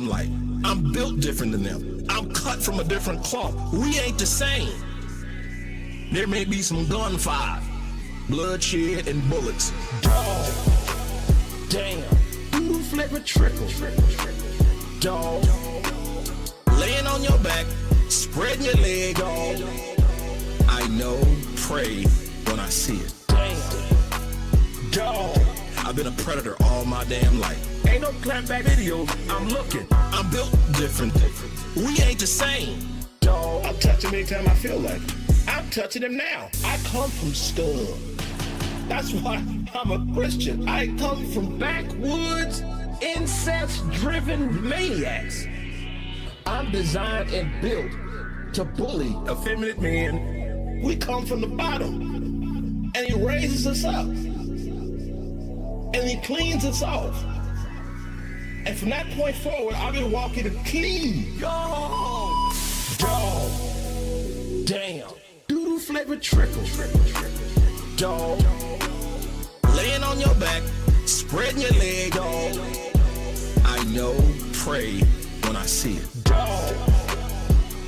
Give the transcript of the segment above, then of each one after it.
light. I'm built different than them. I'm cut from a different cloth. We ain't the same. There may be some gunfire, bloodshed, and bullets. Dog. Damn. Doodle flavor trickle. Dog. Laying on your back, spreading your leg, dog. I know, pray when I see it. Damn. Dog. I've been a predator all my damn life. Ain't no clapback videos, I'm looking. I'm built different. We ain't the same. Dog, I'm touching anytime I feel like it. I'm touching him now. I come from scum. That's why I'm a Christian. I come from backwoods, incest-driven maniacs. I'm designed and built to bully effeminate men. We come from the bottom, and he raises us up. And he cleans us off. And from that point forward, I've been walking clean. Yo! Dog. Damn. Doodle flavored trickle. Dog. Laying on your back, spreading your leg, dog. I know, pray when I see it. Dog.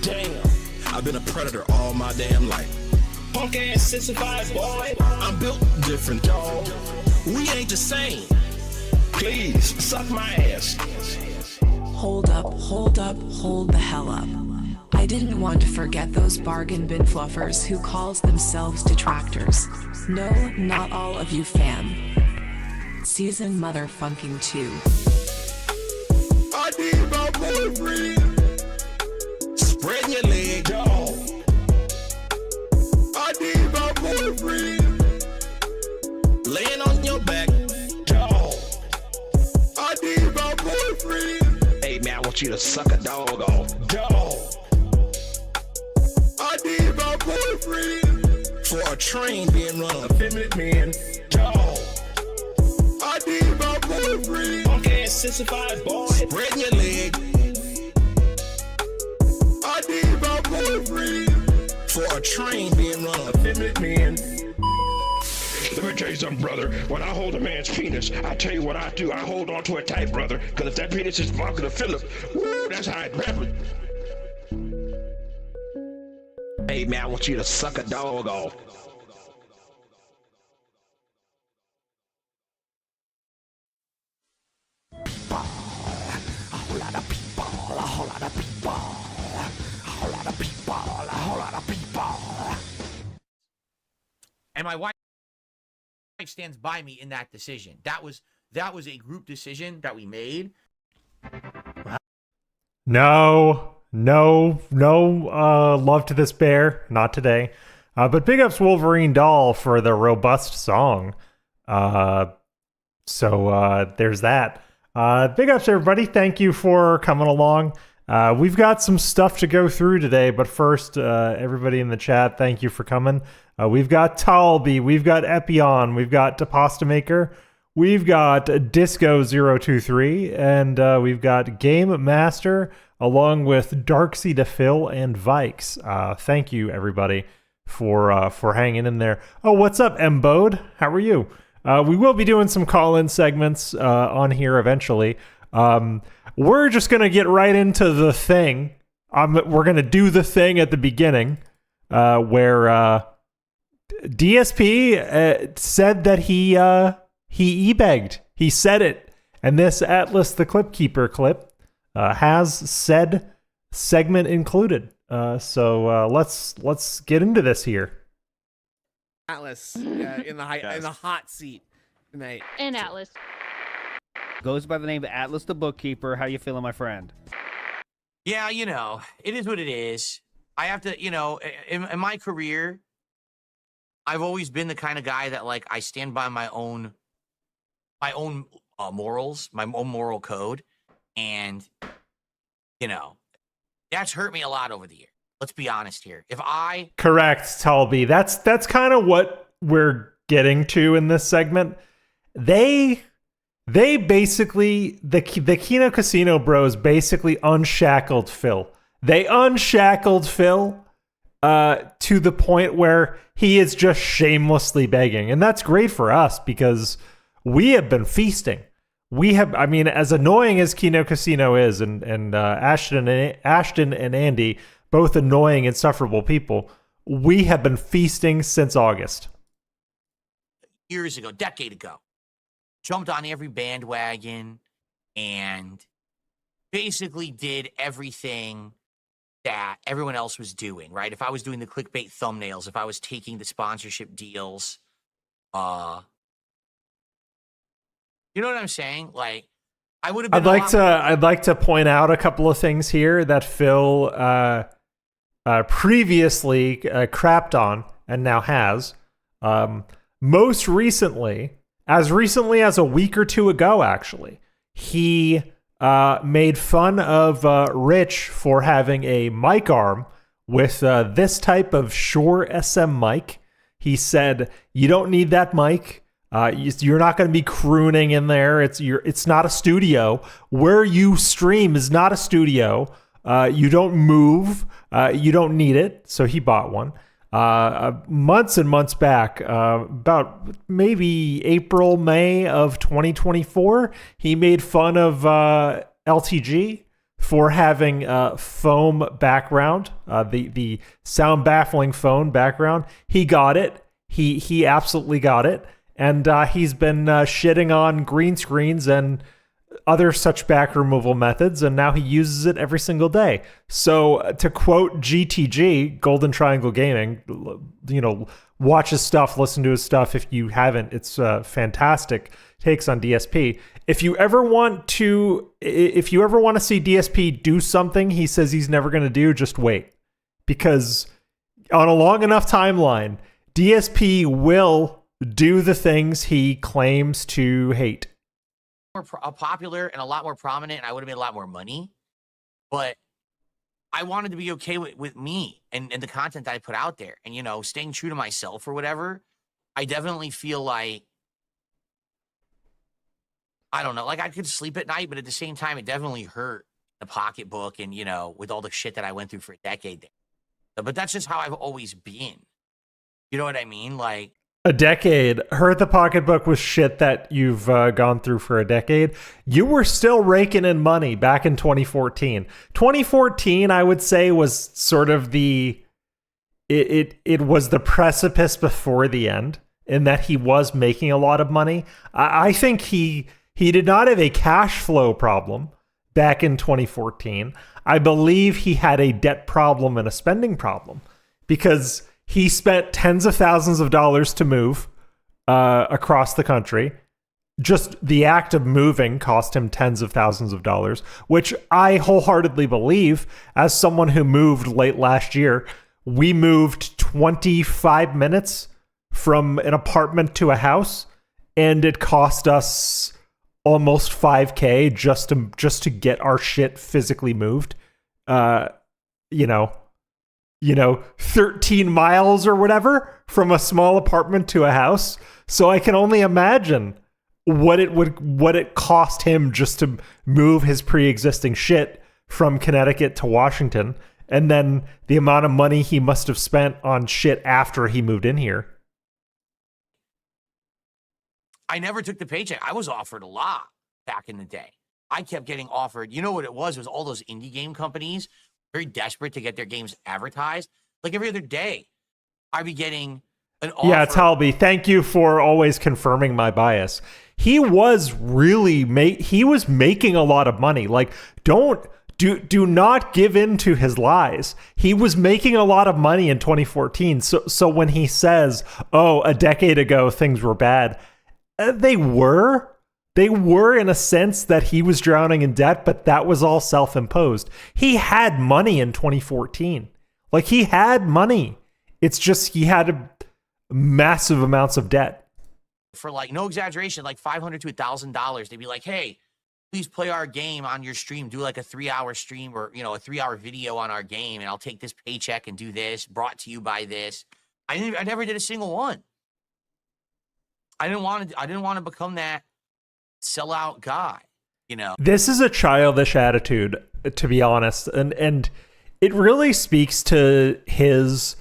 Damn. I've been a predator all my damn life. Punk ass sissified boy. I'm built different, dog. We ain't the same. Please, suck my ass. Hold up, hold the hell up. I didn't want to forget those bargain bin fluffers who calls themselves detractors. No, not all of you fam. Season motherfucking 2. I need my boyfriend. Spreading your leg, dog. I need my boyfriend. Laying on your back, dog. I need my boyfriend. Hey man, I want you to suck a dog off, dog. I need my boyfriend. For a train being run on effeminate men, dog. I need my boyfriend. Punk ass sissified boy, spreading your leg. I need my boyfriend. For a train being run on effeminate men. Let me tell you something, brother. When I hold a man's penis, I tell you what I do. I hold on to it tight, brother. Because if that penis is Mark to Phillip, woo, that's how it happens. Hey, man, I want you to suck a dog off. A whole lot of people, a whole lot of people, a whole lot of people, a whole lot of people. And my wife stands by me in that decision. That was a group decision that we made. No, love to this bear, not today. But big ups Wolverine Doll for the robust song. So there's that. Big ups everybody. Thank you for coming along. We've got some stuff to go through today, but first, everybody in the chat, thank you for coming. We've got Talby, we've got Epion, we've got Pasta Maker, we've got Disco023, and we've got Game Master, along with Darksea to Phil and Vikes. Thank you, everybody, for hanging in there. Oh, what's up, Mbode? How are you? We will be doing some call-in segments on here eventually. We're just going to get right into the thing. We're going to do the thing at the beginning where DSP said that he e-begged. He said it. And this Atlas the Clip Keeper clip has said segment included. So let's get into this here. Atlas in the hot seat tonight. And Atlas. Goes by the name of Atlas the Bookkeeper. How you feeling, my friend? Yeah, you know, it is what it is. I have to, you know, in my career, I've always been the kind of guy that, like, I stand by my own morals, my own moral code, and, you know, that's hurt me a lot over the years. Let's be honest here. Correct, Talby. That's kind of what we're getting to in this segment. They basically, the Kino Casino Bros basically unshackled Phil. They unshackled Phil to the point where he is just shamelessly begging. And that's great for us because we have been feasting. we have, I mean, as annoying as Kino Casino is, and Ashton and Andy, both annoying, insufferable people, we have been feasting since August. Years ago, decade ago, jumped on every bandwagon and basically did everything that everyone else was doing, right? If I was doing the clickbait thumbnails, if I was taking the sponsorship deals, you know what I'm saying? Like, I would have been. I'd like to point out a couple of things here that Phil previously crapped on and now has. Most recently as a week or two ago, actually, he made fun of Rich for having a mic arm with this type of Shure SM mic. He said, "You don't need that mic. You're not going to be crooning in there. It's not a studio. Where you stream is not a studio. You don't move. You don't need it." So he bought one. Months and months back, about maybe April, May of 2024, he made fun of LTG for having foam background, the sound baffling phone background. He got it. He absolutely got it. And he's been shitting on green screens and other such back removal methods, and now he uses it every single day. So to quote GTG, Golden Triangle Gaming, you know, watch his stuff, listen to his stuff if you haven't. It's fantastic takes on DSP. If you ever want to see DSP do something he says he's never going to do, just wait. Because on a long enough timeline, DSP will do the things he claims to hate. More popular and a lot more prominent, and I would have made a lot more money, but I wanted to be okay with me and the content that I put out there, and, you know, staying true to myself or whatever. I definitely feel like, I don't know, like I could sleep at night, but at the same time, it definitely hurt the pocketbook, and, you know, with all the shit that I went through for a decade there. But that's just how I've always been. You know what I mean? Like, a decade hurt the pocketbook with shit that you've gone through for a decade. You were still raking in money back in 2014. 2014, I would say, was sort of it was the precipice before the end, in that he was making a lot of money. I think he did not have a cash flow problem back in 2014. I believe he had a debt problem and a spending problem, because he spent tens of thousands of dollars to move across the country. Just the act of moving cost him tens of thousands of dollars, which I wholeheartedly believe. As someone who moved late last year, we moved 25 minutes from an apartment to a house, and it cost us almost $5,000 just to get our shit physically moved. You know, 13 miles or whatever from a small apartment to a house. So I can only imagine what it cost him just to move his pre-existing shit from Connecticut to Washington, and then the amount of money he must have spent on shit after he moved in here. I never took the paycheck. I was offered a lot back in the day. I kept getting offered, you know what it was? It was all those indie game companies very desperate to get their games advertised. Like every other day, I'd be getting an offer. Yeah, Talby, thank you for always confirming my bias. He was really he was making a lot of money. Like, do not give in to his lies. He was making a lot of money in 2014. So when he says, "Oh, a decade ago things were bad," they were. They were, in a sense, that he was drowning in debt, but that was all self-imposed. He had money in 2014. Like, he had money. It's just he had massive amounts of debt. For, like, no exaggeration, like $500 to $1,000. They'd be like, "Hey, please play our game on your stream. Do like a 3-hour stream, or, you know, a 3-hour video on our game, and I'll take this paycheck and do this, brought to you by this." I never did a single one. I didn't want to become that sellout guy, you know. This is a childish attitude, to be honest, and it really speaks to his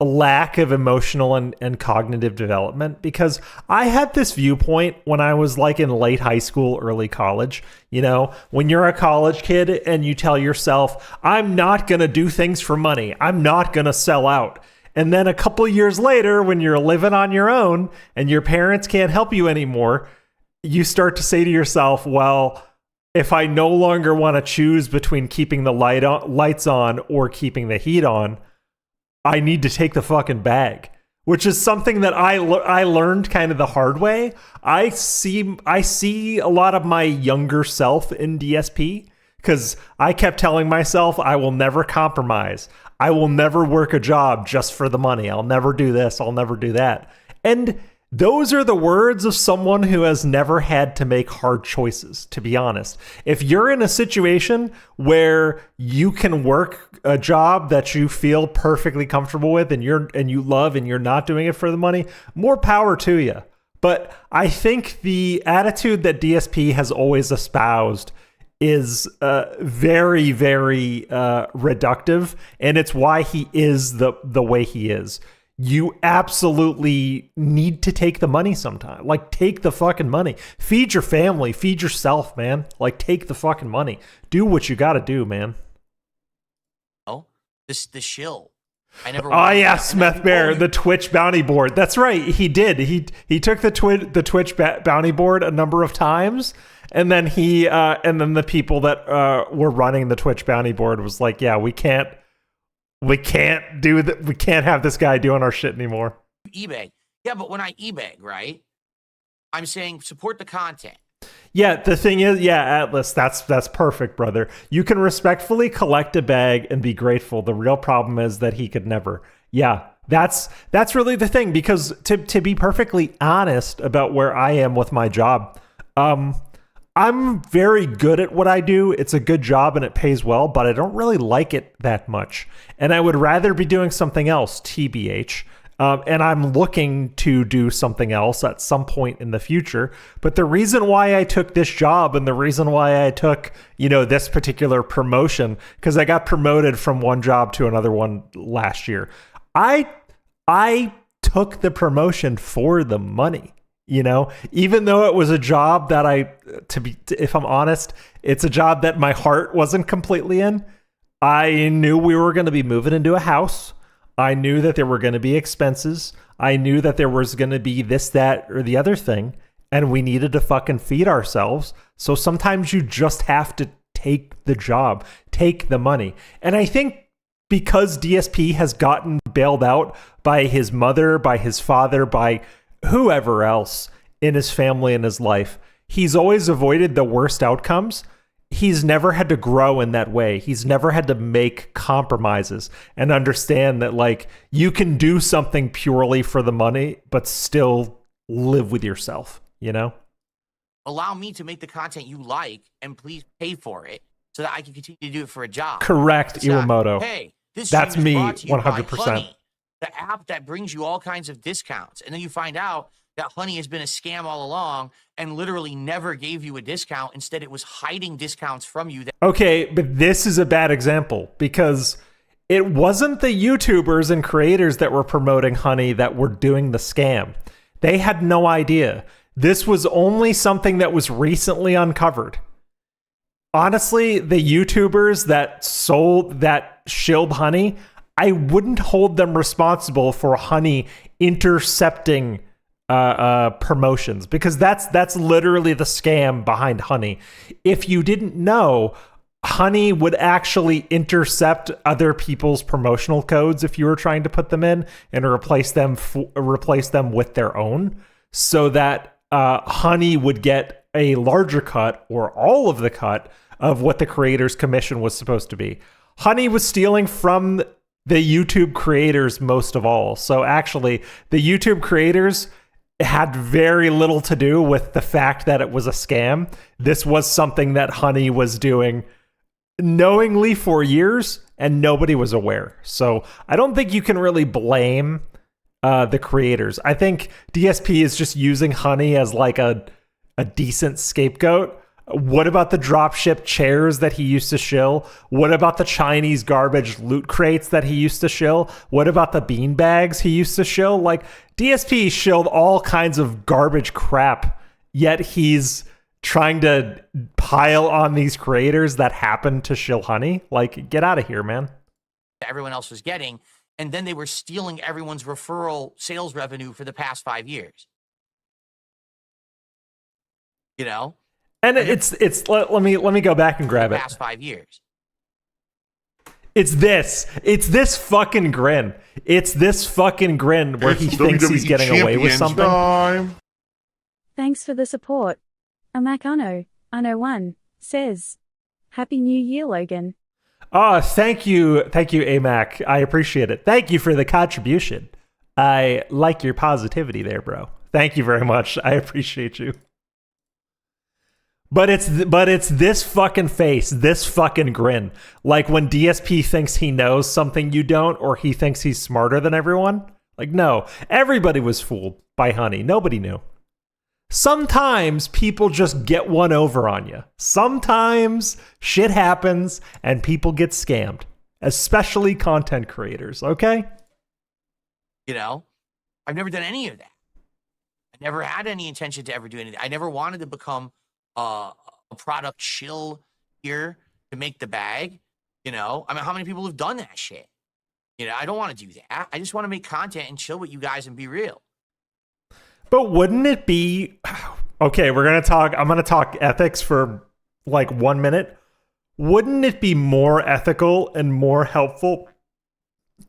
lack of emotional and cognitive development, because I had this viewpoint when I was like in late high school, early college. You know, when you're a college kid and you tell yourself, I'm not going to do things for money, I'm not going to sell out. And then a couple of years later, when you're living on your own and your parents can't help you anymore, you start to say to yourself, well, if I no longer want to choose between keeping the lights on or keeping the heat on, I need to take the fucking bag, which is something that I learned kind of the hard way. I see a lot of my younger self in DSP, because I kept telling myself I will never compromise. I will never work a job just for the money. I'll never do this. I'll never do that. And those are the words of someone who has never had to make hard choices, to be honest. If you're in a situation where you can work a job that you feel perfectly comfortable with and you love and you're not doing it for the money, more power to you. But I think the attitude that DSP has always espoused is very, very reductive, and it's why he is the way he is. You absolutely need to take the money sometime. Like, take the fucking money. Feed your family. Feed yourself, man. Like, take the fucking money. Do what you got to do, man. Oh, the shill. I never. Oh yeah, Smith Bear, the Twitch bounty board. That's right. He did. He took the Twitch bounty board a number of times, and then the people that were running the Twitch bounty board was like, yeah, we can't do that. We can't have this guy doing our shit anymore. eBay. Yeah, but when I eBeg, right? I'm saying support the content. Yeah, the thing is, yeah, Atlas, that's perfect, brother. You can respectfully collect a bag and be grateful. The real problem is that he could never. Yeah, that's really the thing, because to be perfectly honest about where I am with my job, I'm very good at what I do. It's a good job and it pays well, but I don't really like it that much. And I would rather be doing something else, TBH. And I'm looking to do something else at some point in the future. But the reason why I took this job and the reason why I took, this particular promotion, because I got promoted from one job to another one last year. I took the promotion for the money. Even though it was a job that if I'm honest, it's a job that my heart wasn't completely in. I knew we were going to be moving into a house. I knew that there were going to be expenses. I knew that there was going to be this, that, or the other thing. And we needed to fucking feed ourselves. So sometimes you just have to take the job, take the money. And I think because DSP has gotten bailed out by his mother, by his father, by whoever else in his family and his life, he's always avoided the worst outcomes. He's never had to grow in that way. He's never had to make compromises and understand that, like, you can do something purely for the money, but still live with yourself, Allow me to make the content you like, and please pay for it so that I can continue to do it for a job. Correct, Iwamoto. Hey, that's me, 100%. Honey, the app that brings you all kinds of discounts. And then you find out that Honey has been a scam all along and literally never gave you a discount. Instead, it was hiding discounts from you. Okay, but this is a bad example, because it wasn't the YouTubers and creators that were promoting Honey that were doing the scam. They had no idea. This was only something that was recently uncovered. Honestly, the YouTubers that shilled Honey, I wouldn't hold them responsible for Honey intercepting promotions, because that's literally the scam behind Honey. If you didn't know, Honey would actually intercept other people's promotional codes if you were trying to put them in, and replace them with their own, so that Honey would get a larger cut or all of the cut of what the creator's commission was supposed to be. Honey was stealing from the YouTube creators most of all. So actually, the YouTube creators had very little to do with the fact that it was a scam. This was something that Honey was doing knowingly for years, and nobody was aware. So I don't think you can really blame the creators. I think DSP is just using Honey as like a decent scapegoat What about the dropship chairs that he used to shill? What about the Chinese garbage loot crates that he used to shill? What about the bean bags he used to shill? Like, DSP shilled all kinds of garbage crap, yet he's trying to pile on these creators that happen to shill honey. Like, get out of here, man. Everyone else was getting, and then they were stealing everyone's referral sales revenue for the past 5 years. You know? And let me go back and grab it. Past 5 years. It's this fucking grin. It's this fucking grin where he thinks he's getting away with something. Thanks for the support. Amak Uno1 says, Happy New Year, Logan. Oh, thank you, Amac. I appreciate it. Thank you for the contribution. I like your positivity there, bro. Thank you very much. I appreciate you. But it's this fucking face, this fucking grin. Like when DSP thinks he knows something you don't, or he thinks he's smarter than everyone. Like, no, everybody was fooled by honey. Nobody knew. Sometimes people just get one over on you. Sometimes shit happens and people get scammed, especially content creators, okay? You know, I've never done any of that. I never had any intention to ever do anything. I never wanted to become a product shill here to make the bag. You know, I mean, how many people have done that shit? You know, I don't want to do that. I just want to make content and chill with you guys and be real. But wouldn't it be okay? I'm going to talk ethics for like 1 minute. Wouldn't it be more ethical and more helpful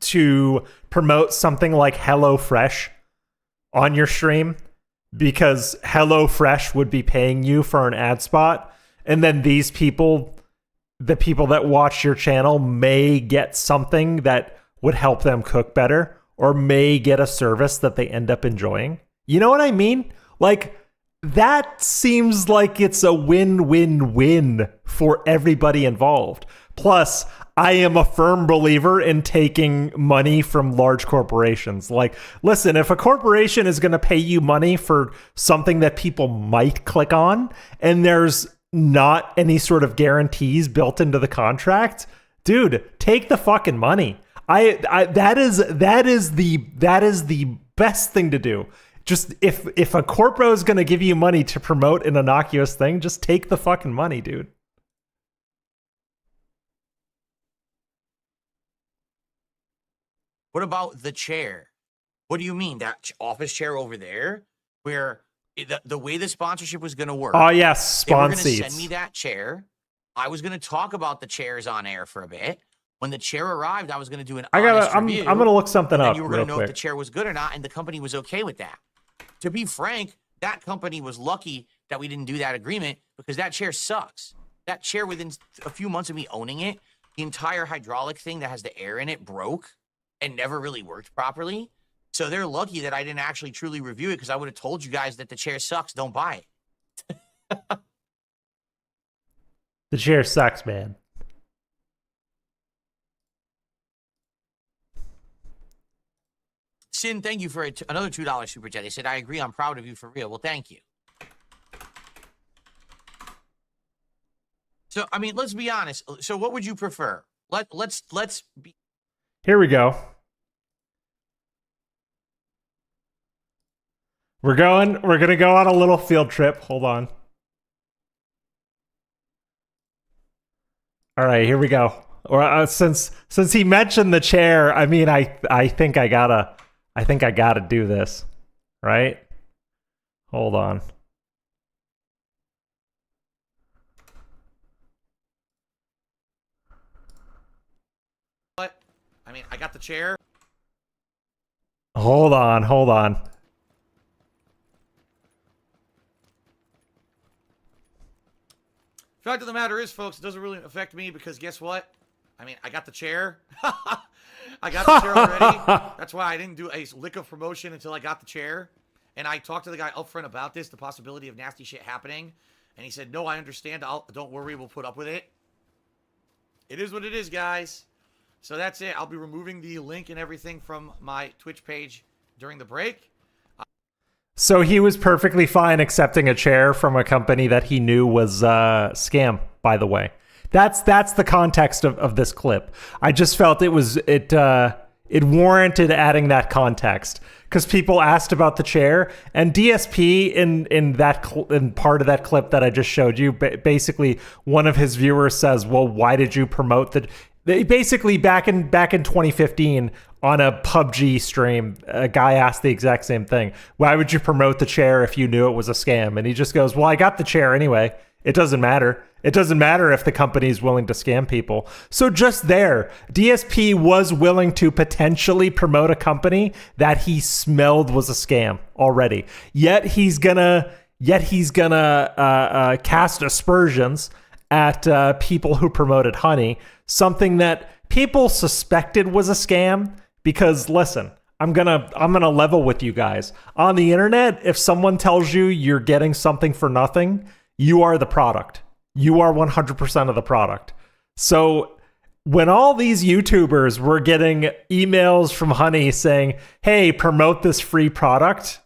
to promote something like HelloFresh on your stream? Because HelloFresh would be paying you for an ad spot. And then these people, the people that watch your channel, may get something that would help them cook better, or may get a service that they end up enjoying. You know what I mean? Like, that seems like it's a win-win-win for everybody involved. Plus, I am a firm believer in taking money from large corporations. Like, listen, if a corporation is going to pay you money for something that people might click on, and there's not any sort of guarantees built into the contract, dude, take the fucking money. That is the best thing to do. Just if a corpo is going to give you money to promote an innocuous thing, just take the fucking money, dude. What about the chair? What do you mean? That office chair over there, where the way the sponsorship was going to work? Oh, yes, They were going to sponsees. send me that chair. I was going to talk about the chairs on air for a bit. When the chair arrived, I was going to do an honest review. I'm going to look something and up then you were real going to know if quick. the chair was good or not, and the company was okay with that. To be frank, that company was lucky that we didn't do that agreement, because that chair sucks. That chair, within a few months of me owning it, the entire hydraulic thing that has the air in it broke and never really worked properly. So they're lucky that I didn't actually truly review it, because I would have told you guys that the chair sucks. Don't buy it. The chair sucks, man. Sin, thank you for another $2 super chat. They said, I agree. I'm proud of you, for real. Well, thank you. So, I mean, let's be honest. So what would you prefer? Let's be. Here we go. We're going to go on a little field trip. Hold on. All right, here we go. Or since he mentioned the chair, I mean, I think I gotta do this, right? Hold on. What? I mean, I got the chair. Hold on. Fact of the matter is, folks, it doesn't really affect me, because guess what? I mean, I got the chair. I got the chair already. That's why I didn't do a lick of promotion until I got the chair. And I talked to the guy up front about this, the possibility of nasty shit happening. And he said, no, I understand. Don't worry, we'll put up with it. It is what it is, guys. So that's it. I'll be removing the link and everything from my Twitch page during the break. So he was perfectly fine accepting a chair from a company that he knew was a scam, by the way. That's the context of this clip. I just felt it warranted adding that context because people asked about the chair, and DSP in part of that clip that I just showed you, basically one of his viewers says, "Well, why did you promote the?" Basically, back in 2015 on a PUBG stream, a guy asked the exact same thing. Why would you promote the chair if you knew it was a scam? And he just goes, "Well, I got the chair anyway. It doesn't matter. It doesn't matter if the company is willing to scam people." So just there, DSP was willing to potentially promote a company that he smelled was a scam already. Yet he's gonna cast aspersions at people who promoted Honey, something that people suspected was a scam. Because listen, I'm gonna level with you guys. On the internet, if someone tells you you're getting something for nothing, you are the product. You are 100% of the product. So when all these YouTubers were getting emails from Honey saying, "Hey, promote this free product,"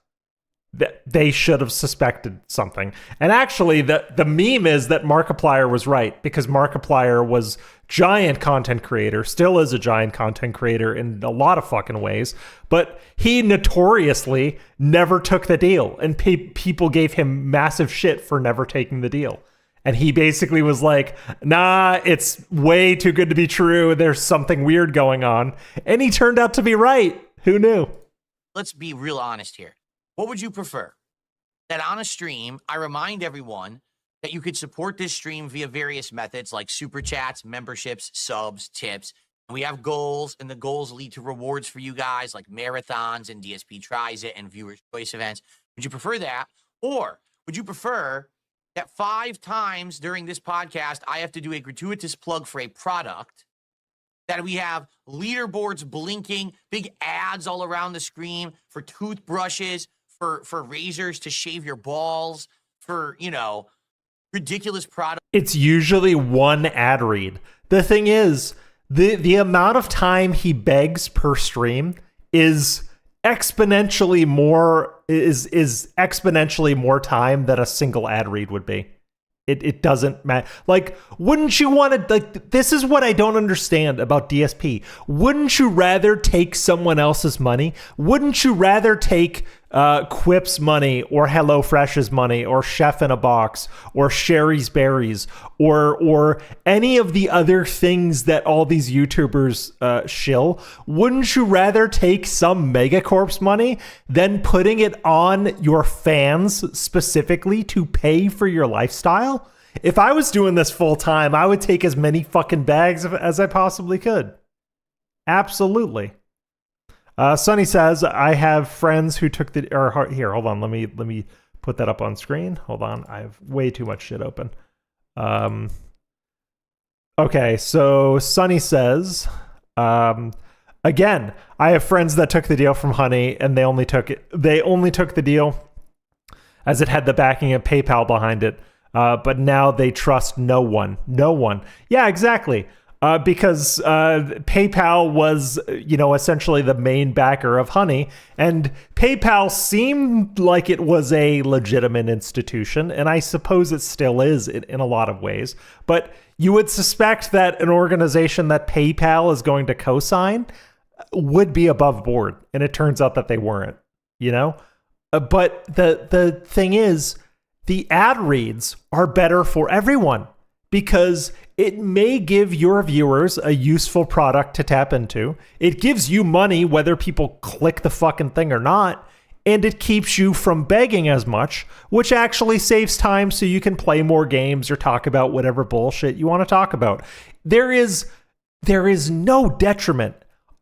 they should have suspected something. And actually, the meme is that Markiplier was right, because Markiplier was giant content creator, still is a giant content creator in a lot of fucking ways, but he notoriously never took the deal, and people gave him massive shit for never taking the deal. And he basically was like, "Nah, it's way too good to be true. There's something weird going on." And he turned out to be right. Who knew? Let's be real honest here. What would you prefer? That on a stream, I remind everyone that you could support this stream via various methods like super chats, memberships, subs, tips. And we have goals, and the goals lead to rewards for you guys like marathons and DSP Tries It and Viewers Choice events. Would you prefer that? Or would you prefer that 5 times during this podcast, I have to do a gratuitous plug for a product, that we have leaderboards blinking, big ads all around the screen for toothbrushes, for razors to shave your balls, for, ridiculous product? It's usually one ad read. The thing is, the amount of time he begs per stream is exponentially more time than a single ad read would be. It doesn't matter. Like, wouldn't you want to, like, this is what I don't understand about DSP. Wouldn't you rather take someone else's money? Wouldn't you rather take Quip's money, or HelloFresh's money, or Chef in a Box, or Sherry's Berries, or any of the other things that all these YouTubers shill? Wouldn't you rather take some megacorp's money than putting it on your fans specifically to pay for your lifestyle? If I was doing this full time, I would take as many fucking bags as I possibly could. Absolutely. Sonny says, "I have friends who took the..." Or here, hold on. Let me put that up on screen. Hold on. I have way too much shit open. Okay, so Sonny says, again, "I have friends that took the deal from Honey, and they only took the deal as it had the backing of PayPal behind it. But now they trust no one. No one." Yeah, exactly. Because PayPal was, essentially the main backer of Honey, and PayPal seemed like it was a legitimate institution, and I suppose it still is in a lot of ways. But you would suspect that an organization that PayPal is going to co-sign would be above board, and it turns out that they weren't. But the thing is, the ad reads are better for everyone, because it may give your viewers a useful product to tap into. It gives you money whether people click the fucking thing or not. And it keeps you from begging as much, which actually saves time so you can play more games or talk about whatever bullshit you want to talk about. There is no detriment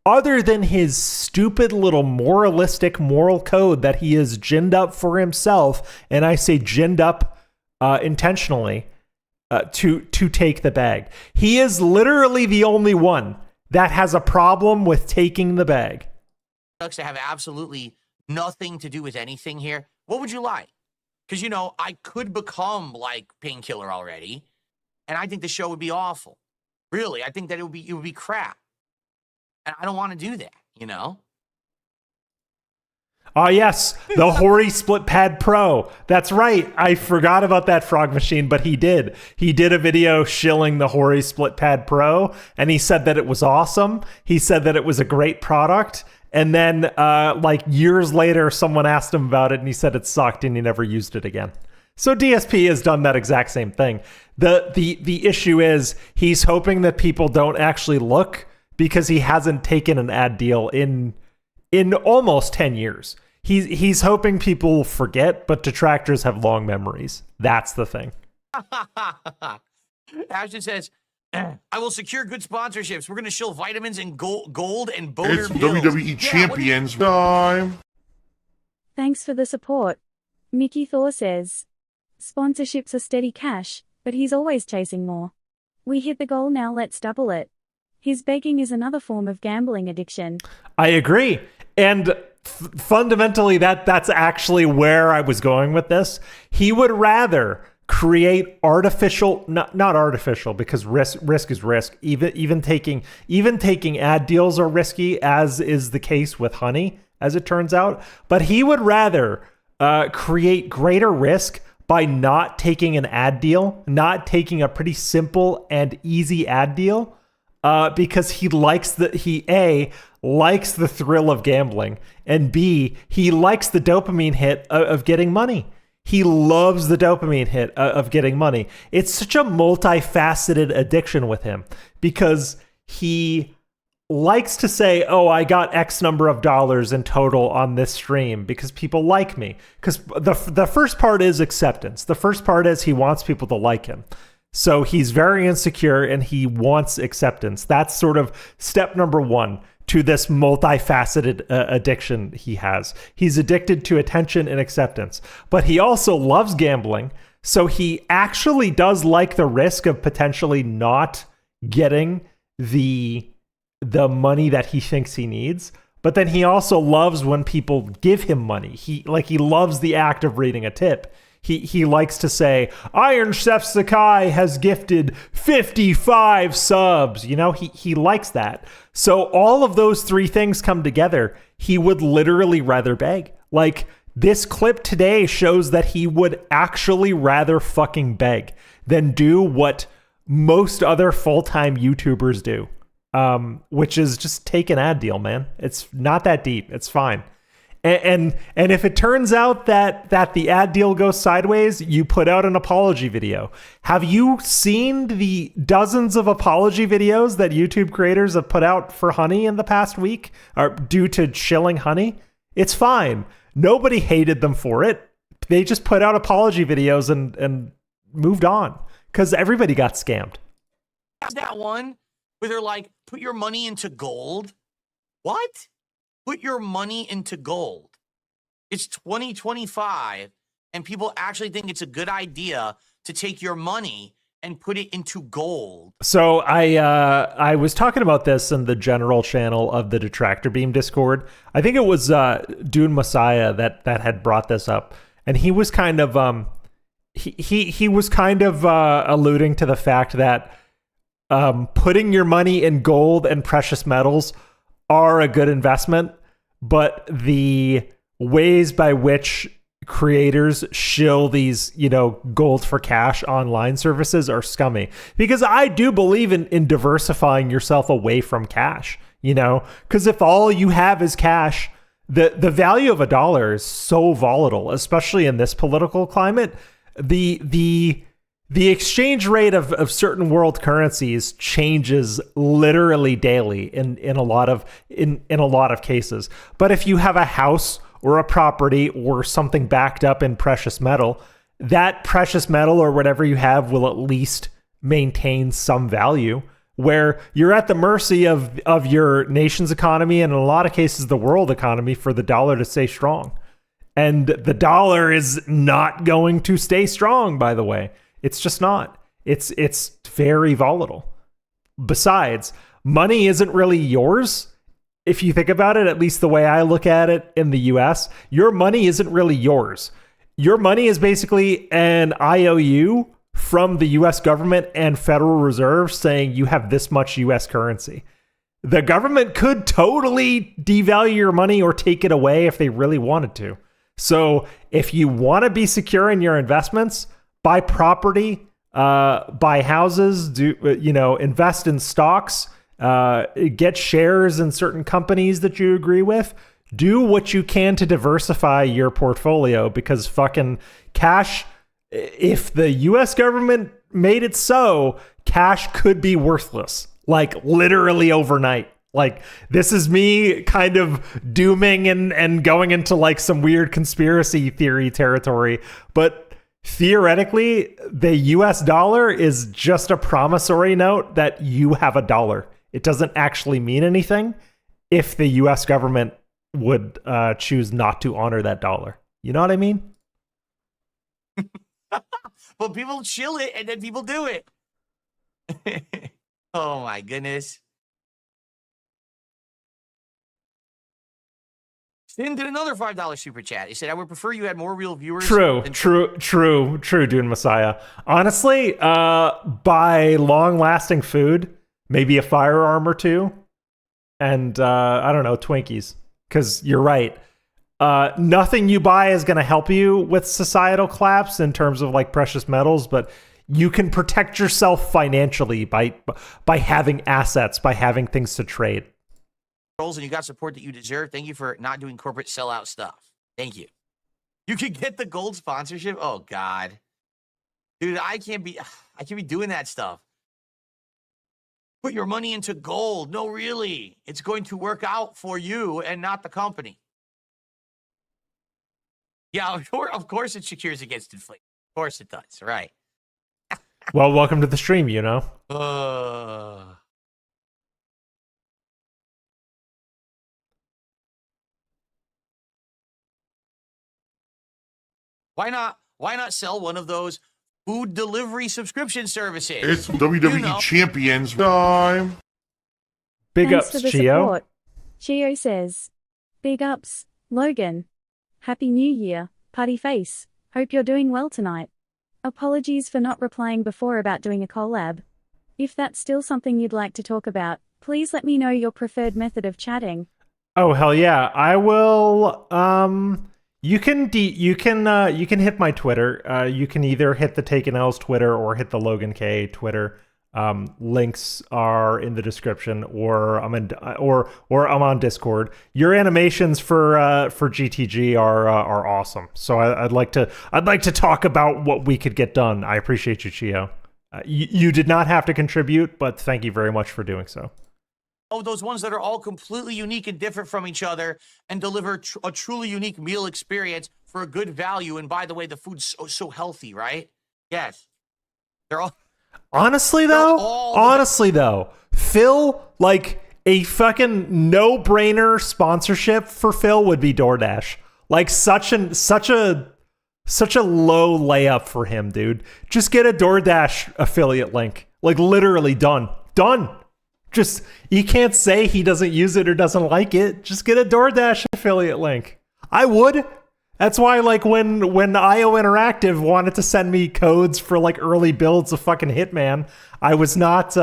other than his stupid little moralistic moral code that he has ginned up for himself. And I say ginned up intentionally. To take the bag. He is literally the only one that has a problem with taking the bag. Products that have absolutely nothing to do with anything here. What would you like? Because, I could become like Painkiller already, and I think the show would be awful. Really, I think that it would be crap. And I don't want to do that, Oh, yes, the Hori Split Pad Pro. That's right. I forgot about that frog machine, but he did. He did a video shilling the Hori Split Pad Pro, and he said that it was awesome. He said that it was a great product. And then, like years later, someone asked him about it, and he said it sucked, and he never used it again. So DSP has done that exact same thing. The issue is he's hoping that people don't actually look because he hasn't taken an ad deal in almost 10 years. He's hoping people forget, but detractors have long memories. That's the thing. Ashton says, I will secure good sponsorships. We're going to shill vitamins and gold and boner It's pills. WWE Champions time. Thanks for the support. Mickey Thor says, sponsorships are steady cash, but he's always chasing more. We hit the goal, now let's double it. His begging is another form of gambling addiction. I agree. And fundamentally, that's actually where I was going with this. He would rather create artificial, not artificial, because risk is risk. Even taking ad deals are risky, as is the case with Honey, as it turns out. But he would rather create greater risk by not taking an ad deal, not taking a pretty simple and easy ad deal, because he likes likes the thrill of gambling, and B, he likes the dopamine hit of getting money. He loves the dopamine hit of getting money. It's such a multifaceted addiction with him because he likes to say, oh, I got X number of dollars in total on this stream because people like me. Because the first part is acceptance. The first part is he wants people to like him. So he's very insecure and he wants acceptance. That's sort of step number one to this multifaceted addiction he has. He's addicted to attention and acceptance, but he also loves gambling. So he actually does like the risk of potentially not getting the money that he thinks he needs. But then he also loves when people give him money. He loves the act of reading a tip. He likes to say, Iron Chef Sakai has gifted 55 subs. You know, he likes that. So all of those three things come together. He would literally rather beg. Like, this clip today shows that he would actually rather fucking beg than do what most other full-time YouTubers do, which is just take an ad deal, man. It's not that deep. It's fine. And if it turns out that the ad deal goes sideways, you put out an apology video. Have you seen the dozens of apology videos that YouTube creators have put out for Honey in the past week, or due to shilling Honey? It's fine. Nobody hated them for it. They just put out apology videos and moved on because everybody got scammed. That one where they're like, put your money into gold. What? Put your money into gold. It's 2025, and people actually think it's a good idea to take your money and put it into gold. So I was talking about this in the general channel of the Detractor Beam Discord. I think it was Dune Messiah that had brought this up, and he was kind of he was kind of alluding to the fact that putting your money in gold and precious metals are a good investment, but the ways by which creators shill these, gold for cash online services are scummy. Because I do believe in diversifying yourself away from cash, because if all you have is cash, the value of a dollar is so volatile, especially in this political climate. The exchange rate of certain world currencies changes literally daily in a lot of cases. But if you have a house or a property or something backed up in precious metal, that precious metal or whatever you have will at least maintain some value, where you're at the mercy of your nation's economy and in a lot of cases the world economy for the dollar to stay strong. And the dollar is not going to stay strong, by the way. It's just not. It's very volatile. Besides, money isn't really yours. If you think about it, at least the way I look at it in the US, your money isn't really yours. Your money is basically an IOU from the US government and Federal Reserve saying you have this much US currency. The government could totally devalue your money or take it away if they really wanted to. So if you want to be secure in your investments, buy property, buy houses, invest in stocks, get shares in certain companies that you agree with. Do what you can to diversify your portfolio, because fucking cash, if the US government made it so, cash could be worthless, like literally overnight. Like, this is me kind of dooming and going into like some weird conspiracy theory territory. But theoretically, the US dollar is just a promissory note that you have a dollar. It doesn't actually mean anything if the US government would choose not to honor that dollar. You know what I mean? But people chill it and then people do it. Oh my goodness. Sin did another $5 super chat. He said, I would prefer you had more real viewers. True, Dune Messiah. Honestly, buy long-lasting food, maybe a firearm or two, and I don't know, Twinkies. Because you're right. Nothing you buy is going to help you with societal collapse in terms of like precious metals, but you can protect yourself financially by having assets, by having things to trade. And you got support that you deserve. Thank you for not doing corporate sellout stuff. Thank you. You can get the gold sponsorship. Oh God, dude, I can't be doing that stuff. Put your money into gold. No, really, it's going to work out for you and not the company. Yeah, of course it secures against inflation. Of course it does. Right. Well, welcome to the stream. Why not sell one of those food delivery subscription services? It's WWE Champions time. Big Thanks ups, for the Chio. support. Chio says, big ups, Logan. Happy New Year, Putty Face. Hope you're doing well tonight. Apologies for not replying before about doing a collab. If that's still something you'd like to talk about, please let me know your preferred method of chatting. Oh hell yeah, I will. You can hit my Twitter. You can either hit the Taken L's Twitter or hit the Logan K Twitter. Links are in the description, or I'm on Discord. Your animations for GTG are awesome. So I'd like to talk about what we could get done. I appreciate you, Chio. You did not have to contribute, but thank you very much for doing so. Oh, those ones that are all completely unique and different from each other and deliver a truly unique meal experience for a good value. And by the way, the food's so healthy, right? Yes. They're all... Honestly though, Phil, like a fucking no-brainer sponsorship for Phil would be DoorDash. Like such a low layup for him, dude. Just get a DoorDash affiliate link. Like literally done. Just, you can't say he doesn't use it or doesn't like it. Just get a DoorDash affiliate link. I would. That's why, like, when IO Interactive wanted to send me codes for like early builds of fucking Hitman, I was not.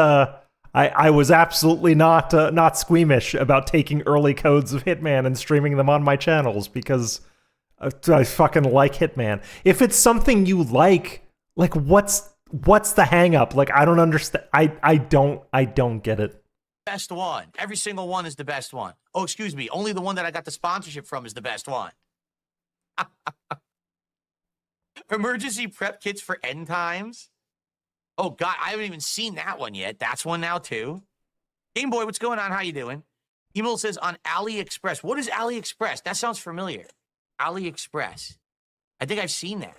I was absolutely not squeamish about taking early codes of Hitman and streaming them on my channels because I fucking like Hitman. If it's something you like what's the hang up? Like, I don't understand. I don't get it. Best one. Every single one is the best one. Oh, excuse me. Only the one that I got the sponsorship from is the best one. Emergency prep kits for end times. Oh God, I haven't even seen that one yet. That's one now too. Game Boy, what's going on? How you doing? Email says on AliExpress. What is AliExpress? That sounds familiar. AliExpress. I think I've seen that.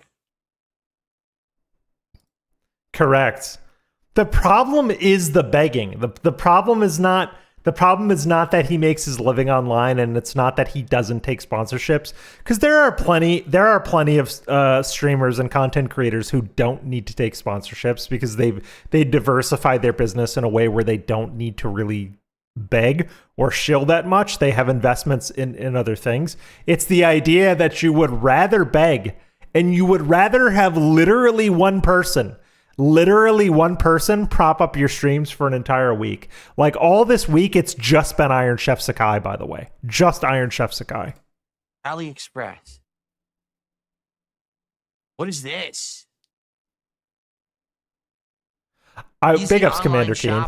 Correct. The problem is the begging. The problem is not that he makes his living online, and it's not that he doesn't take sponsorships, because there are plenty of streamers and content creators who don't need to take sponsorships because they diversified their business in a way where they don't need to really beg or shill that much. They have investments in other things. It's the idea that you would rather beg and you would rather have literally one person Literally one person prop up your streams for an entire week. Like all this week, it's just been Iron Chef Sakai, by the way. Just Iron Chef Sakai. AliExpress. What is this? Big ups, Commander Keen.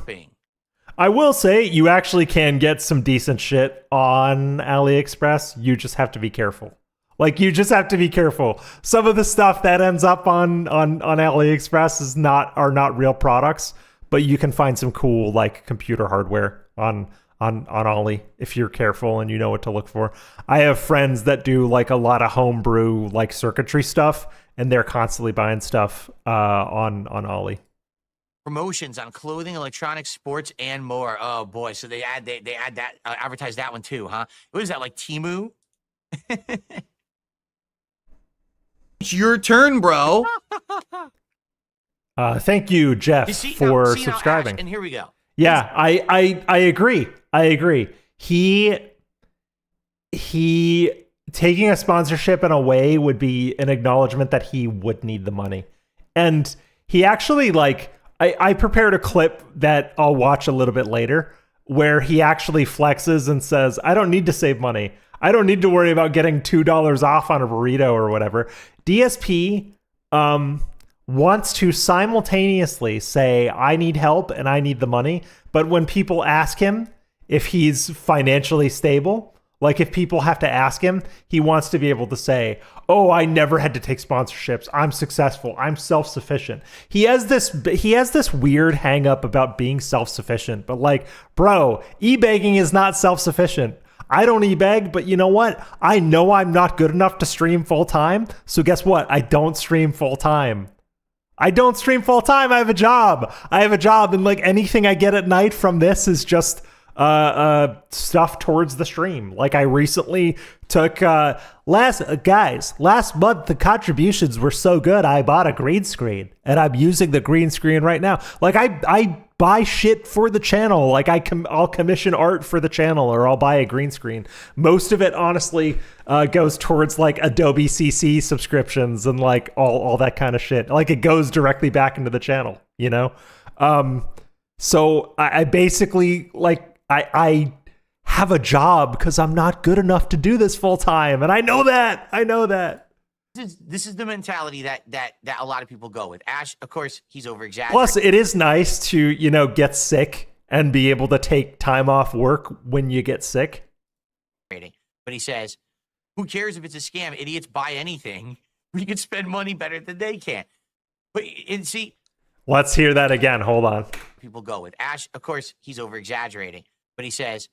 I will say you actually can get some decent shit on AliExpress. You just have to be careful. Like, you just have to be careful. Some of the stuff that ends up on AliExpress are not real products, but you can find some cool like computer hardware on Ali if you're careful and you know what to look for. I have friends that do like a lot of homebrew like circuitry stuff, and they're constantly buying stuff on Ali. Promotions on clothing, electronics, sports, and more. Oh boy, so they add that advertise that one too, huh? What is that, like Temu? It's your turn, bro. Thank you, Jeff, for subscribing. Ash, and here we go. Yeah, I agree. I agree. He taking a sponsorship in a way would be an acknowledgement that he would need the money. And he actually, like, I prepared a clip that I'll watch a little bit later where he actually flexes and says, I don't need to save money. I don't need to worry about getting $2 off on a burrito or whatever. DSP wants to simultaneously say, I need help and I need the money. But when people ask him if he's financially stable, like if people have to ask him, he wants to be able to say, oh, I never had to take sponsorships. I'm successful. I'm self-sufficient. He has this weird hang up about being self-sufficient. But like, bro, e-begging is not self-sufficient. I don't e-beg, but you know what? I know I'm not good enough to stream full-time. So guess what? I don't stream full-time. I don't stream full-time. I have a job. And like anything I get at night from this is just stuff towards the stream. Like I recently took last month the contributions were so good I bought a green screen and I'm using the green screen right now. Like I buy shit for the channel. Like I'll commission art for the channel, or I'll buy a green screen. Most of it honestly goes towards like Adobe CC subscriptions and like all that kind of shit. Like it goes directly back into the channel, you know? So I basically like I have a job because I'm not good enough to do this full time. And I know that. This is the mentality that a lot of people go with. Ash, of course, he's over-exaggerating. Plus, it is nice to, you know, get sick and be able to take time off work when you get sick. But he says, who cares if it's a scam? Idiots buy anything. We can spend money better than they can. But, and see... Let's hear that again. Hold on. People go with. Ash, of course, he's over-exaggerating. But he says,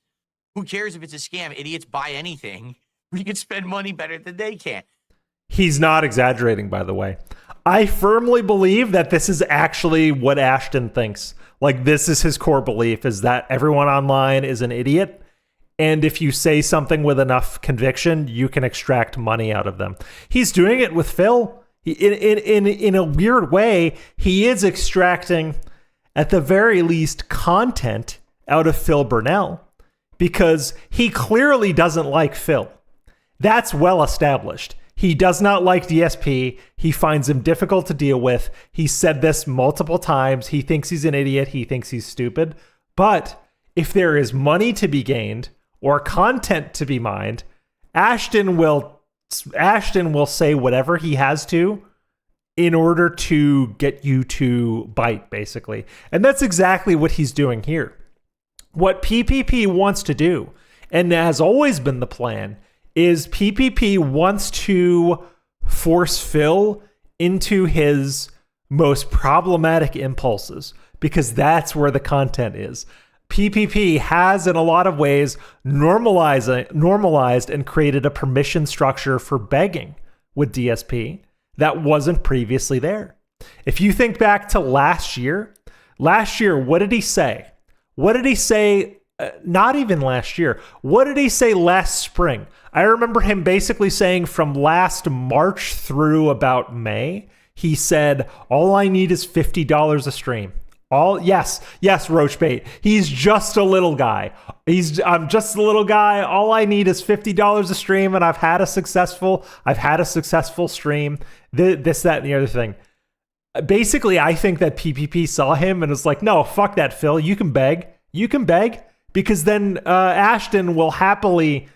who cares if it's a scam? Idiots buy anything. We can spend money better than they can. He's not exaggerating, by the way. I firmly believe that this is actually what Ashton thinks. Like, this is his core belief, is that everyone online is an idiot. And if you say something with enough conviction, you can extract money out of them. He's doing it with Phil. In a weird way, he is extracting, at the very least, content out of Phil Burnell, because he clearly doesn't like Phil. That's well established. He does not like DSP. He finds him difficult to deal with. He said this multiple times. He thinks he's an idiot. He thinks he's stupid. But if there is money to be gained or content to be mined, Ashton will say whatever he has to in order to get you to bite, basically. And that's exactly what he's doing here. What PPP wants to do, and has always been the plan, is PPP wants to force Phil into his most problematic impulses, because that's where the content is. PPP has, in a lot of ways, normalized and created a permission structure for begging with DSP that wasn't previously there. If you think back to last year, what did he say? What did he say? Not even last year. What did he say last spring? I remember him basically saying from last March through about May, he said, all I need is $50 a stream. Yes, Roachbait. He's just a little guy. I'm just a little guy. All I need is $50 a stream, and I've had a successful stream. This, that, and the other thing. basically, I think that PPP saw him and was like, no, fuck that, Phil. You can beg. Because then Ashton will happily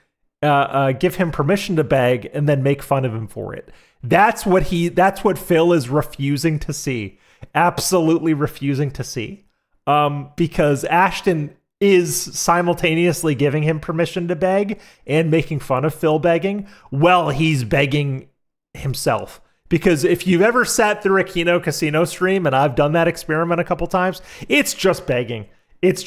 give him permission to beg and then make fun of him for it. That's what Phil is refusing to see. Absolutely refusing to see. Because Ashton is simultaneously giving him permission to beg and making fun of Phil begging while he's begging himself. Because if you've ever sat through a Kino Casino stream, and I've done that experiment a couple times, it's just begging. It's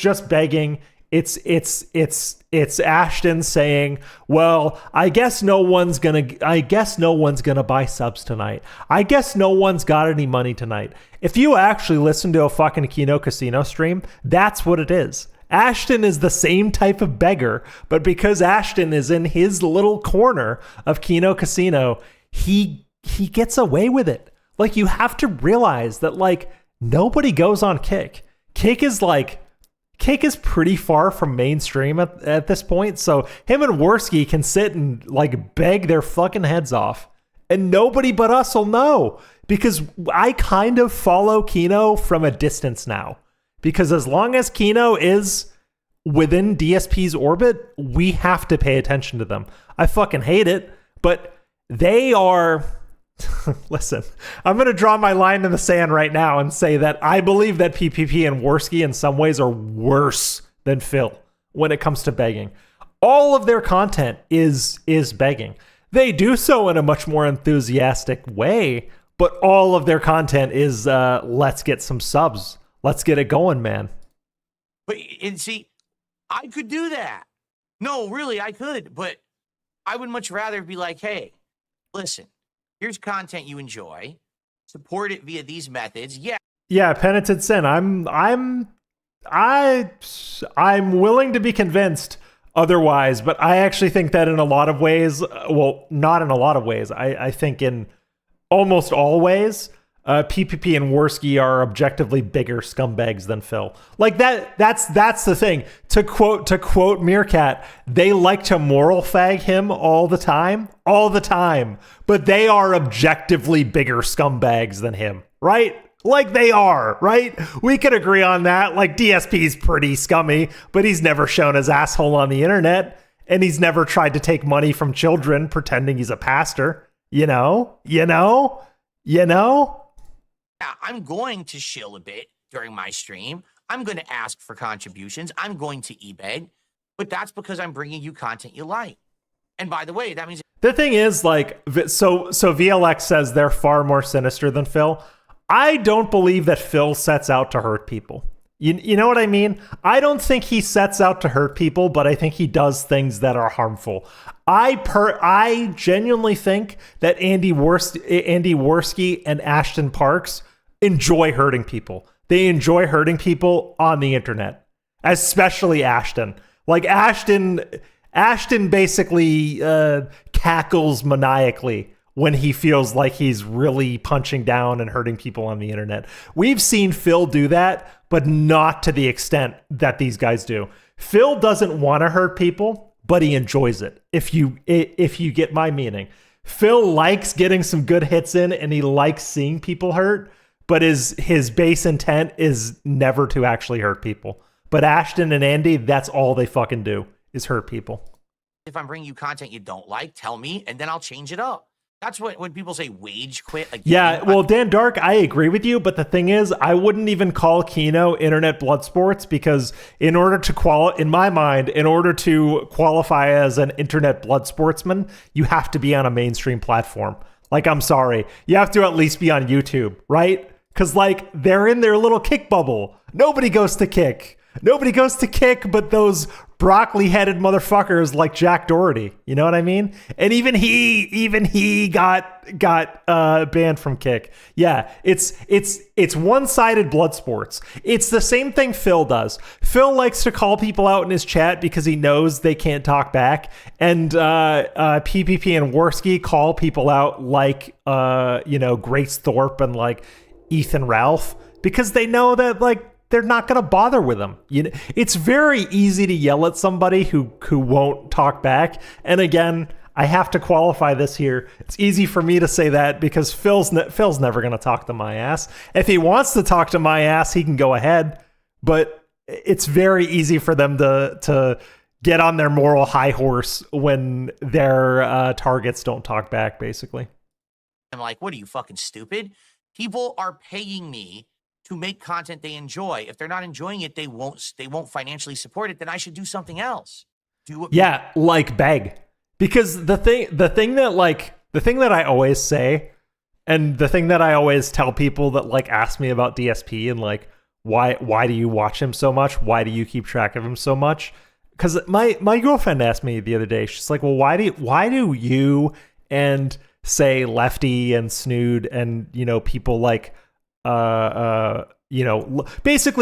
Ashton saying, well, I guess no one's gonna buy subs tonight. I guess no one's got any money tonight. If you actually listen to a fucking Kino Casino stream, that's what it is. Ashton is the same type of beggar, but because Ashton is in his little corner of Kino Casino, he gets away with it. Like, you have to realize that, like, nobody goes on Kick. Kick is pretty far from mainstream at this point. So him and Worski can sit and like beg their fucking heads off, and nobody but us will know, because I kind of follow Kino from a distance now, because as long as Kino is within DSP's orbit, we have to pay attention to them. I fucking hate it, but they are... Listen, I'm going to draw my line in the sand right now and say that I believe that PPP and Worski in some ways are worse than Phil when it comes to begging. All of their content is begging. They do so in a much more enthusiastic way, but all of their content is let's get some subs. Let's get it going, man. But, and see, I could do that. No, really, I could. But I would much rather be like, hey, listen, here's content you enjoy. Support it via these methods. Yeah, Penitent Sin. I'm willing to be convinced otherwise, but I actually think that in a lot of ways, well, not in a lot of ways, I think in almost all ways, PPP and Worski are objectively bigger scumbags than Phil. Like that's the thing. To quote Meerkat, they like to moral fag him all the time, but they are objectively bigger scumbags than him, right? Like they are, right? We could agree on that. Like DSP's pretty scummy, but he's never shown his asshole on the internet, and he's never tried to take money from children pretending he's a pastor. You know? I'm going to shill a bit during my stream. I'm going to ask for contributions. I'm going to e-beg, but that's because I'm bringing you content you like. And by the way, that means... The thing is, like, so VLX says they're far more sinister than Phil. I don't believe that Phil sets out to hurt people. You know what I mean? I don't think he sets out to hurt people, but I think he does things that are harmful. I genuinely think that Andy Worski and Ashton Parks enjoy hurting people. They enjoy hurting people on the internet, especially Ashton. Like Ashton basically cackles maniacally when he feels like he's really punching down and hurting people on the internet. We've seen Phil do that, but not to the extent that these guys do. Phil doesn't want to hurt people, but he enjoys it. If you get my meaning. Phil likes getting some good hits in, and he likes seeing people hurt, but his base intent is never to actually hurt people. But Ashton and Andy, that's all they fucking do, is hurt people. If I'm bringing you content you don't like, tell me, and then I'll change it up. That's what when people say wage quit. Like, yeah, well, Dan Dark, I agree with you, but the thing is, I wouldn't even call Kino internet blood sports, because in order to qualify as an internet blood sportsman, you have to be on a mainstream platform. Like, I'm sorry, you have to at least be on YouTube, right? Because like they're in their little Kick bubble. Nobody goes to Kick. Nobody goes to Kick but those broccoli-headed motherfuckers like Jack Doherty. You know what I mean? And even he got banned from Kick. Yeah, it's one-sided blood sports. It's the same thing Phil does. Phil likes to call people out in his chat because he knows they can't talk back. And PPP and Worski call people out like Grace Thorpe and like Ethan Ralph, because they know that like they're not going to bother with them. You know, it's very easy to yell at somebody who won't talk back. And again, I have to qualify this here. It's easy for me to say that because Phil's never going to talk to my ass. If he wants to talk to my ass, he can go ahead. But it's very easy for them to get on their moral high horse when their targets don't talk back, basically. I'm like, what are you, fucking stupid? People are paying me to make content they enjoy. If they're not enjoying it, they won't financially support it. Then I should do something else. Like beg. Because the thing that I always say, and the thing that I always tell people that like ask me about DSP and like why do you watch him so much? Why do you keep track of him so much? Because my girlfriend asked me the other day. She's like, well, why do you and say Lefty and Snood and people like basically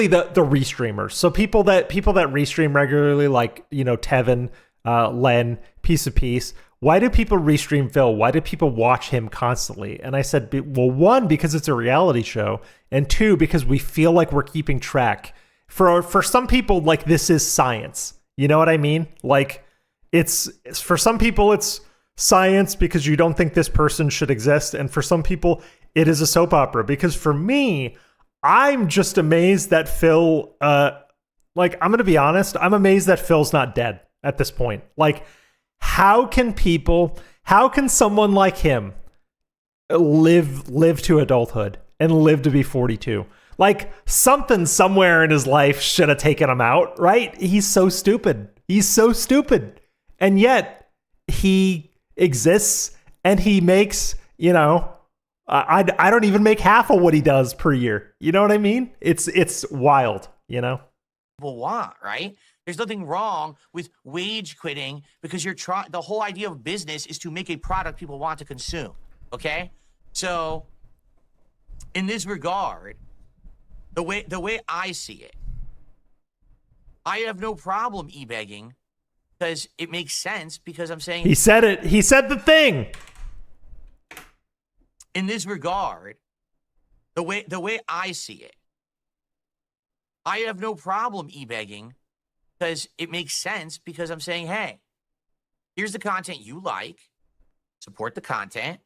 the restreamers. So people that restream regularly, like Tevin, Len, Piece of Peace. Why do people restream Phil? Why do people watch him constantly? And I said, well, one, because it's a reality show, and two, because we feel like we're keeping track. For some people, like, this is science. You know what I mean? Like, it's for some people, it's science because you don't think this person should exist, and for some people, it is a soap opera. Because for me, I'm just amazed that Phil, I'm going to be honest, I'm amazed that Phil's not dead at this point. Like, how can someone like him live to adulthood and live to be 42? Like, something somewhere in his life should have taken him out, right? He's so stupid. And yet he exists and he makes, I don't even make half of what he does per year. You know what I mean? It's wild, People want, right? There's nothing wrong with wage quitting because the whole idea of business is to make a product people want to consume. Okay? So in this regard, the way I see it, I have no problem e-begging because it makes sense because I'm saying he said it. He said the thing. In this regard, the way I see it, I have no problem e-begging because it makes sense because I'm saying, hey, here's the content you like, support the content,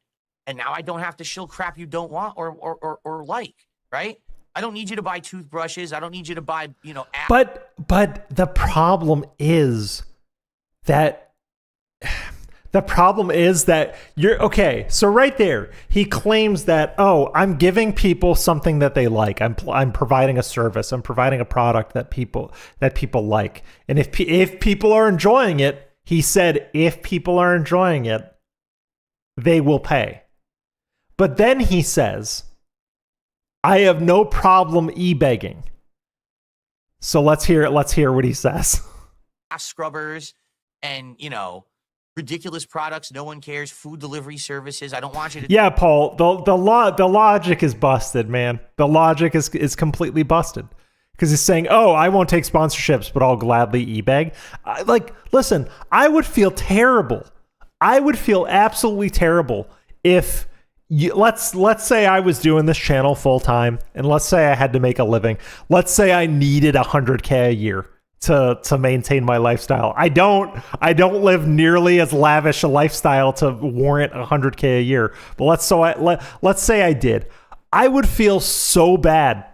and now I don't have to shill crap you don't want or like, right? I don't need you to buy toothbrushes. I don't need you to buy, apps. But the problem is that you're okay. So right there, he claims that, I'm giving people something that they like. I'm providing a service. I'm providing a product that people like. And if people are enjoying it, he said, if people are enjoying it, they will pay. But then he says, I have no problem e-begging. So let's hear what he says. Scrubbers and, ridiculous products, no one cares, food delivery services. I don't want you to. Yeah, Paul, the logic is busted, man. The logic is completely busted. Because he's saying, I won't take sponsorships, but I'll gladly e-beg. Listen, I would feel terrible. I would feel absolutely terrible if let's say I was doing this channel full time, and let's say I had to make a living. Let's say I needed $100K a year to maintain my lifestyle. I don't live nearly as lavish a lifestyle to warrant $100K a year. But let's say I did. I would feel so bad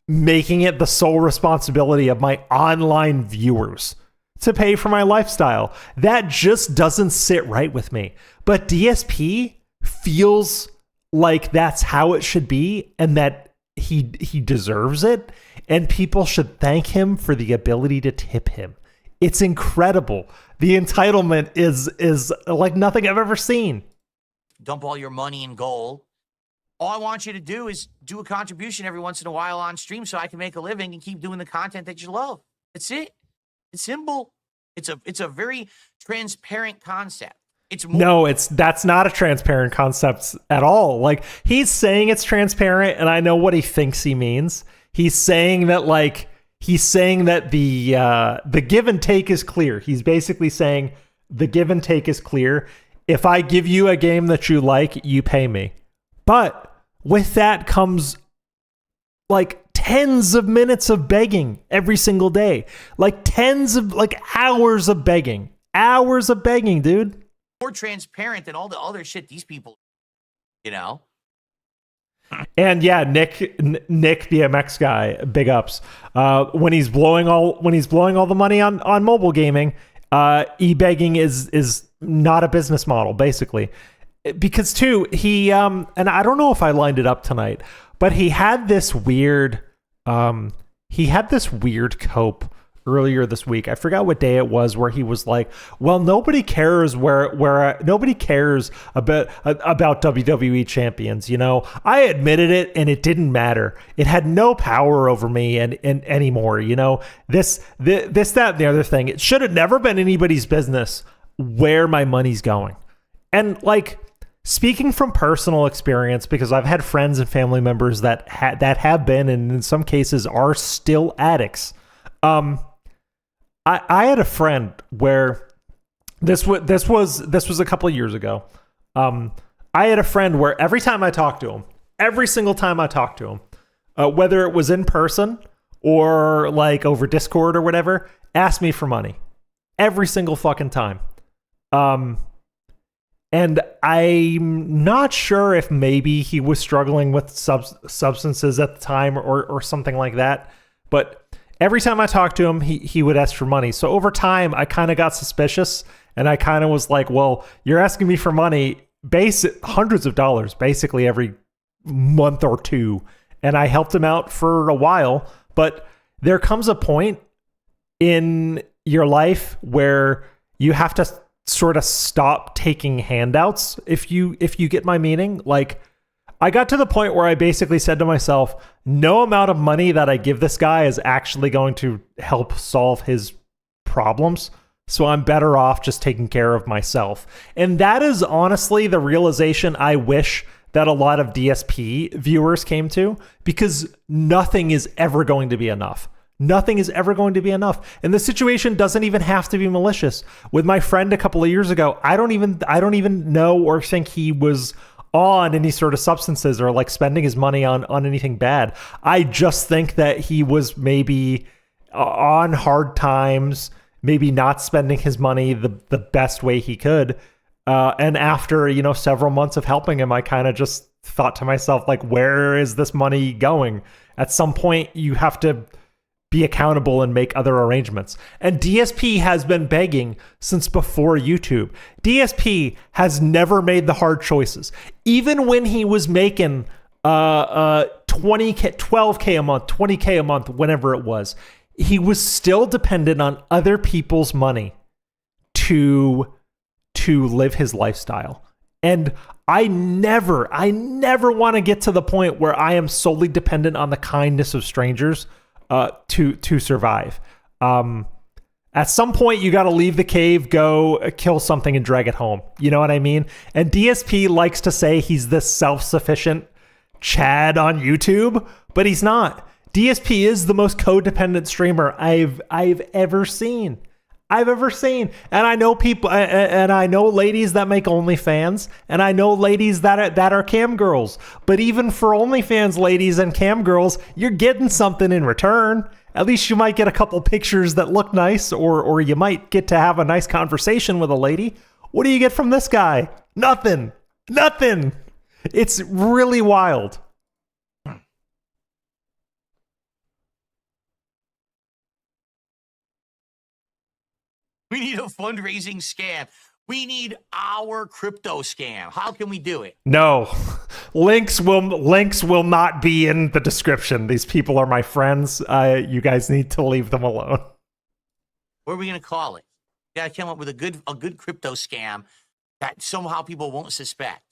making it the sole responsibility of my online viewers to pay for my lifestyle. That just doesn't sit right with me. But DSP feels like that's how it should be and that he deserves it, and people should thank him for the ability to tip him. It's incredible. The entitlement is like nothing I've ever seen. Dump all your money in gold. All I want you to do is do a contribution every once in a while on stream so I can make a living and keep doing the content that you love. That's it. It's simple. It's a very transparent concept. That's not a transparent concept at all. Like, he's saying it's transparent, and I know what he thinks he means. He's saying that the give and take is clear. He's basically saying the give and take is clear. If I give you a game that you like, you pay me. But with that comes like tens of minutes of begging every single day. Like hours of begging. Hours of begging, dude. more transparent than all the other shit these people, you know? And yeah, Nick BMX guy, big ups. When he's blowing all the money on mobile gaming, e-begging is not a business model, basically. Because too, he and I don't know if I lined it up tonight, but he had this weird cope earlier this week. I forgot what day it was, where he was like, well, nobody cares nobody cares about WWE champions, you know. I admitted it and it didn't matter. It had no power over me and anymore, you know. This, that, and the other thing. It should have never been anybody's business where my money's going. And like, speaking from personal experience, because I've had friends and family members that have been, and in some cases are still addicts. I had a friend where this was a couple of years ago. I had a friend where every time I talked to him, every single time I talked to him, whether it was in person or like over Discord or whatever, asked me for money every single fucking time. And I'm not sure if maybe he was struggling with substances at the time or something like that, but every time I talked to him, he would ask for money. So over time, I kind of got suspicious, and I kind of was like, well, you're asking me for money, hundreds of dollars, basically every month or two. And I helped him out for a while, but there comes a point in your life where you have to sort of stop taking handouts, if you get my meaning. Like, I got to the point where I basically said to myself, no amount of money that I give this guy is actually going to help solve his problems. So I'm better off just taking care of myself. And that is honestly the realization I wish that a lot of DSP viewers came to, because nothing is ever going to be enough. Nothing is ever going to be enough. And the situation doesn't even have to be malicious. With my friend a couple of years ago, I don't even know or think he was on any sort of substances or like spending his money on anything bad. I just think that he was maybe on hard times, maybe not spending his money the best way he could. And after, you know, several months of helping him, I kind of just thought to myself, like, where is this money going? At some point, you have to be accountable and make other arrangements. And DSP has been begging since before YouTube. DSP has never made the hard choices. Even when he was making 20K, 12K a month, 20K a month, whenever it was, he was still dependent on other people's money to live his lifestyle. And I never want to get to the point where I am solely dependent on the kindness of strangers to survive. At some point, you got to leave the cave, go kill something, and drag it home. You know what I mean? And DSP likes to say he's this self-sufficient Chad on YouTube, but he's not. DSP is the most codependent streamer I've ever seen. And I know people, and I know ladies that make OnlyFans, and I know ladies that are cam girls. But even for OnlyFans ladies and cam girls, you're getting something in return. At least you might get a couple pictures that look nice, or you might get to have a nice conversation with a lady. What do you get from this guy? Nothing. It's really wild. We need a fundraising scam. We need our crypto scam. How can we do it? No, links will not be in the description. These people are my friends. You guys need to leave them alone. What are we gonna call it? We gotta come up with a good crypto scam that somehow people won't suspect.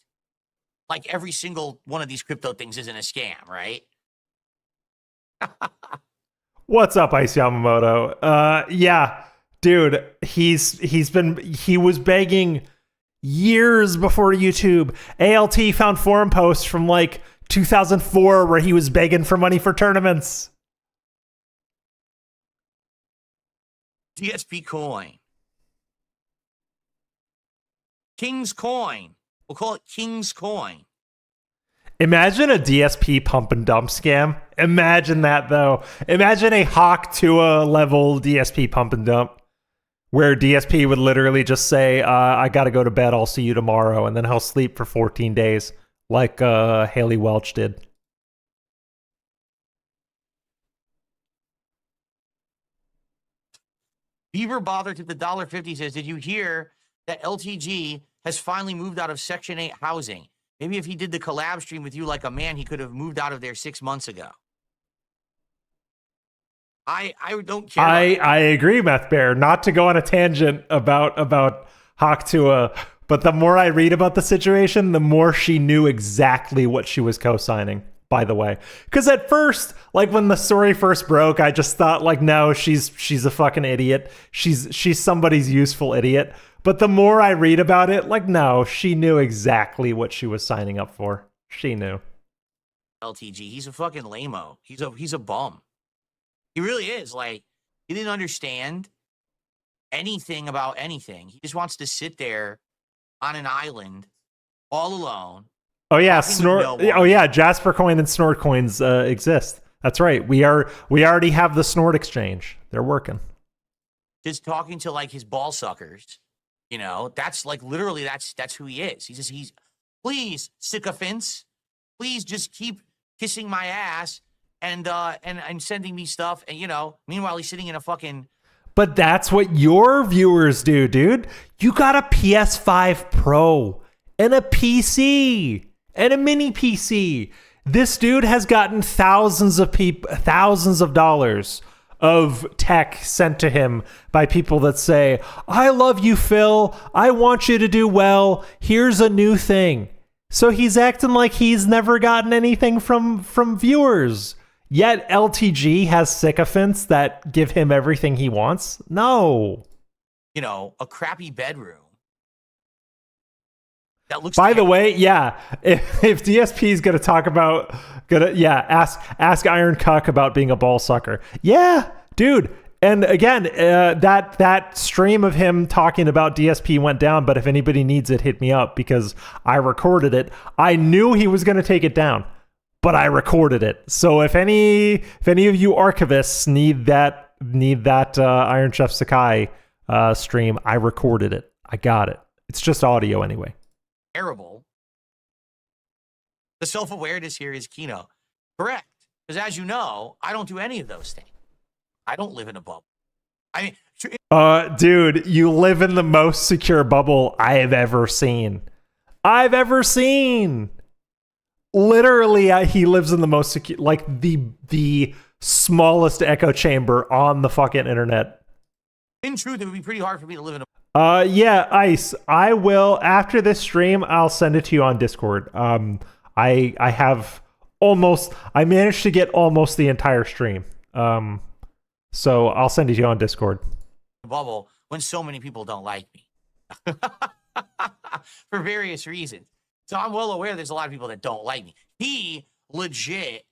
Like every single one of these crypto things isn't a scam, right? What's up, Ice Yamamoto? Yeah. Dude, he was begging years before YouTube. ALT found forum posts from like 2004 where he was begging for money for tournaments. DSP coin. King's coin. We'll call it King's coin. Imagine a DSP pump and dump scam. Imagine that, though. Imagine a Hawk Tua level DSP pump and dump, where DSP would literally just say, I gotta go to bed, I'll see you tomorrow, and then he'll sleep for 14 days, like Haley Welch did. Beaver Bothered to the $1.50 says, did you hear that LTG has finally moved out of Section 8 housing? Maybe if he did the collab stream with you like a man, he could have moved out of there 6 months ago. I don't care. I agree, Meth Bear. Not to go on a tangent about Haktua, but the more I read about the situation, the more she knew exactly what she was co-signing, by the way. Because at first, like when the story first broke, I just thought like, no, she's a fucking idiot. She's somebody's useful idiot. But the more I read about it, like, no, she knew exactly what she was signing up for. She knew. LTG, he's a fucking lame-o. He's a bum. He really is. Like, he didn't understand anything about anything. He just wants to sit there on an island all alone. Oh yeah, Jasper Coin and Snort coins exist. That's right. We already have the Snort exchange. They're working. Just talking to like his ball suckers. You know, that's like literally that's who he is. He's please, sycophants, please just keep kissing my ass and sending me stuff, and you know, meanwhile he's sitting in a fucking. But that's what your viewers do, dude. You got a PS5 Pro and a PC and a mini PC. This dude has gotten thousands of dollars of tech sent to him by people that say, I love you, Phil. I want you to do well. Here's a new thing. So he's acting like he's never gotten anything from viewers. Yet LTG has sycophants that give him everything he wants. No. You know, a crappy bedroom. That looks. By the way, yeah, if DSP is gonna talk about, ask Iron Cuck about being a ball sucker. Yeah, dude. And again, that stream of him talking about DSP went down. But if anybody needs it, hit me up because I recorded it. I knew he was gonna take it down, but I recorded it. So if any of you archivists need that Iron Chef Sakai stream, I recorded it. I got it. It's just audio anyway. Terrible. The self-awareness here is Kino. Correct. Because as you know, I don't do any of those things. I don't live in a bubble. I mean, dude, you live in the most secure bubble I have ever seen. Literally, he lives in the most secure, like the smallest echo chamber on the fucking internet. In truth, it would be pretty hard for me to live in a. Yeah, Ice. I will after this stream. I'll send it to you on Discord. I have almost. I managed to get almost the entire stream. So I'll send it to you on Discord. Bubble when so many people don't like me for various reasons. So I'm well aware there's a lot of people that don't like me. He legit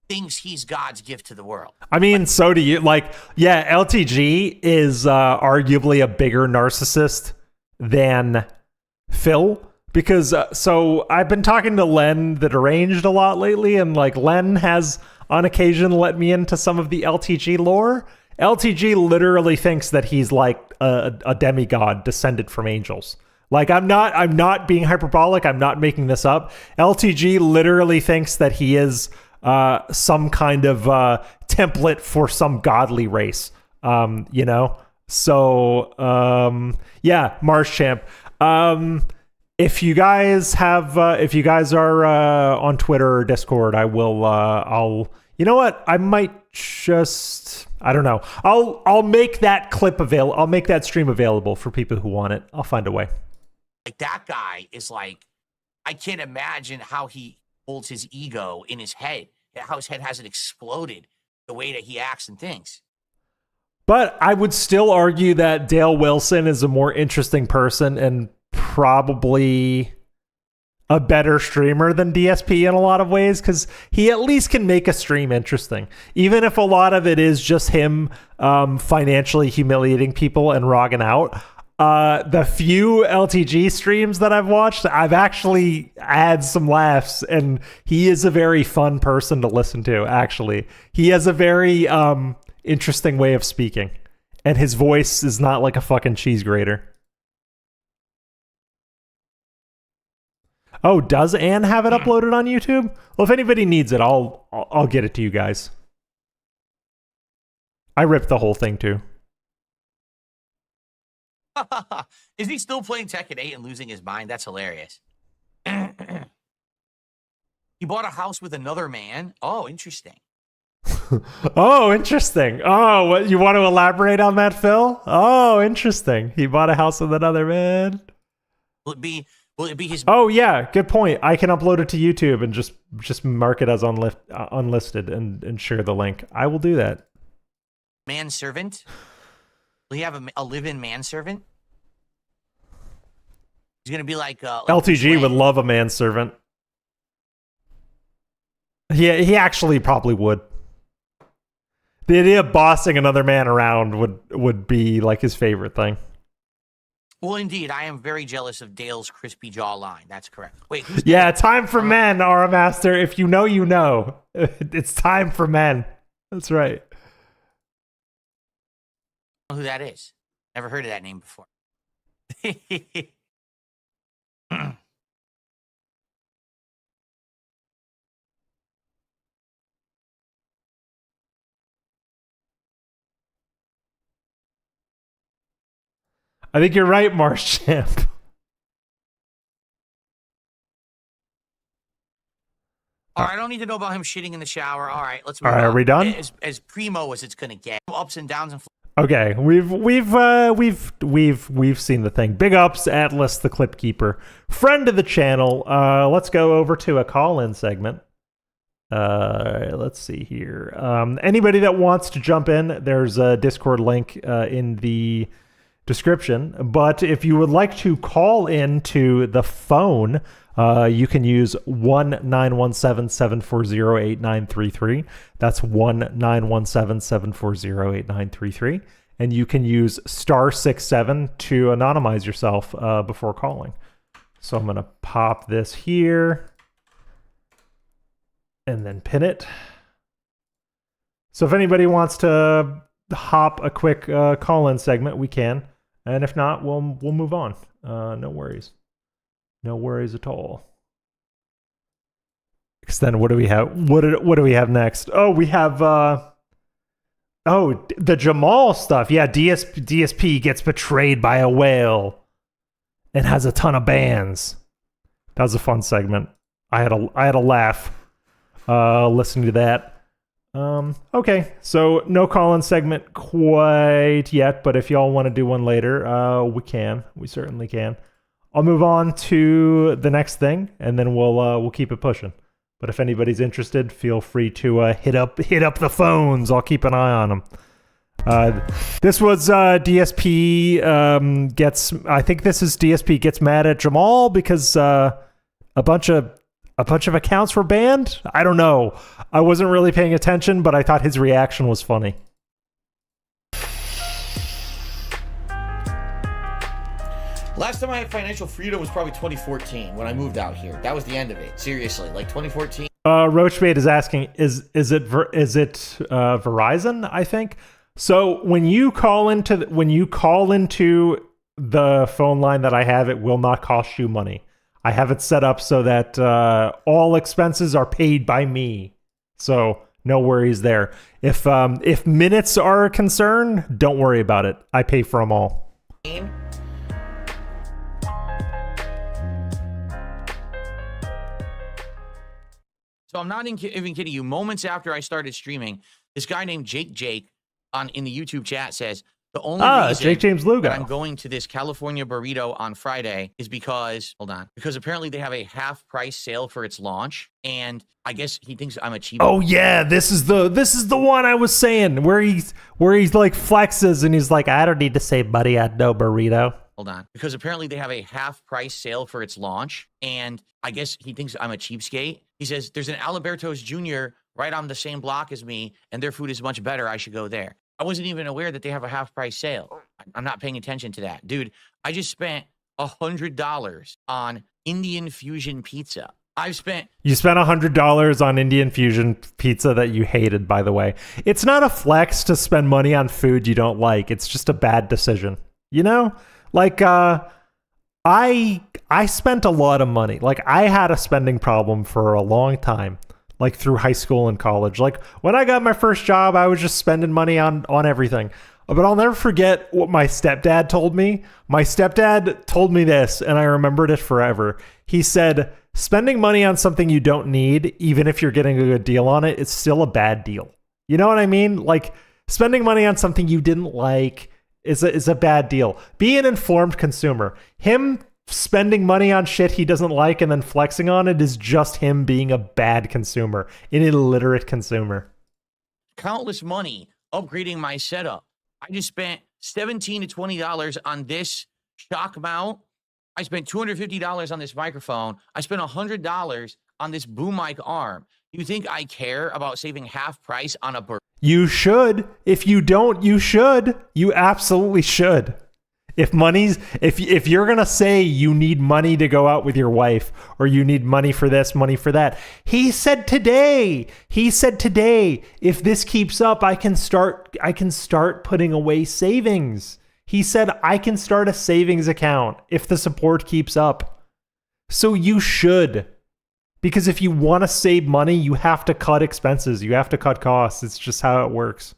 thinks he's God's gift to the world. I mean, so do you. Like, yeah, LTG is arguably a bigger narcissist than Phil. Because, so I've been talking to Len the Deranged a lot lately, and like Len has on occasion let me into some of the LTG lore. LTG literally thinks that he's like a demigod descended from angels. Like, I'm not being hyperbolic. I'm not making this up. LTG literally thinks that he is some kind of template for some godly race. You know? So, yeah, Mars Champ. If you guys are on Twitter or Discord, I'll, you know what? I might just, I don't know. I'll make that clip available. I'll make that stream available for people who want it. I'll find a way. Like, that guy is like, I can't imagine how he holds his ego in his head, how his head hasn't exploded the way that he acts and thinks. But I would still argue that Dale Wilson is a more interesting person and probably a better streamer than DSP in a lot of ways, because he at least can make a stream interesting, even if a lot of it is just him financially humiliating people and rogging out. The few LTG streams that I've watched, I've actually had some laughs, and he is a very fun person to listen to. Actually, he has a very interesting way of speaking, and his voice is not like a fucking cheese grater. Oh, does Ann have it uploaded on YouTube? Well, if anybody needs it, I'll get it to you guys. I ripped the whole thing too. Is he still playing Tekken 8 and losing his mind? That's hilarious. He bought a house with another man. Oh, interesting. Oh, interesting. Oh, what, you want to elaborate on that, Phil? Oh, interesting. He bought a house with another man. Will it be his? Oh, yeah. Good point. I can upload it to YouTube and just mark it as unlisted and share the link. I will do that. Manservant? Will he have a live-in manservant? He's gonna be like LTG would love a manservant. He actually probably would. The idea of bossing another man around would be like his favorite thing. Well, indeed, I am very jealous of Dale's crispy jawline. That's correct. Wait, yeah, time for men, Aura Master. If you know, you know. It's time for men. That's right. I don't know who that is. Never heard of that name before. I think you're right, Marshchamp. All right, I don't need to know about him shitting in the shower. All right, let's move All right, on. are we done? As primo as it's gonna get. Ups and downs and. Okay, we've seen the thing. Big ups, Atlas the Clip Keeper, friend of the channel. Let's go over to a call-in segment. Let's see here. Anybody that wants to jump in, there's a Discord link in the description. But if you would like to call in to the phone, you can use 1-917-740-8933. That's 1-917-740-8933. And you can use *67 to anonymize yourself before calling. So I'm going to pop this here and then pin it. So if anybody wants to hop a quick call-in segment, we can. And if not, we'll move on. No worries. No worries at all. Because then what do we have? What do we have next? Oh, we have the Jamal stuff. Yeah, DSP gets betrayed by a whale and has a ton of bans. That was a fun segment. I had a laugh listening to that. Okay, so no call-in segment quite yet, but if y'all want to do one later, we can. We certainly can. I'll move on to the next thing, and then we'll keep it pushing. But if anybody's interested, feel free to hit up the phones. I'll keep an eye on them. This was DSP gets. I think this is DSP gets mad at Jamal because a bunch of accounts were banned. I don't know. I wasn't really paying attention, but I thought his reaction was funny. Last time I had financial freedom was probably 2014 when I moved out here. That was the end of it. Seriously, like 2014. Roachbait is asking, is it Verizon? I think so. When you call into the phone line that I have, it will not cost you money. I have it set up so that all expenses are paid by me. So no worries there. If minutes are a concern, don't worry about it. I pay for them all. So I'm not even kidding you. Moments after I started streaming, this guy named Jake in the YouTube chat says, the only reason Jake James Lugo. that I'm going to this California burrito on Friday is because apparently they have a half price sale for its launch, and I guess he thinks I'm a cheap. Oh yeah, this is the one I was saying where he's like flexes and he's like, I don't need to say buddy, I know burrito. Hold on. Because apparently they have a half price sale for its launch, and I guess he thinks I'm a cheapskate. He says there's an Alberto's Jr. right on the same block as me, and their food is much better. I should go there. I wasn't even aware that they have a half price sale. I'm not paying attention to that. Dude, I just spent $100 on Indian fusion pizza. I've spent You spent $100 on Indian fusion pizza that you hated, by the way. It's not a flex to spend money on food you don't like. It's just a bad decision. You know? Like, I spent a lot of money. Like, I had a spending problem for a long time, like through high school and college. Like, when I got my first job, I was just spending money on everything. But I'll never forget what my stepdad told me. My stepdad told me this, and I remembered it forever. He said, spending money on something you don't need, even if you're getting a good deal on it, it's still a bad deal. You know what I mean? Like, spending money on something you didn't like is a bad deal. Be an informed consumer. Him spending money on shit he doesn't like and then flexing on it is just him being a bad consumer, an illiterate consumer. countless money upgrading my setup. I just spent $17 to $20 on this shock mount. I spent $250 on this microphone. I spent $100 on this boom mic arm. You think I care about saving half price on a bird? You should. If you don't, you should. You absolutely should. If you're going to say you need money to go out with your wife, or you need money for this, money for that. He said today, if this keeps up, I can start putting away savings. He said I can start a savings account if the support keeps up. So you should. Because if you want to save money, you have to cut expenses. You have to cut costs. It's just how it works.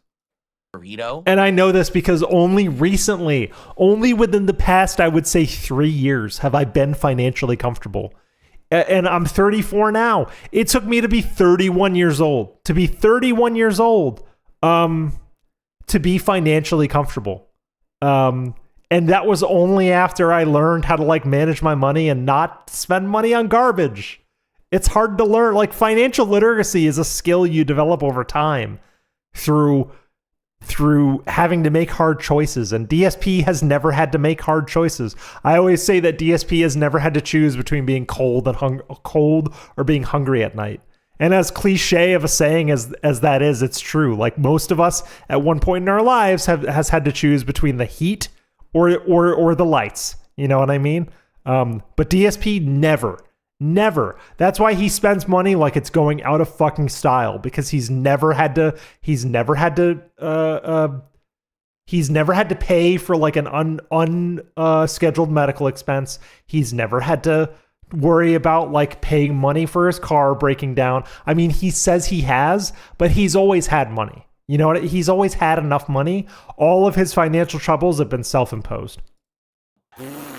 Burrito. And I know this because only recently, only within the past, I would say 3 years, have I been financially comfortable. And I'm 34 now. It took me to be 31 years old. To be 31 years old, to be financially comfortable. And that was only after I learned how to like manage my money and not spend money on garbage. It's hard to learn. Like, financial literacy is a skill you develop over time through having to make hard choices, and DSP has never had to make hard choices. I always say that DSP has never had to choose between being cold or being hungry at night. And as cliche of a saying as that is, it's true. Like, most of us at one point in our lives has had to choose between the heat or the lights. You know what I mean? But DSP never. That's why he spends money like it's going out of fucking style, because he's never had to pay for like an unscheduled medical expense. He's never had to worry about like paying money for his car breaking down. I mean, he says he has, but he's always had money. You know what? He's always had enough money. All of his financial troubles have been self-imposed.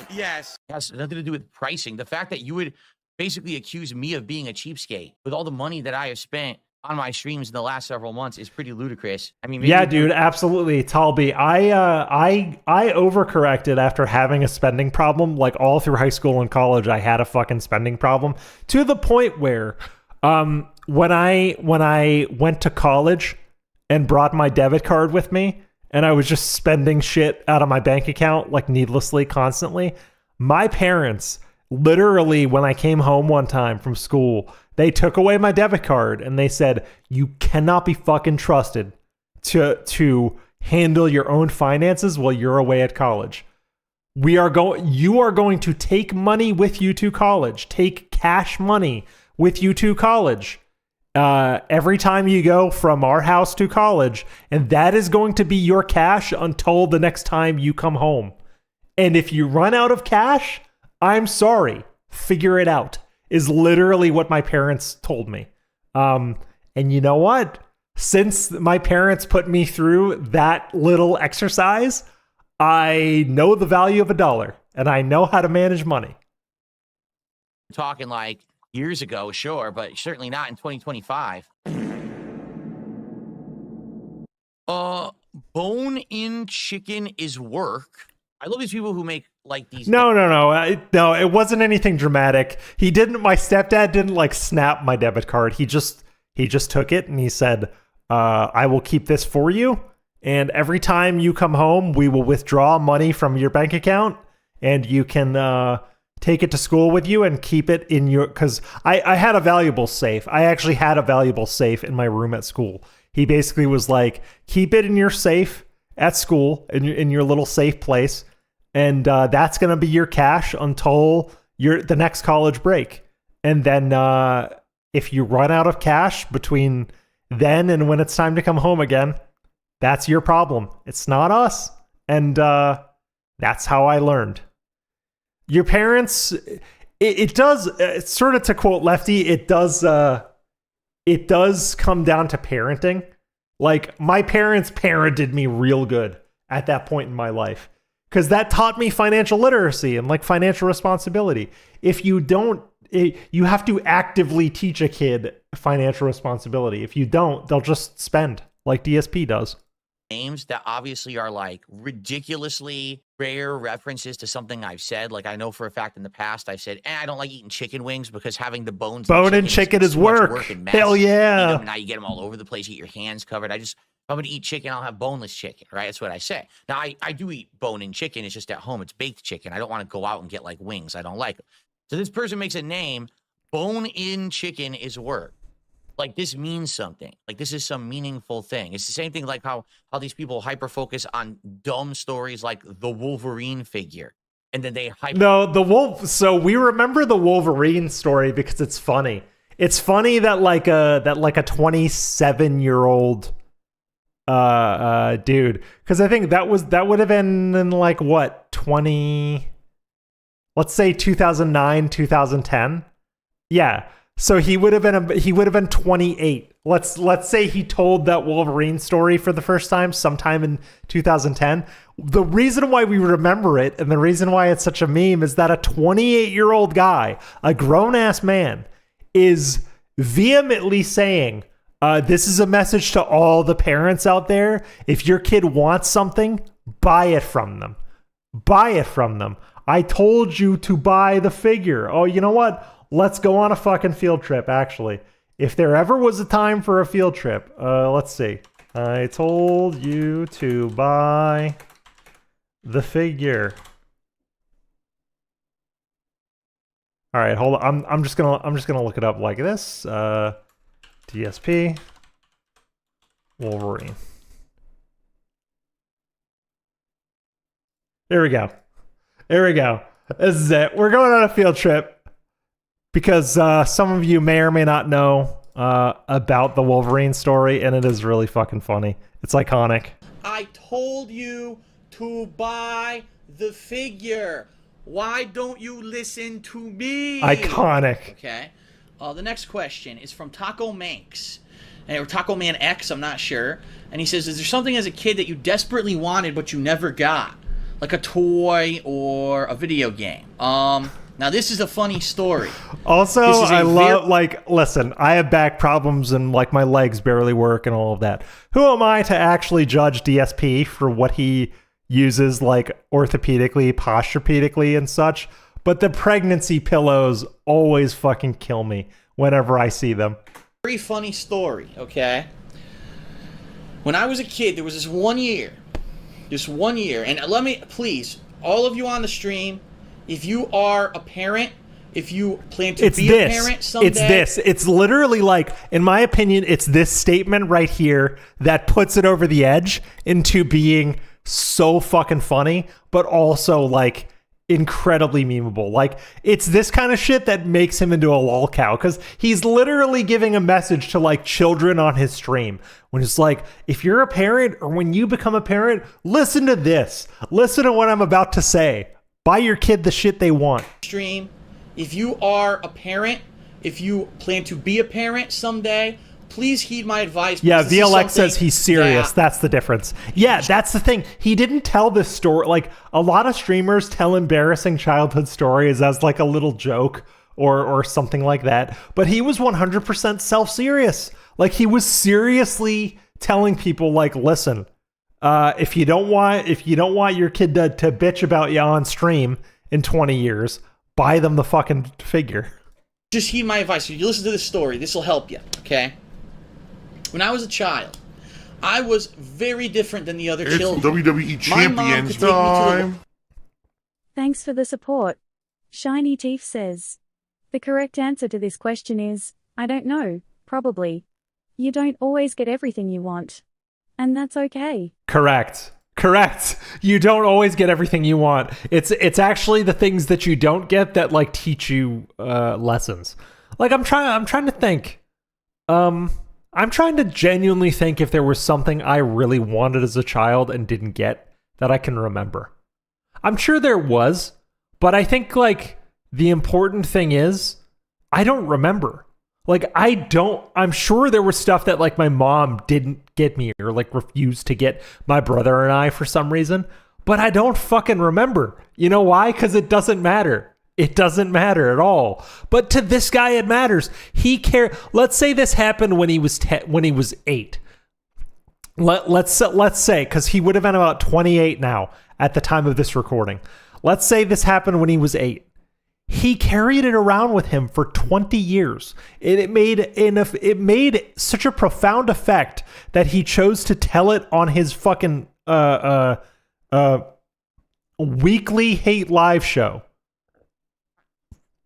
Yes. It has nothing to do with pricing. The fact that you would basically accuse me of being a cheapskate with all the money that I have spent on my streams in the last several months is pretty ludicrous. I mean, yeah, dude, absolutely. Talby, I overcorrected after having a spending problem. Like, all through high school and college, I had a fucking spending problem, to the point where when I went to college and brought my debit card with me, and I was just spending shit out of my bank account, like, needlessly, constantly, my parents, literally, when I came home one time from school, they took away my debit card and they said, you cannot be fucking trusted to handle your own finances while you're away at college. You are going to take money with you to college. Take cash money with you to college. Every time you go from our house to college, and that is going to be your cash until the next time you come home. And if you run out of cash, I'm sorry, figure it out, is literally what my parents told me. And you know what? Since my parents put me through that little exercise, I know the value of a dollar, and I know how to manage money. Talking like years ago, sure, but certainly not in 2025. Bone-in chicken is work. I love these people who make like these. No, it wasn't anything dramatic. My stepdad didn't like snap my debit card. He just took it and he said, I will keep this for you. And every time you come home, we will withdraw money from your bank account, and you can take it to school with you and keep it in your, because I had a valuable safe. I actually had a valuable safe in my room at school. He basically was like, keep it in your safe at school, in your little safe place. And that's going to be your cash until the next college break. And then if you run out of cash between then and when it's time to come home again, that's your problem. It's not us. And that's how I learned. Your parents, it does, sort of to quote Lefty, it does come down to parenting. Like, my parents parented me real good at that point in my life, because that taught me financial literacy and like financial responsibility. If you don't, you have to actively teach a kid financial responsibility. If you don't, they'll just spend like DSP does. Names that obviously are like ridiculously rare references to something I've said. Like, I know for a fact in the past I've said, I don't like eating chicken wings because having the bones bone and chicken is work. And mess. Hell yeah. You know, now you get them all over the place, you get your hands covered. If I'm going to eat chicken, I'll have boneless chicken, right? That's what I say. Now, I do eat bone-in chicken. It's just at home. It's baked chicken. I don't want to go out and get like wings. I don't like them. So this person makes a name, bone-in chicken is work. Like, this means something. Like, this is some meaningful thing. It's the same thing like how these people hyper-focus on dumb stories like the Wolverine figure. And then they So we remember the Wolverine story because it's funny. It's funny that like a 27-year-old dude, because I think that would have been in like what, let's say 2009, 2010. Yeah. So he would have been 28. Let's say he told that Wolverine story for the first time sometime in 2010. The reason why we remember it and the reason why it's such a meme is that a 28-year-old guy, a grown-ass man, is vehemently saying, this is a message to all the parents out there. If your kid wants something, buy it from them. Buy it from them. I told you to buy the figure. Oh, you know what? Let's go on a fucking field trip, actually. If there ever was a time for a field trip, let's see. I told you to buy the figure. All right, hold on. I'm just gonna look it up like this. DSP Wolverine. There we go. There we go. This is it. We're going on a field trip. Because some of you may or may not know about the Wolverine story, and it is really fucking funny. It's iconic. I told you to buy the figure. Why don't you listen to me? Iconic. Okay. The next question is from Taco Manx. Or Taco Man X, I'm not sure. And he says, is there something as a kid that you desperately wanted but you never got? Like a toy or a video game? Now, this is a funny story. Also, I love, like, listen, I have back problems and, like, my legs barely work and all of that. Who am I to actually judge DSP for what he uses, like, orthopedically, posturepedically, and such? But the pregnancy pillows always fucking kill me whenever I see them. Very funny story, okay? When I was a kid, there was this one year, and let me, please, all of you on the stream, if you are a parent, if you plan to be a parent someday... It's literally like, in my opinion, it's this statement right here that puts it over the edge into being so fucking funny, but also, like, incredibly memeable. Like, it's this kind of shit that makes him into a lol cow, because he's literally giving a message to, like, children on his stream. When it's like, if you're a parent, or when you become a parent, listen to this. Listen to what I'm about to say. Buy your kid the shit they want. Stream, if you are a parent, if you plan to be a parent someday, please heed my advice. Yeah, VLX says he's serious. That's the difference. Yeah, that's the thing. He didn't tell this story. Like, a lot of streamers tell embarrassing childhood stories as like a little joke or something like that. But he was 100% self-serious. Like, he was seriously telling people, like, listen, if you don't want your kid to bitch about you on stream in 20 years, buy them the fucking figure. Just heed my advice. If you listen to this story, this will help you, okay? When I was a child, I was very different than the other children. WWE Champions time. Thanks for the support. Shiny Teeth says. The correct answer to this question is, I don't know, probably. You don't always get everything you want. And that's okay. Correct. Correct. You don't always get everything you want. It's actually the things that you don't get that like teach you lessons. Like I'm trying to think. I'm trying to genuinely think if there was something I really wanted as a child and didn't get that I can remember. I'm sure there was, but I think like the important thing is I don't remember. Like I'm sure there was stuff that like my mom didn't get me or like refused to get my brother and I for some reason, but I don't fucking remember. You know why? Because it doesn't matter. It doesn't matter at all. But to this guy, it matters. He cared. Let's say this happened when he was 8. Let's say, because he would have been about 28 now at the time of this recording. Let's say this happened when he was 8. He carried it around with him for 20 years. It made such a profound effect that he chose to tell it on his fucking weekly hate live show.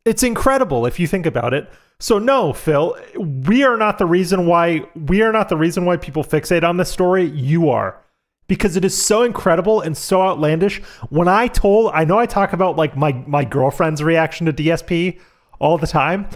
It's incredible if you think about it. So no, Phil, we are not the reason why people fixate on this story. You are. Because it is so incredible and so outlandish. I know I talk about like my girlfriend's reaction to DSP all the time.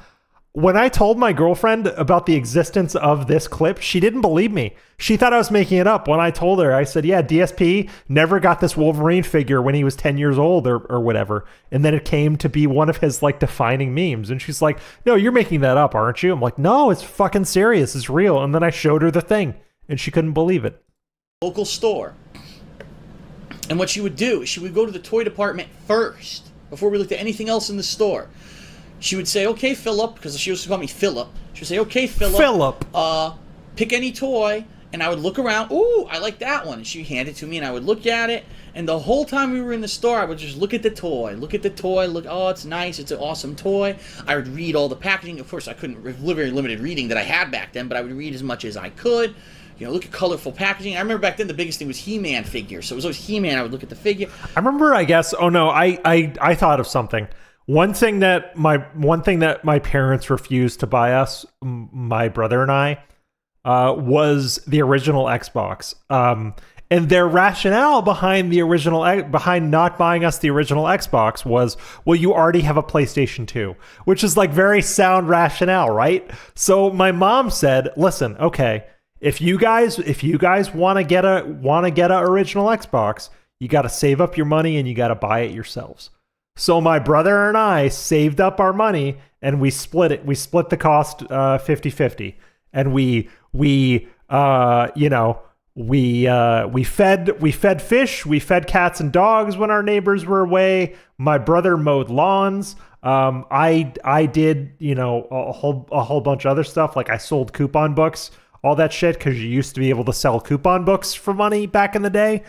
When I told my girlfriend about the existence of this clip, she didn't believe me. She thought I was making it up. When I told her, I said, yeah, DSP never got this Wolverine figure when he was 10 years old or whatever. And then it came to be one of his like defining memes. And she's like, no, you're making that up, aren't you? I'm like, no, it's fucking serious. It's real. And then I showed her the thing and she couldn't believe it. Local store. And what she would do is she would go to the toy department first before we looked at anything else in the store. She would say, okay, Philip, because she used to call me Philip. She would say, okay, Philip, pick any toy. And I would look around. Ooh, I like that one. And she'd hand it to me, and I would look at it. And the whole time we were in the store, I would just look at the toy. Oh, it's nice. It's an awesome toy. I would read all the packaging. Of course, I couldn't, very limited reading that I had back then, but I would read as much as I could. You know, look at colorful packaging. I remember back then the biggest thing was He-Man figures. So it was always He-Man. I would look at the figure. I remember, I guess. Oh no, I thought of something. One thing that my parents refused to buy us, my brother and I, was the original Xbox. And their rationale behind not buying us the original Xbox was, well, you already have a PlayStation 2, which is like very sound rationale, right? So my mom said, listen, okay, if you guys want to get a original Xbox, you got to save up your money and you got to buy it yourselves. So my brother and I saved up our money and we split it. We split the cost 50-50. And we fed fish, we fed cats and dogs when our neighbors were away. My brother mowed lawns. I did, a whole bunch of other stuff. Like I sold coupon books, all that shit, because you used to be able to sell coupon books for money back in the day.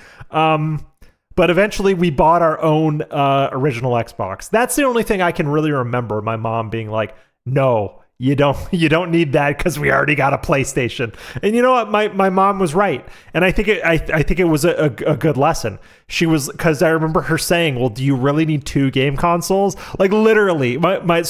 But eventually we bought our own original Xbox. That's the only thing I can really remember my mom being like, no, you don't need that because we already got a PlayStation. And you know what? My mom was right. And I think it was a good lesson. She was, because I remember her saying, well, do you really need 2 game consoles? Like literally, my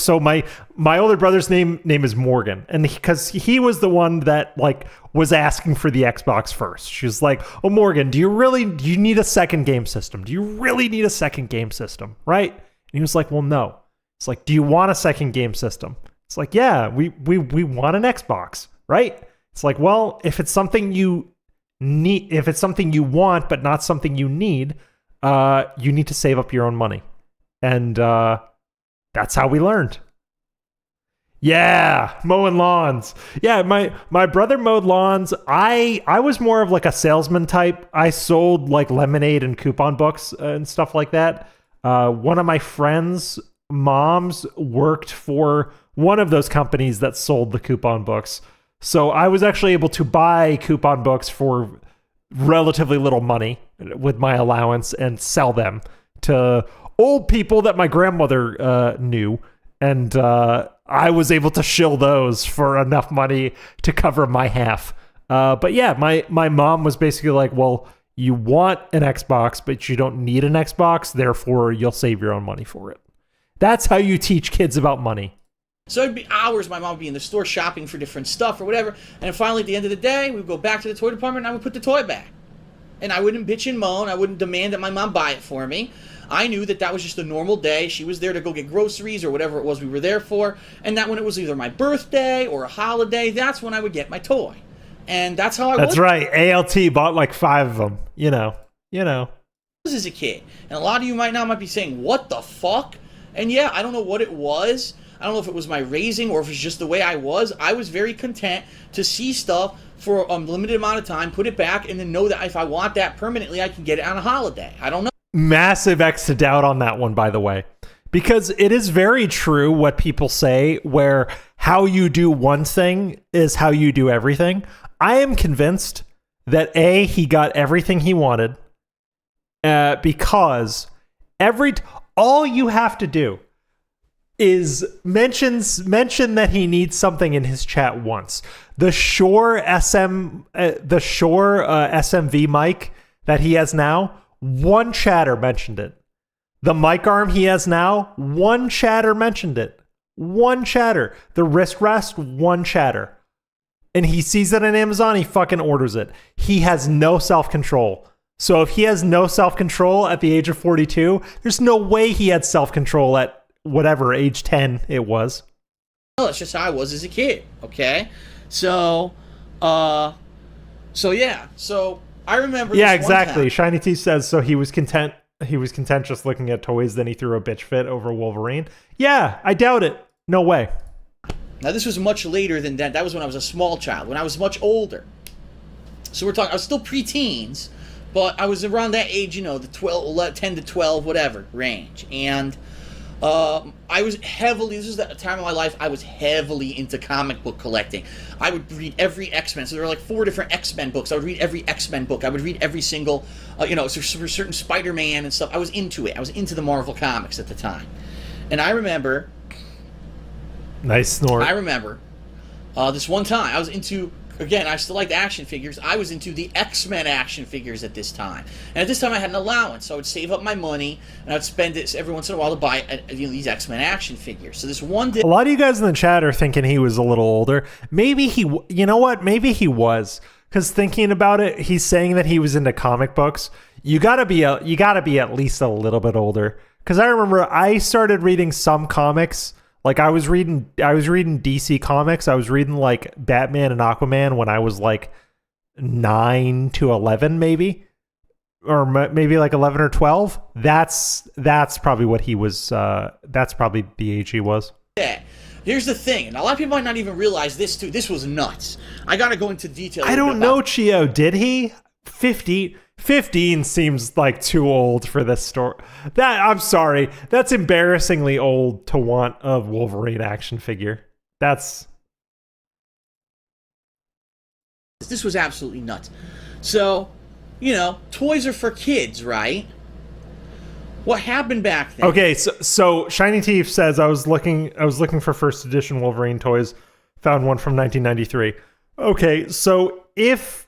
older brother's name is Morgan. And because he was the one that like was asking for the Xbox first. She was like, oh, Morgan, do you need a second game system? Do you really need a second game system? Right? And he was like, well, no. It's like, do you want a second game system? It's like, yeah, we want an Xbox, right? It's like, well, if it's something you need, if it's something you want but not something you need to save up your own money. And that's how we learned. Yeah, mowing lawns. Yeah, my brother mowed lawns. I was more of like a salesman type. I sold like lemonade and coupon books and stuff like that. One of my friends' moms worked for one of those companies that sold the coupon books. So I was actually able to buy coupon books for relatively little money with my allowance and sell them to old people that my grandmother knew. And I was able to shill those for enough money to cover my half. But yeah, my mom was basically like, well, you want an Xbox, but you don't need an Xbox. Therefore, you'll save your own money for it. That's how you teach kids about money. So it'd be hours my mom would be in the store shopping for different stuff or whatever. And then finally at the end of the day, we would go back to the toy department and I would put the toy back. and I wouldn't bitch and moan. I wouldn't demand that my mom buy it for me. I knew that that was just a normal day. She was there to go get groceries or whatever it was we were there for, and that when it was either my birthday or a holiday, that's when I would get my toy. And that's how I was. That's right. ALT bought like 5 of them, you know. As a kid. And a lot of you might be saying, what the fuck? And yeah, I don't know what it was. I don't know if it was my raising or if it's just the way I was. I was very content to see stuff for a limited amount of time, put it back, and then know that if I want that permanently, I can get it on a holiday. I don't know. Massive X to doubt on that one, by the way. Because it is very true what people say, where how you do one thing is how you do everything. I am convinced that A, he got everything he wanted, because all you have to do is mention that he needs something in his chat once. The Shure SMV mic that he has now, one chatter mentioned it. The mic arm he has now, one chatter mentioned it. One chatter. The wrist rest, one chatter. And he sees it on Amazon, he fucking orders it. He has no self-control. So if he has no self-control at the age of 42, there's no way he had self-control at whatever age 10 it was. Well, it's just how I was as a kid, okay? So yeah. So I remember Yeah, this one exactly. time. Shiny T says so he was content just looking at toys, then he threw a bitch fit over Wolverine. Yeah, I doubt it. No way. Now this was much later than that. That was when I was a small child. When I was much older. So we're talking, I was still preteens, but I was around that age, you know, the 10 to 12, whatever range. And I was heavily, this is the time of my life, I was heavily into comic book collecting. I would read every X-Men. So there were like 4 different X-Men books. I would read every X-Men book. I would read every single, so for certain Spider-Man and stuff. I was into it. I was into the Marvel comics at the time. And I remember... Nice snort. I remember this one time I was into, again, I still liked action figures. I was into the X-Men action figures at this time. And at this time I had an allowance, so I would save up my money and I'd spend it every once in a while to buy these X-Men action figures. So this one day... A lot of you guys in the chat are thinking he was a little older. Maybe you know what? Maybe he was. Because thinking about it, he's saying that he was into comic books. You gotta be at least a little bit older. Because I remember I started reading some comics. Like I was reading DC comics. I was reading like Batman and Aquaman when I was like 9 to 11, maybe, or maybe like 11 or 12. That's probably what he was. That's probably the age he was. Yeah. Here's the thing, and a lot of people might not even realize this too. This was nuts. I got to go into detail. I don't know, Chio. Did he? 15 seems like too old for this story. I'm sorry. That's embarrassingly old to want a Wolverine action figure. This was absolutely nuts. So, toys are for kids, right? What happened back then? Okay, so Shiny Teeth says I was looking for first edition Wolverine toys, found one from 1993. Okay, so if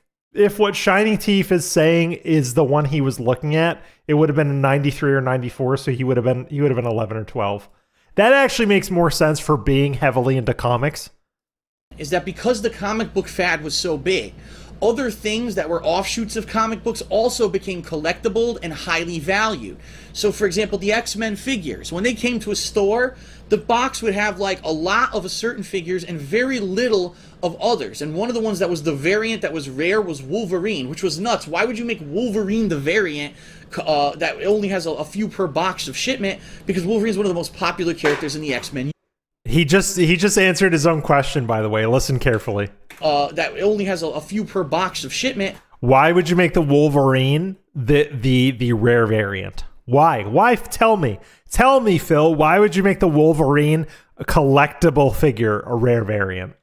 what Shiny Teeth is saying is the one he was looking at, it would have been in 93 or 94, so he would have been 11 or 12. That actually makes more sense for being heavily into comics. Is that because the comic book fad was so big, other things that were offshoots of comic books also became collectible and highly valued. So, for example, the X-Men figures. When they came to a store, the box would have like a lot of certain figures and very little of others. And one of the ones that was the variant that was rare was Wolverine, which was nuts. Why would you make Wolverine the variant that only has a few per box of shipment? Because Wolverine is one of the most popular characters in the X-Men. He just answered his own question, by the way. Listen carefully. That only has a few per box of shipment. Why would you make the Wolverine the rare variant? Why? Tell me, Phil. Why would you make the Wolverine a collectible figure a rare variant?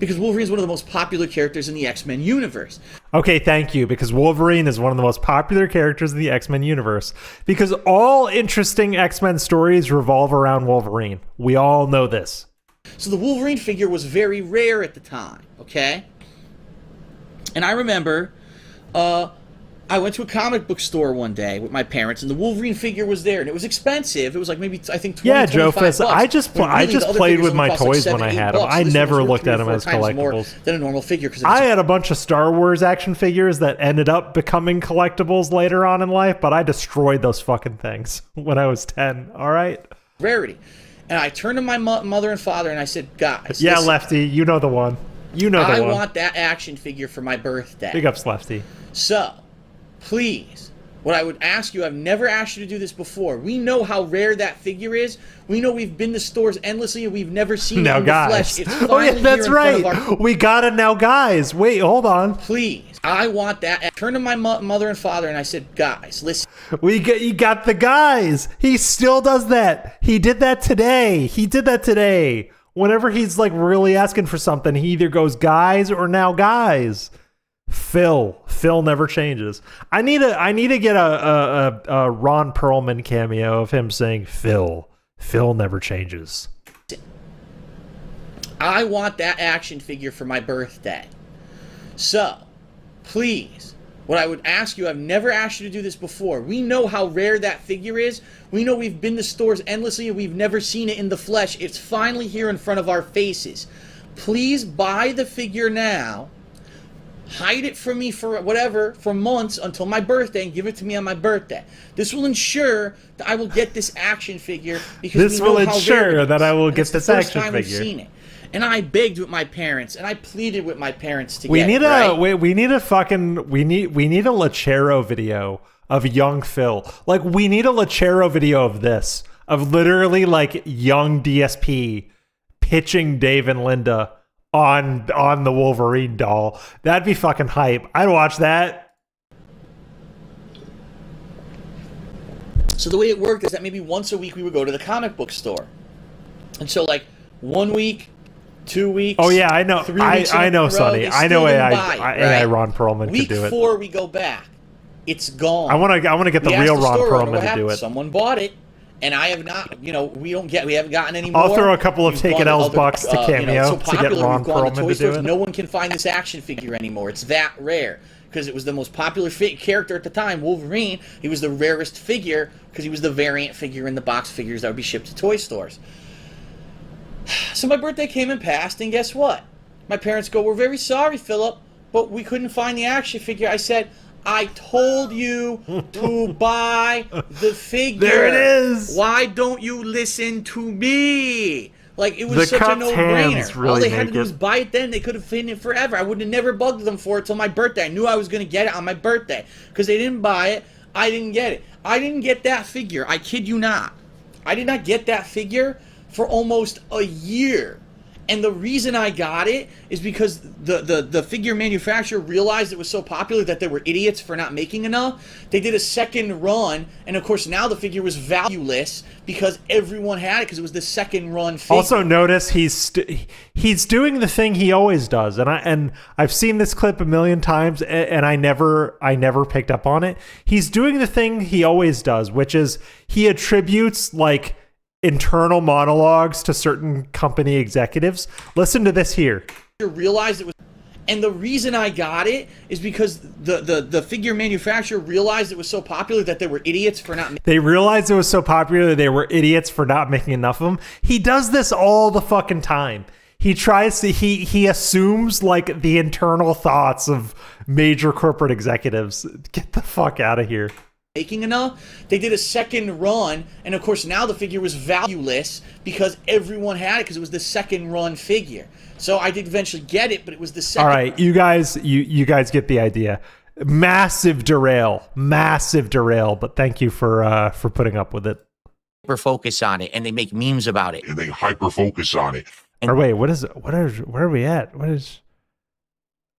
Because Wolverine is one of the most popular characters in the X-Men universe. Okay, thank you. Because Wolverine is one of the most popular characters in the X-Men universe. Because all interesting X-Men stories revolve around Wolverine. We all know this. So the Wolverine figure was very rare at the time, okay? And I remember I went to a comic book store one day with my parents, and the Wolverine figure was there, and it was expensive. It was like maybe, I think, 20, Yeah, 25 Joe, bucks. I just played with my toys when I had them. I never looked at them as collectibles. Than a normal figure. I had a bunch of Star Wars action figures that ended up becoming collectibles later on in life, but I destroyed those fucking things when I was 10. All right? Rarity. And I turned to my mother and father, and I said, guys. Yeah, listen, Lefty, you know the one. You know the one. I want that action figure for my birthday. Big ups, Lefty. So, please, what I would ask you, I've never asked you to do this before. We know how rare that figure is. We know we've been to stores endlessly and we've never seen it in the flesh. It's oh yeah, that's right. We got it now, guys. Wait, hold on. Please, I want that. I turned to my mother and father and I said, guys, listen. You got the guys. He still does that. He did that today. Whenever he's like really asking for something, he either goes guys or now guys. Phil never changes. I need to get a Ron Perlman cameo of him saying Phil never changes. I want that action figure for my birthday. So, please, what I would ask you, I've never asked you to do this before. We know how rare that figure is. We know we've been to stores endlessly and we've never seen it in the flesh. It's finally here in front of our faces. Please buy the figure now. Hide it from me for for months until my birthday and give it to me on my birthday. This will ensure that I will get this action figure because this will ensure that I will get this action figure. We've seen it. And I begged with my parents and I pleaded with my parents to we get need it, right? we need a Lachero video of young Phil. Like we need a Lachero video of this, of literally like young DSP pitching Dave and Linda on the Wolverine doll. That'd be fucking hype. I'd watch that. So the way it worked is that maybe once a week we would go to the comic book store. And so like 1 week, 2 weeks. Oh yeah, I know. 3 weeks I know, Sonny. I know AI Ron Perlman week could do it. Week 4 we go back. It's gone. I want to get the real Ron Perlman to do it. Someone bought it. And I have not, we haven't gotten any more. I'll throw a couple of Taken L's bucks to Cameo to get Ron Perlman to do it. No one can find this action figure anymore. It's that rare. Because it was the most popular character at the time, Wolverine. He was the rarest figure because he was the variant figure in the box figures that would be shipped to toy stores. So my birthday came and passed, and guess what? My parents go, "We're very sorry, Philip, but we couldn't find the action figure." I said, I told you to buy the figure. There it is. Why don't you listen to me? Like, it was such a no-brainer. Really all they had to do was buy it then. They could have hidden it forever. I would have never bugged them for it till my birthday. I knew I was going to get it on my birthday. Because they didn't buy it, I didn't get it. I didn't get that figure. I kid you not. I did not get that figure for almost a year. And the reason I got it is because the figure manufacturer realized it was so popular that they were idiots for not making enough. They did a second run, and of course now the figure was valueless because everyone had it because it was the second run figure. Also notice he's doing the thing he always does, and I've seen this clip a million times, and I never picked up on it. He's doing the thing he always does, which is he attributes like internal monologues to certain company executives. Listen to this here. Realized it was, and the reason I got it is because the figure manufacturer realized it was so popular that they were idiots for not. They realized it was so popular that they were idiots for not making enough of them. He does this all the fucking time. He tries to he assumes like the internal thoughts of major corporate executives. Get the fuck out of here. Making enough. They did a second run, and of course now the figure was valueless because everyone had it because it was the second run figure. So I did eventually get it, but it was the second. All right, you guys get the idea. Massive derail, but thank you for putting up with it. Hyper focus on it, and they make memes about it. And they hyper focus on it. Or wait, where are we at? What is?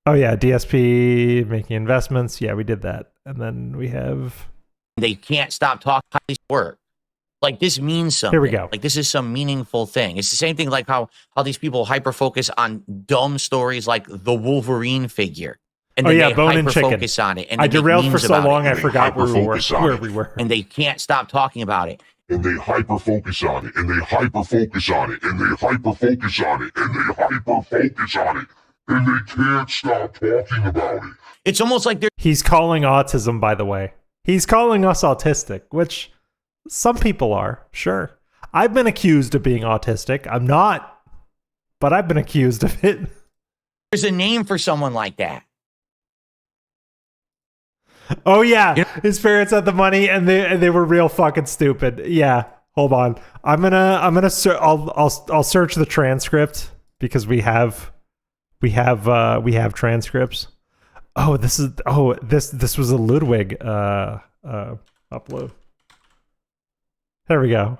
Oh yeah, DSP making investments. Yeah, we did that, and then we have. They can't stop talking how these work. Like, this means something. Here we go. Like, this is some meaningful thing. It's the same thing like how these people hyper focus on dumb stories like the Wolverine figure. And then they Bone and Chicken. Focus on it. And I derailed for so long I forgot where we were. And they can't stop talking about it. And they hyper focus on it. And they hyper focus on it. And they hyper focus on it. And they hyper focus on it. and they can't stop talking about it. It's almost like they're He's calling autism, by the way. He's calling us autistic, which some people are, sure. I've been accused of being autistic. I'm not, but I've been accused of it. there's a name for someone like that. Oh yeah, You his parents had the money and they were real fucking stupid. Yeah, hold on. I'll search the transcript because we have transcripts. Oh, this was a Ludwig upload. There we go.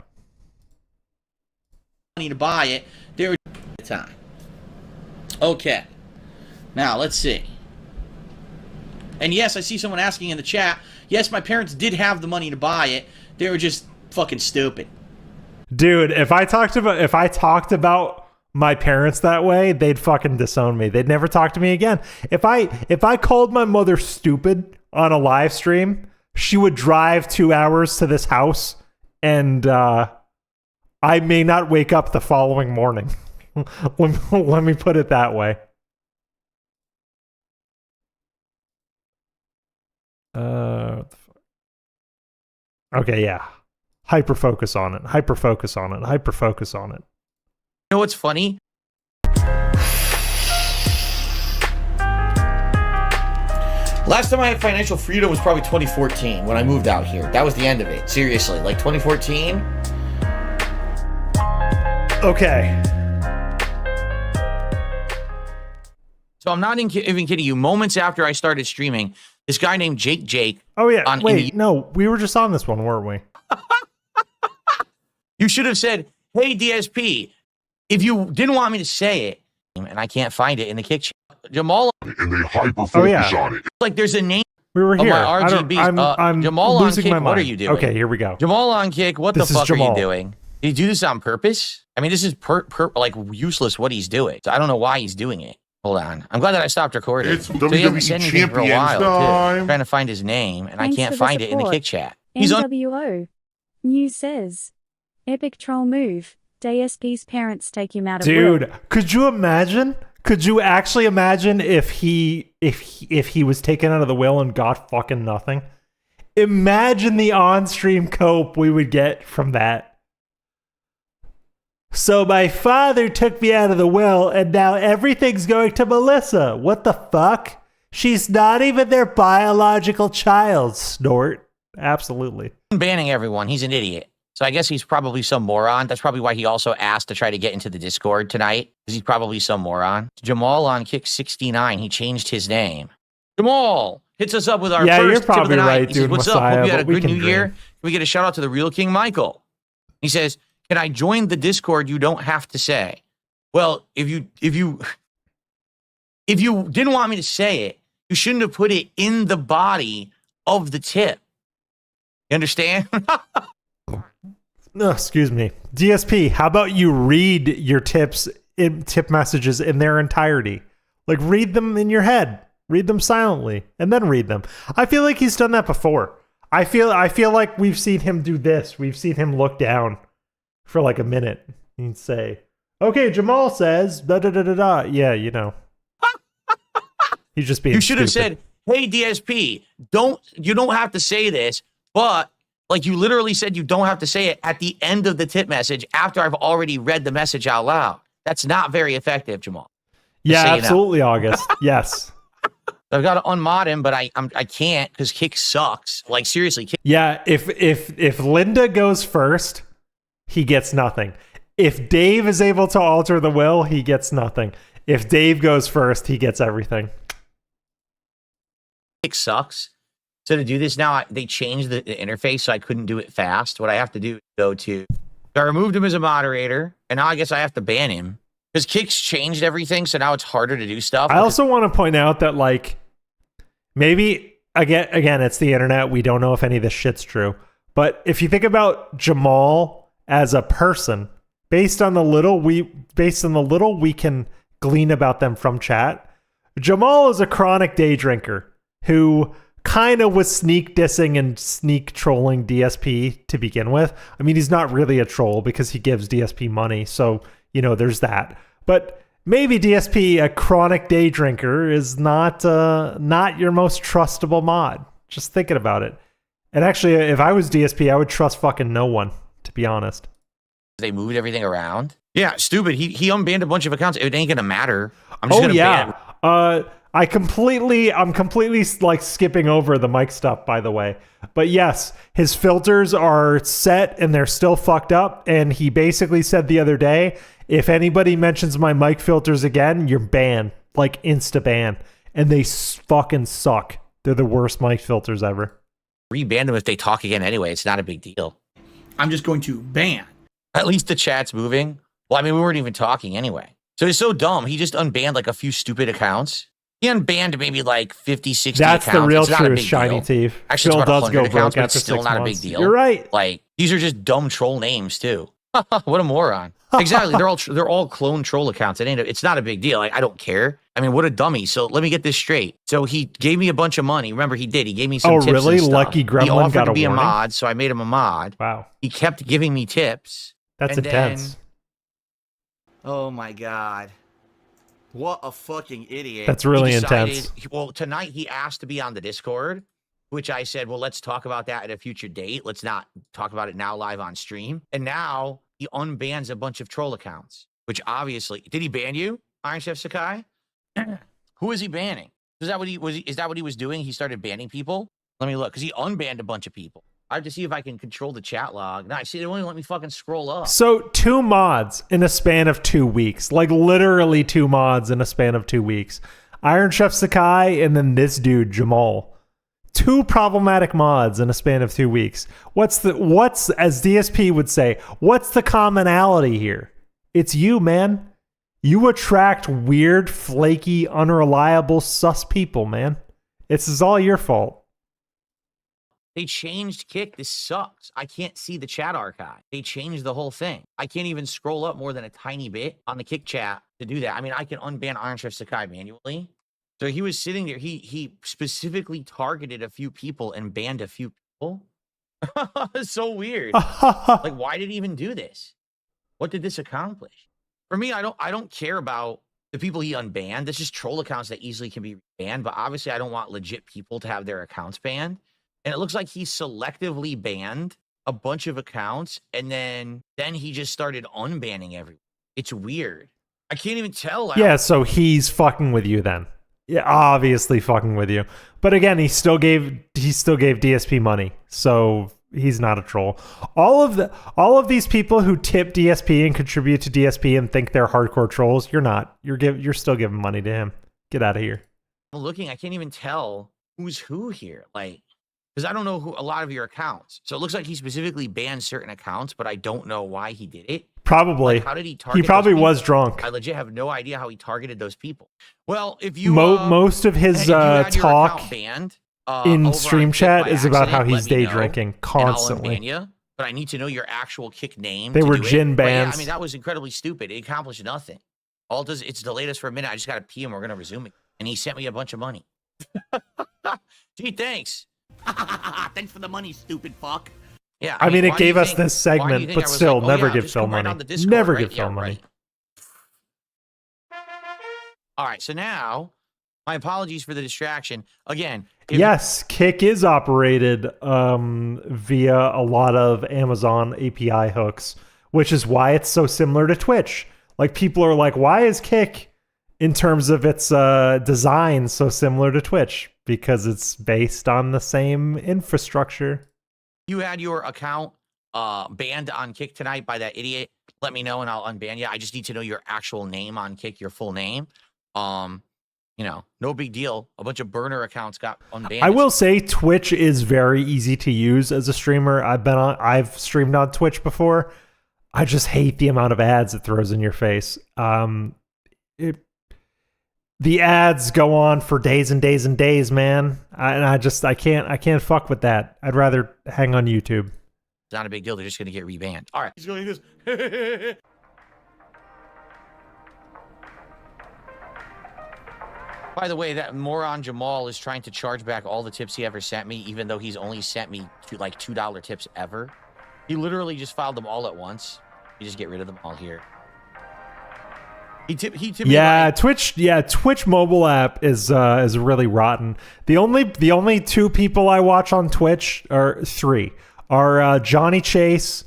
Money to buy it. They were at the time. Okay. Now let's see. And yes, I see someone asking in the chat. Yes, my parents did have the money to buy it. They were just fucking stupid. Dude, if I talked about my parents that way, they'd fucking disown me. They'd never talk to me again. If I called my mother stupid on a live stream, she would drive 2 hours to this house, and I may not wake up the following morning. Let me put it that way. Okay, yeah. Hyper focus on it. Hyper focus on it. Hyper focus on it. You know what's funny? Last time I had financial freedom was probably 2014 when I moved out here. That was the end of it. Seriously, like 2014. Okay. So I'm not even kidding you. Moments after I started streaming, this guy named Jake. Oh yeah. Wait, no, we were just on this one, weren't we? You should have said, "Hey DSP," if you didn't want me to say it, and I can't find it in the kick chat. Jamal, And they hyper-focus on it. like there's a name We were of here. my RGBs. I'm Jamal on losing kick. my mind. What are you doing? Okay, here we go. Jamal on kick. What This the is fuck are you Jamal. doing? Did he do this on purpose? I mean, this is like useless what he's doing. So I don't know why he's doing it. Hold on. I'm glad that I stopped recording. It's So he hasn't WWE said anything for a while, Champions time. too. Trying to find his name, and Thanks I can't for the find it in the support. kick chat. He's on. NWO. News says. Epic troll move. DSP's parents take him out of will. Dude, could you imagine? Could you actually imagine if he was taken out of the will and got fucking nothing? Imagine the on-stream cope we would get from that. So my father took me out of the will and now everything's going to Melissa. What the fuck? She's not even their biological child, snort. Absolutely. Banning everyone. He's an idiot. So I guess he's probably some moron. That's probably why he also asked to try to get into the Discord tonight, because he's probably some moron. Jamal on kick 69. He changed his name. Jamal hits us up with our Yeah, first you're tip of probably the night. right, He says, dude, "What's Messiah, up? Hope you had a but we good can new year." dream. Can we get a shout out to the real King Michael? He says, "Can I join the Discord? You don't have to say." Well, if you didn't want me to say it, you shouldn't have put it in the body of the tip. You understand? No, excuse me. DSP, how about you read your tip messages in their entirety? Like read them in your head. Read them silently and then read them. I feel like he's done that before. I feel like we've seen him do this. We've seen him look down for like a minute and say, "Okay, Jamal says da da da da da." Yeah, you know. He's just being You should have stupid. said, "Hey DSP, you don't have to say this," but like you literally said you don't have to say it at the end of the tip message after I've already read the message out loud. That's not very effective, Jamal. Yeah, say it out. absolutely, August. Yes. I've got to unmod him, but I can't because Kick sucks. Like seriously, Kick. Yeah, if Linda goes first, he gets nothing. If Dave is able to alter the will, he gets nothing. If Dave goes first, he gets everything. Kick sucks. So to do this now, they changed the interface so I couldn't do it fast. What I have to do is go to. I removed him as a moderator, and now I guess I have to ban him because Kick's changed everything. So now it's harder to do stuff. I also want to point out that like maybe again it's the internet. We don't know if any of this shit's true. But if you think about Jamal as a person, based on the little we can glean about them from chat, Jamal is a chronic day drinker who kind of was sneak dissing and sneak trolling DSP to begin with. I mean, he's not really a troll because he gives DSP money. So, you know, there's that. But maybe DSP, a chronic day drinker, is not your most trustable mod. Just thinking about it. And actually, if I was DSP, I would trust fucking no one, to be honest. They moved everything around. Yeah, stupid. He unbanned a bunch of accounts. It ain't gonna matter. I'm just gonna ban it. I'm completely like skipping over the mic stuff, by the way. But yes, his filters are set and they're still fucked up. And he basically said the other day, if anybody mentions my mic filters again, you're banned, like insta ban. And they fucking suck. They're the worst mic filters ever. Reban them if they talk again anyway. It's not a big deal. I'm just going to ban. At least the chat's moving. Well, I mean, we weren't even talking anyway. So he's so dumb. He just unbanned like a few stupid accounts. He unbanned maybe like 50, 60 That's accounts. the real it's not truth, a big Shiny deal. Thief. Actually, Phil it's about does 100 go accounts, broke but after it's still 6 not a months. big deal. You're right. Like, these are just dumb troll names too. What a moron. Exactly. They're all clone troll accounts. It's not a big deal. Like, I don't care. I mean, what a dummy. So let me get this straight. So he gave me a bunch of money. Remember, he did. He gave me some tips. Oh, really? And stuff. Lucky Gremlin he offered got to a be warning? a mod, so I made him a mod. Wow. He kept giving me tips. That's intense. Oh my God. What a fucking idiot. That's really intense. Well, tonight he asked to be on the Discord, which I said, well, let's talk about that at a future date. Let's not talk about it now live on stream. And now he unbans a bunch of troll accounts, which obviously, did he ban you, Iron Chef Sakai? Who is he banning? Is that what he was doing? He started banning people? Let me look, because he unbanned a bunch of people. I have to see if I can control the chat log. No, see, they won't even let me fucking scroll up. So 2 mods in a span of 2 weeks. Like literally 2 mods in a span of 2 weeks. Iron Chef Sakai and then this dude, Jamal. 2 problematic mods in a span of 2 weeks. What's as DSP would say, what's the commonality here? It's you, man. You attract weird, flaky, unreliable, sus people, man. It's all your fault. They changed Kick. This sucks. I can't see the chat archive. They changed the whole thing. I can't even scroll up more than a tiny bit on the Kick chat to do that. I mean, I can unban Iron Chef Sakai manually. So he was sitting there. He specifically targeted a few people and banned a few people. It's so weird. Like, why did he even do this? What did this accomplish? For me, I don't care about the people he unbanned. That's just troll accounts that easily can be banned. But obviously, I don't want legit people to have their accounts banned. And it looks like he selectively banned a bunch of accounts, and then he just started unbanning everyone. It's weird. I can't even tell. Yeah, so he's fucking with you then. Yeah, obviously fucking with you. But again, he still gave DSP money, so he's not a troll. All of these people who tip DSP and contribute to DSP and think they're hardcore trolls, you're not. You're still giving money to him. Get out of here. I'm looking, I can't even tell who's who here. Like, because I don't know a lot of your accounts. So it looks like he specifically banned certain accounts, but I don't know why he did it. Probably. Like, how did he target? He probably was drunk. I legit have no idea how he targeted those people. Well, if you most of his talk banned, in stream chat is about how he's day know, drinking constantly. And I'll unban you, but I need to know your actual Kick name. They were gin bans. Yeah, I mean, that was incredibly stupid. It accomplished nothing. All it does, it's delayed us for a minute. I just got to pee and we're going to resume it. And he sent me a bunch of money. Gee, thanks. Thanks for the money, stupid fuck. Yeah, I mean, it gave us this segment, but still, never give Phil money. Never give Phil money. All right, so now, my apologies for the distraction. Again, yes, Kick is operated via a lot of Amazon API hooks, which is why it's so similar to Twitch. Like, people are like, why is Kick, in terms of its design, so similar to Twitch? Because it's based on the same infrastructure. You had your account banned on Kick tonight by that idiot. Let me know and I'll unban you. I just need to know your actual name on Kick, your full name. You know, no big deal. A bunch of burner accounts got unbanned. I will say Twitch is very easy to use as a streamer. I've streamed on Twitch before. I just hate the amount of ads it throws in your face. The ads go on for days and days and days, man. I can't fuck with that. I'd rather hang on YouTube. It's not a big deal. They're just going to get rebanned. All right. He's going to do this. By the way, that moron Jamal is trying to charge back all the tips he ever sent me, even though he's only sent me like $2 tips ever. He literally just filed them all at once. You just get rid of them all here. He tipped Yeah, me like, Twitch mobile app is really rotten. The only two people I watch on Twitch, or three, are Johnny Chase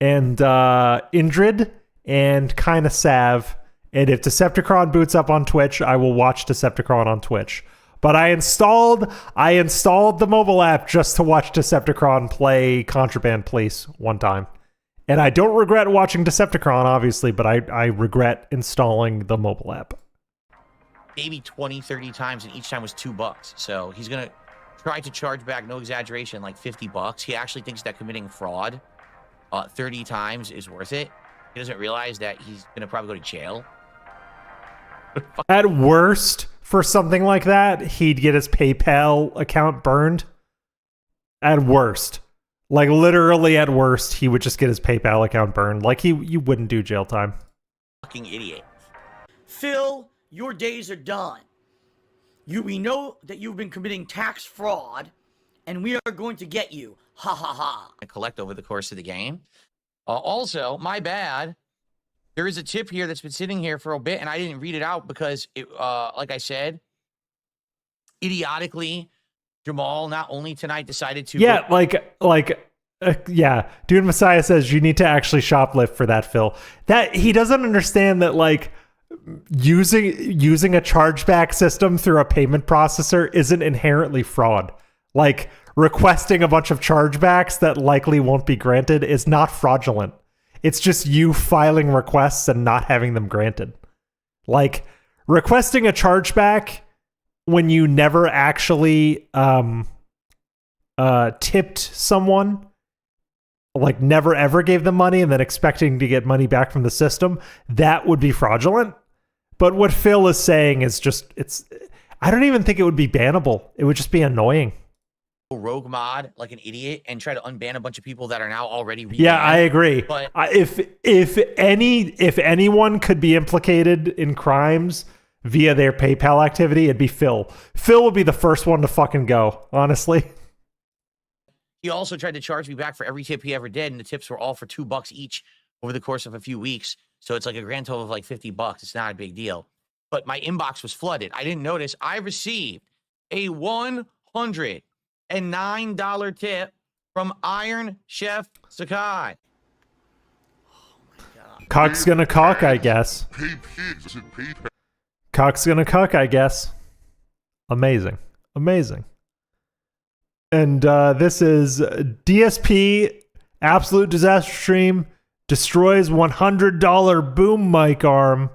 and Indrid and kinda Sav. And if Decepticon boots up on Twitch, I will watch Decepticon on Twitch. But I installed the mobile app just to watch Decepticon play Contraband Police one time. And I don't regret watching Decepticon, obviously, but I regret installing the mobile app. maybe 20, 30 times, and each time was $2. So he's going to try to charge back, no exaggeration, like $50. He actually thinks that committing fraud 30 times is worth it. He doesn't realize that he's going to probably go to jail. At worst, for something like that, he'd get his PayPal account burned. At worst. Like, literally at worst, he would just get his PayPal account burned. Like, you wouldn't do jail time. Fucking idiot. Phil, your days are done. We know that you've been committing tax fraud, and we are going to get you. Ha ha ha. I collect over the course of the game. Also, my bad. There is a tip here that's been sitting here for a bit, and I didn't read it out because, like I said, idiotically, Jamal not only tonight decided to... Yeah, yeah. Dude Messiah says you need to actually shoplift for that, Phil. That he doesn't understand that, like, using a chargeback system through a payment processor isn't inherently fraud. Like, requesting a bunch of chargebacks that likely won't be granted is not fraudulent. It's just you filing requests and not having them granted. Like, requesting a chargeback when you never actually tipped someone, like never ever gave them money and then expecting to get money back from the system, that would be fraudulent. But what Phil is saying is just, I don't even think it would be bannable. It would just be annoying. Rogue mod like an idiot and try to unban a bunch of people that are now already rebanned. Yeah, I agree. But if anyone could be implicated in crimes via their PayPal activity, it'd be Phil. Phil would be the first one to fucking go, honestly. he also tried to charge me back for every tip he ever did, and the tips were all for $2 each over the course of a few weeks. So it's like a grand total of like $50. It's not a big deal. But my inbox was flooded. I didn't notice. I received a $109 tip from Iron Chef Sakai. Cock's gonna cock, I guess. Pay pigs. Is it PayPal? Cock's gonna cock, I guess. Amazing. Amazing. And this is DSP, Absolute Disaster Stream, destroys $100 boom mic arm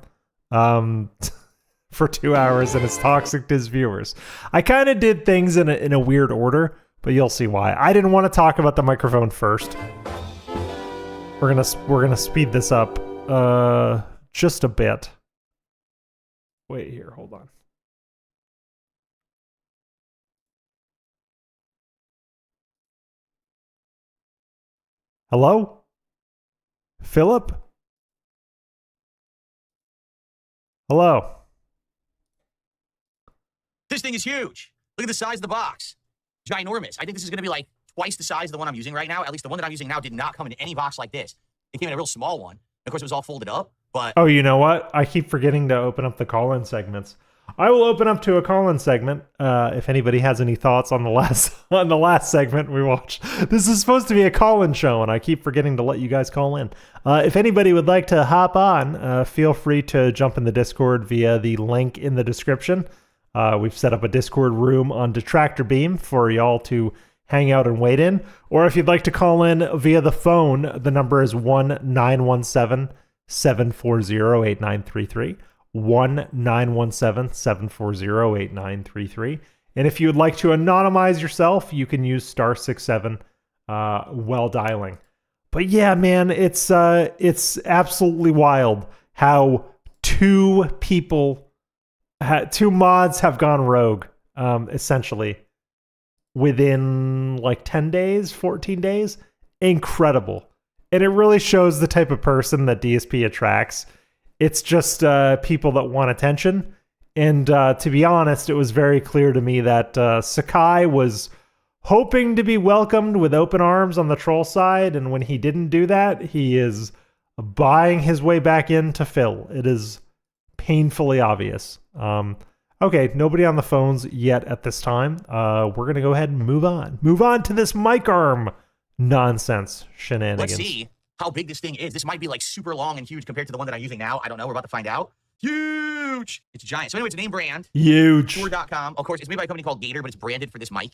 for 2 hours and is toxic to his viewers. I kind of did things in a weird order, but you'll see why. I didn't want to talk about the microphone first. We're gonna speed this up just a bit. Wait here, hold on. Hello? Philip? Hello? This thing is huge. Look at the size of the box. Ginormous. I think this is going to be like twice the size of the one I'm using right now. At least the one that I'm using now did not come in any box like this. It came in a real small one. Of course, it was all folded up, but... Oh, you know what? I keep forgetting to open up the call-in segments. I will open up to a call-in segment if anybody has any thoughts on the last segment we watched. This is supposed to be a call-in show, and I keep forgetting to let you guys call in. If anybody would like to hop on, feel free to jump in the Discord via the link in the description. We've set up a Discord room on Detractor Beam for y'all to hang out and wait in. Or if you'd like to call in via the phone, the number is 1-917-740-8933. 1-917-740-8933. And if you would like to anonymize yourself, you can use *67 while dialing. But yeah, man, it's absolutely wild how two mods have gone rogue, essentially, within like 10 days, 14 days. Incredible. And it really shows the type of person that DSP attracts. It's just people that want attention. And to be honest, it was very clear to me that Sakai was hoping to be welcomed with open arms on the troll side. And when he didn't do that, he is buying his way back into Phil. It is painfully obvious. Okay, nobody on the phones yet at this time. We're going to go ahead and move on. Move on to this mic arm nonsense shenanigans. Let's see how big this thing is. This might be like super long and huge compared to the one that I'm using now. I don't know. We're about to find out. Huge. It's giant. So anyway, it's a name brand. Huge. Shure.com. Of course, it's made by a company called Gator, but it's branded for this mic.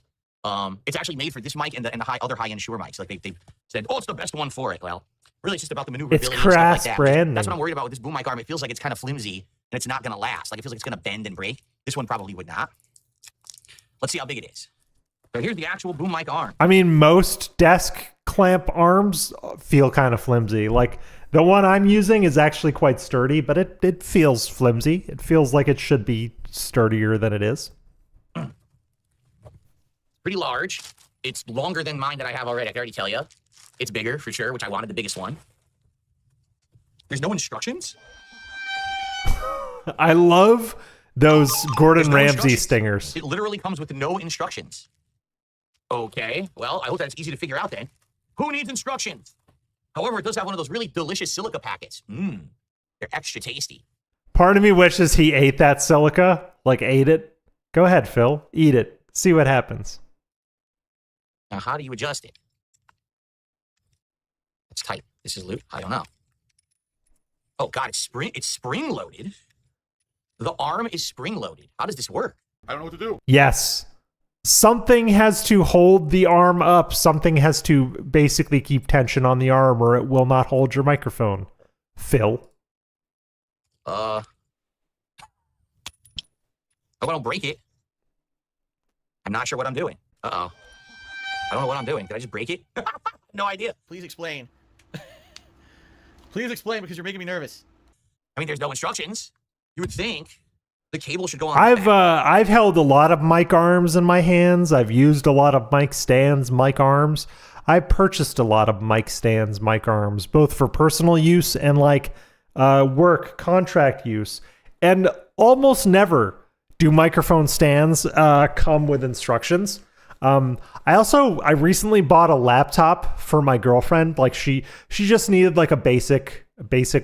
It's actually made for this mic and the other high-end Shure mics. Like they've said, oh, it's the best one for it. Well, really, it's just about the maneuverability. It's crass and stuff like that. branding. That's what I'm worried about with this boom mic arm. It feels like it's kind of flimsy and it's not going to last. Like it feels like it's going to bend and break. This one probably would not. Let's see how big it is. So here's the actual boom mic arm. I mean, most desk clamp arms feel kind of flimsy. Like the one I'm using is actually quite sturdy, but it feels flimsy. It feels like it should be sturdier than it is. Pretty large. It's longer than mine that I have already. I can already tell you. It's bigger for sure, which I wanted the biggest one. There's no instructions. I love those Gordon no Ramsay instructions. stingers. It literally comes with no instructions. Okay, well, I hope that's easy to figure out then. Who needs instructions? However, it does have one of those really delicious silica packets. They're extra tasty. Part of me wishes he ate that silica, like ate it. Go ahead, Phil. Eat it. See what happens. Now, how do you adjust it? It's tight. This is loose. I don't know. Oh God, it's spring loaded. The arm is spring loaded. How does this work? I don't know what to do. Yes. Something has to hold the arm up. Something has to basically keep tension on the arm or it will not hold your microphone. Phil. I hope I don't break it. I'm not sure what I'm doing. Uh-oh. I don't know what I'm doing. Did I just break it? No idea. Please explain. Please explain because you're making me nervous. I mean, there's no instructions. You would think the cable should go on. I've held a lot of mic arms in my hands. I've used a lot of mic stands, mic arms. I purchased a lot of mic stands, mic arms, both for personal use and like work contract use. And almost never do microphone stands come with instructions. I recently bought a laptop for my girlfriend. Like she just needed like a basic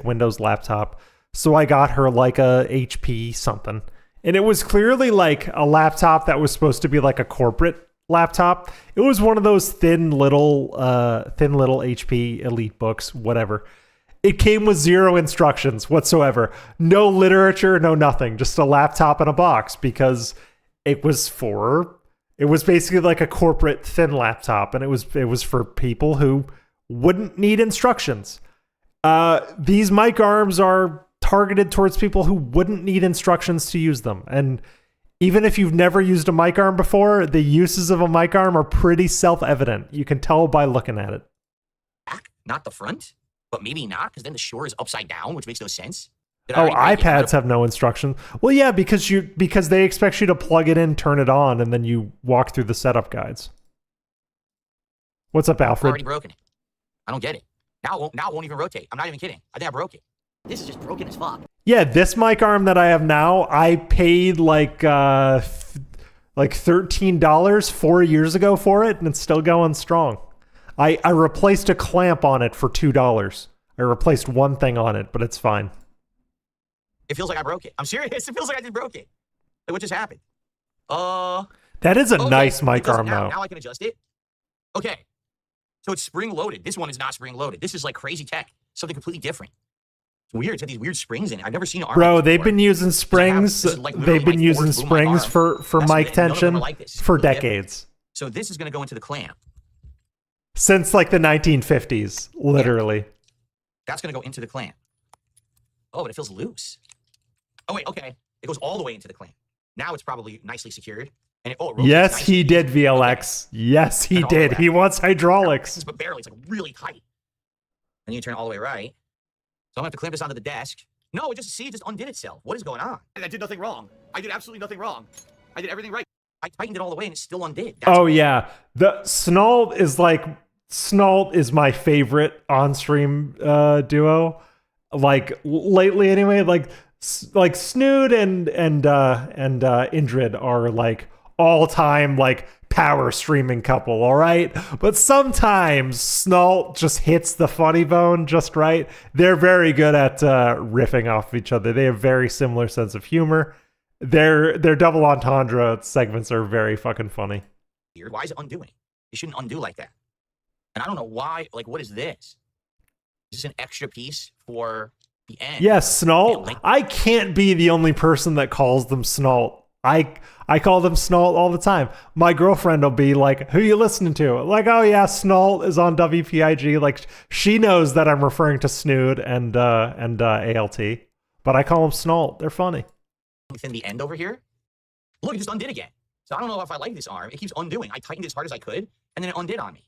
Windows laptop. So I got her like a HP something. And it was clearly like a laptop that was supposed to be like a corporate laptop. It was one of those thin little HP Elite books, whatever. It came with zero instructions whatsoever. No literature, no nothing. Just a laptop in a box because it was basically like a corporate thin laptop, and it was for people who wouldn't need instructions. These mic arms are targeted towards people who wouldn't need instructions to use them. And even if you've never used a mic arm before, the uses of a mic arm are pretty self-evident. You can tell by looking at it. Back, not the front, but maybe not, because then the Shure is upside down, which makes no sense. Oh, iPads have no instructions. Well, yeah, because they expect you to plug it in, turn it on, and then you walk through the setup guides. What's up, Alfred? I've already broken it. I don't get it. Now it won't even rotate. I'm not even kidding. I think I broke it. This is just broken as fuck. Yeah, this mic arm that I have now, I paid like $13 4 years ago for it, and it's still going strong. I replaced a clamp on it for $2. I replaced one thing on it, but it's fine. It feels like I broke it. I'm serious. It feels like I just broke it. Like, what just happened? That is a nice mic arm now. Now I can adjust it. Okay. So it's spring loaded. This one is not spring loaded. This is like crazy tech. Something completely different. It's weird. It's got these weird springs in it. I've never seen an arm. Bro, like this they've before. been using springs. They've been using springs for mic tension for decades. So this is going to go into the clamp. Since like the 1950s, literally. Yeah. That's going to go into the clamp. Oh, but it feels loose. Oh, wait, okay. It goes all the way into the clamp. Now it's probably nicely secured. And it rotates yes, nicely. he did, VLX. Okay. Yes, he did. He wants hydraulics. But barely. It's like really tight. And you turn it all the way right. So I'm going to have to clamp this onto the desk. No, it just undid itself. What is going on? And I did nothing wrong. I did absolutely nothing wrong. I did everything right. I tightened it all the way and it still undid. Yeah. The Snalt is my favorite on-stream duo. Like lately anyway, like Snood and Indrid are like all-time like power streaming couple, all right? But sometimes Snalt just hits the funny bone just right. They're very good at riffing off of each other. They have very similar sense of humor. Their double entendre segments are very fucking funny. Why is it undoing? You shouldn't undo like that. And I don't know why. Like, what is this? Is this an extra piece for the end? Yes, Snalt. I can't be the only person that calls them Snalt. I call them Snalt all the time. My girlfriend will be like, "Who you listening to?" Like, "Oh yeah, Snalt is on WPIG." Like, she knows that I'm referring to Snood and ALT, but I call them Snalt. They're funny. Within the end over here, look, it just undid again. So I don't know if I like this arm. It keeps undoing. I tightened it as hard as I could, and then it undid on me.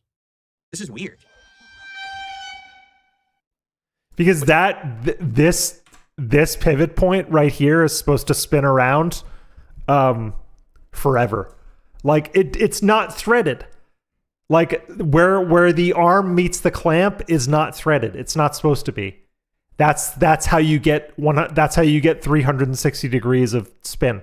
This is weird. Because this pivot point right here is supposed to spin around forever. Like it's not threaded. Like where the arm meets the clamp is not threaded. It's not supposed to be. That's how you get 360 degrees of spin.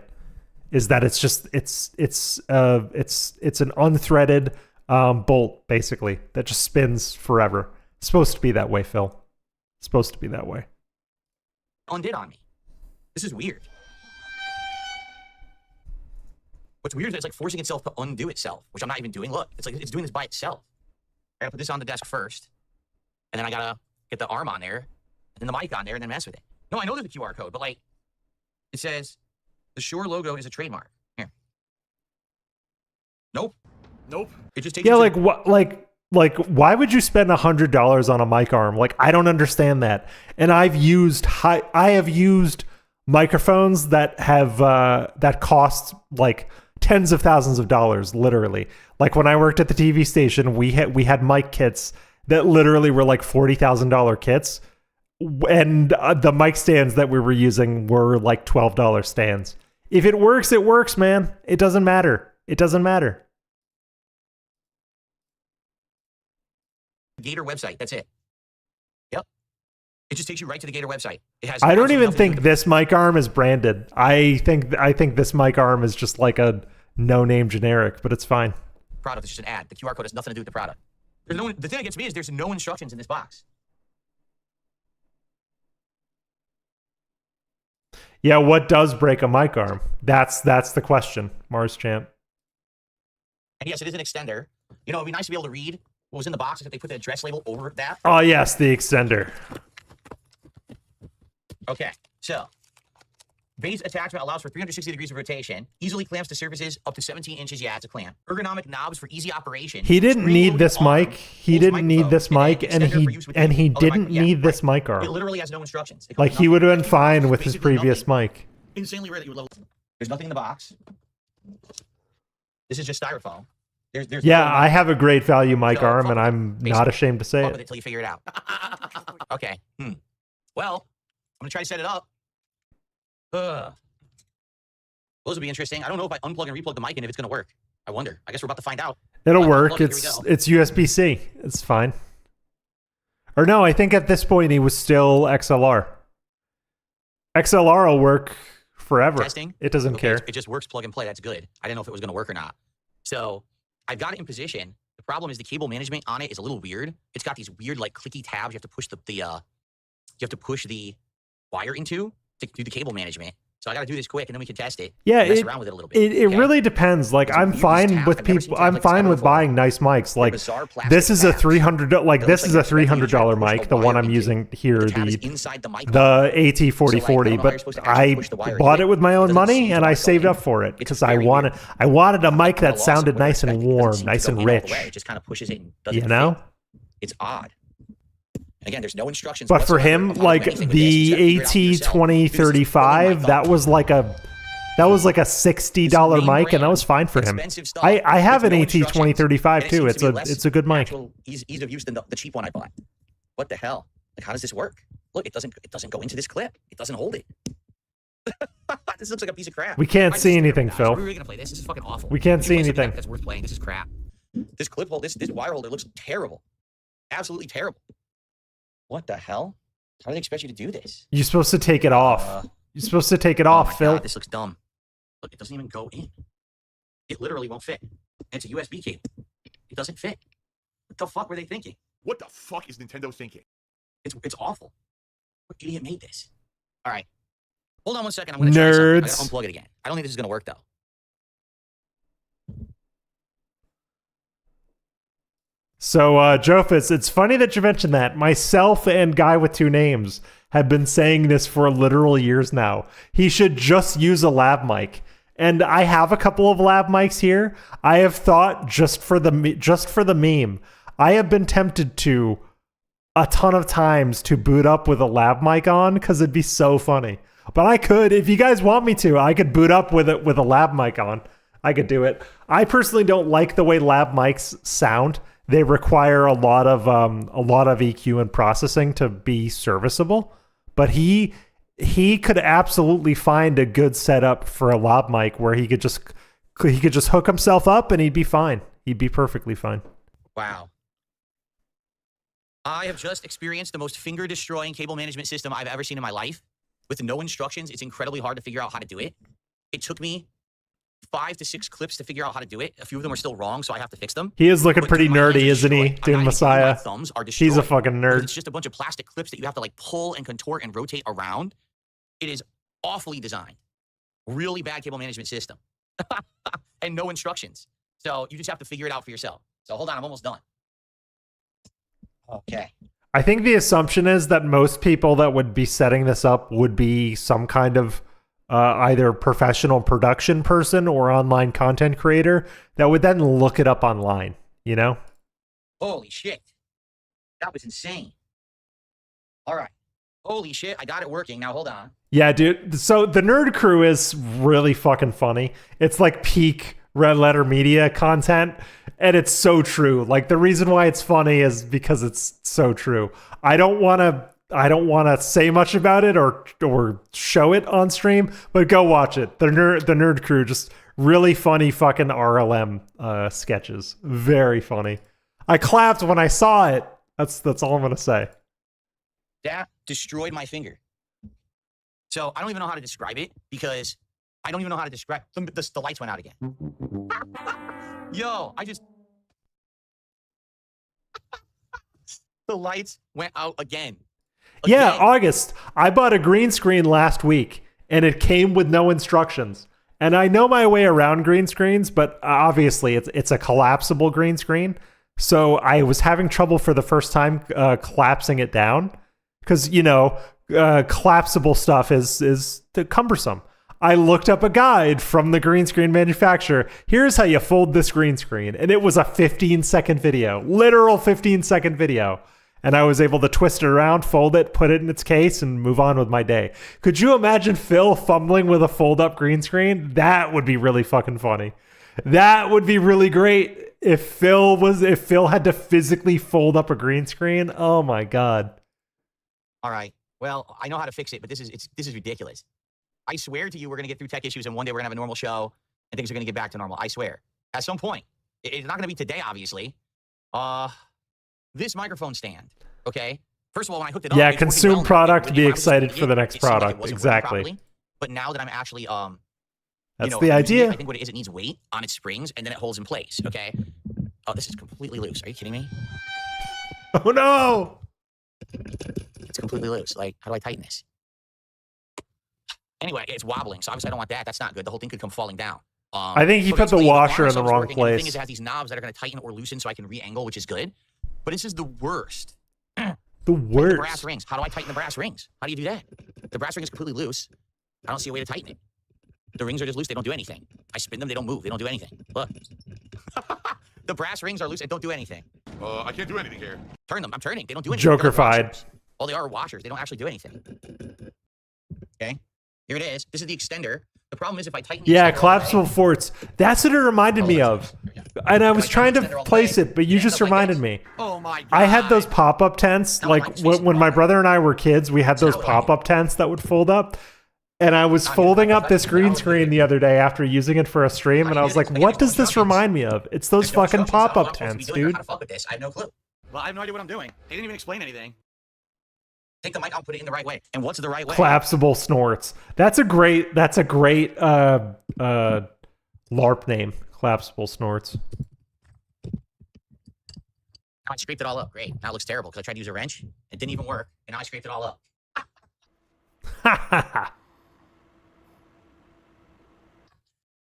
Is that it's just it's an unthreaded bolt basically that just spins forever. It's supposed to be that way, Phil. It's supposed to be that way. Undid on me. This is weird. What's weird is it's like forcing itself to undo itself, which I'm not even doing. Look, it's like it's doing this by itself. I gotta put this on the desk first, and then I gotta get the arm on there, and then the mic on there, and then mess with it. No, I know there's a QR code, but like, it says the Shure logo is a trademark. Here. Nope. It just takes. Yeah, like what? Like, why would you spend $100 on a mic arm? Like, I don't understand that. And I have used microphones that have that cost like tens of thousands of dollars, literally. Like when I worked at the TV station, we had mic kits that literally were like $40,000 kits, and the mic stands that we were using were like $12 stands. If it works, it works, man. It doesn't matter. It doesn't matter. Gator website. That's it. Yep. It just takes you right to the Gator website. It has. I don't even think this mic arm is branded. I think this mic arm is just like a no-name generic, but it's fine. Product is just an ad. The QR code has nothing to do with the product. The thing that gets me is there's no instructions in this box. Yeah, what does break a mic arm? That's the question, Mars Champ. And yes, it is an extender. You know, it'd be nice to be able to read what was in the box if they put the address label over that. Oh yes, the extender. Okay, so base attachment allows for 360 degrees of rotation, easily clamps to surfaces up to 17 inches. Yeah, it's a clamp. Ergonomic knobs for easy operation. He didn't need this mic. He didn't need this mic, and he didn't need this mic arm. It literally has no instructions. Like he would have been fine with his previous mic. Insanely rare that you would level. There's nothing in the box. This is just styrofoam. There's yeah, I have a great value mic arm, and I'm not ashamed to say it. With it till you figure it out. Okay. Well, I'm gonna try to set it up. Those will be interesting. I don't know if I unplug and replug the mic and if it's gonna work. I wonder. I guess we're about to find out. It'll work. It's USB-C. It's fine. Or no, I think at this point he was still XLR. XLR will work forever. Testing? It doesn't care. It just works plug and play. That's good. I didn't know if it was gonna work or not. So I've got it in position. The problem is the cable management on it is a little weird. It's got these weird like clicky tabs. You have to push the wire into to do the cable management. So I got to do this quick, and then we can test it. Yeah, mess around with it a little bit. It really depends. Like I'm fine with people. I'm fine with buying nice mics. Like this is a $300. Like this is a $300 mic. The one I'm using here, the AT4040. But I bought it with my own money, and I saved up for it because I wanted a mic that sounded nice and warm, nice and rich. It just kind of pushes it and doesn't you know, it's odd. Again, there's no instructions. But for him, like the AT2035, that was like a $60 mic, and that was fine for him. I have an AT2035 too. It's a good mic. Ease of use than the cheap one I bought. What the hell? Like, how does this work? Look, it doesn't go into this clip. It doesn't hold it. This looks like a piece of crap. We can't see anything, Phil. We're gonna play this. This is fucking awful. We can't see anything. That's worth playing. This is crap. This clip hole, this wire holder looks terrible. Absolutely terrible. What the hell? How do they expect you to do this? You're supposed to take it off. You're supposed to take it off, Phil. God, this looks dumb. Look, it doesn't even go in. It literally won't fit. It's a USB cable. It doesn't fit. What the fuck were they thinking? What the fuck is Nintendo thinking? It's awful. What idiot made this? All right. Hold on one second. I'm going to try something. I gotta unplug it again. I don't think this is going to work, though. So, Jofus, it's funny that you mentioned that. Myself and Guy with Two Names have been saying this for literal years now. He should just use a lav mic. And I have a couple of lav mics here. I have thought just for the meme, I have been tempted to a ton of times to boot up with a lav mic on because it'd be so funny. But I could, if you guys want me to, I could boot up with it with a lav mic on. I could do it. I personally don't like the way lav mics sound. They require a lot of EQ and processing to be serviceable. But he could absolutely find a good setup for a lav mic where he could just hook himself up and he'd be fine. He'd be perfectly fine. Wow. I have just experienced the most finger-destroying cable management system I've ever seen in my life. With no instructions, it's incredibly hard to figure out how to do it. It took me 5 to 6 clips to figure out how to do it. A few of them are still wrong, so I have to fix them. He is looking pretty nerdy, isn't he? Doing Messiah. Thumbs are destroyed. He's a fucking nerd. It's just a bunch of plastic clips that you have to like pull and contort and rotate around. It is awfully designed. Really bad cable management system. And no instructions. So you just have to figure it out for yourself. So hold on, I'm almost done. Okay. I think the assumption is that most people that would be setting this up would be some kind of either professional production person or online content creator that would then look it up online, you know? Holy shit. That was insane. All right. Holy shit, I got it working. Now hold on. Yeah, dude. So the Nerd Crew is really fucking funny. It's like peak Red Letter Media content, and it's so true. Like, the reason why it's funny is because it's so true. I don't want to say much about it or show it on stream, but go watch it. The Nerd Crew, just really funny fucking RLM sketches. Very funny. I clapped when I saw it. That's all I'm gonna say. That destroyed my finger. So I don't even know how to describe it because I don't even know how to describe. The lights went out again. Yo, the lights went out again. Yeah, August. I bought a green screen last week, and it came with no instructions. And I know my way around green screens, but obviously it's a collapsible green screen. So I was having trouble for the first time collapsing it down because, you know, collapsible stuff is cumbersome. I looked up a guide from the green screen manufacturer. Here's how you fold this green screen. And it was a 15-second video, literal 15-second video. And I was able to twist it around, fold it, put it in its case, and move on with my day. Could you imagine Phil fumbling with a fold-up green screen? That would be really fucking funny. That would be really great if Phil had to physically fold up a green screen. Oh my god. All right. Well, I know how to fix it, but this is ridiculous. I swear to you, we're going to get through tech issues, and one day we're going to have a normal show, and things are going to get back to normal. I swear. At some point. It's not going to be today, obviously. This microphone stand, okay? First of all, when I hooked it up... Yeah, consume product, be excited for the next product. Exactly. Properly, but now that I'm actually, that's the idea. I think what it is, it needs weight on its springs, and then it holds in place, okay? Oh, this is completely loose. Are you kidding me? Oh, no! It's completely loose. Like, how do I tighten this? Anyway, it's wobbling, so obviously I don't want that. That's not good. The whole thing could come falling down. I think he put the washer in the wrong place. The thing is, it has these knobs that are going to tighten or loosen so I can re-angle, which is good. But this is the worst. The worst. The brass rings. How do I tighten the brass rings? How do you do that? The brass ring is completely loose. I don't see a way to tighten it. The rings are just loose. They don't do anything. I spin them. They don't move. They don't do anything. Look. The brass rings are loose. They don't do anything. I can't do anything here. Turn them. I'm turning. They don't do anything. Jokerfied. All they are washers. They don't actually do anything. Okay. Here it is. This is the extender. The problem is if I tighten the yeah, collapsible forts. That's what it reminded me of. And I was trying to place it, but you just reminded me. Oh my god. I had those pop-up tents. Like when my brother and I were kids, we had those pop-up tents that would fold up. And I was folding up this green screen the other day after using it for a stream, and I was like, what does this remind me of? It's those fucking pop-up tents, dude. How to fuck with this? I have no clue. Well, I have no idea what I'm doing. They didn't even explain anything. Take the mic out, put it in the right way. And what's the right way? Collapsible snorts. That's a great LARP name. Collapsible snorts. Now I scraped it all up. Great. Now it looks terrible because I tried to use a wrench. It didn't even work. And now I scraped it all up.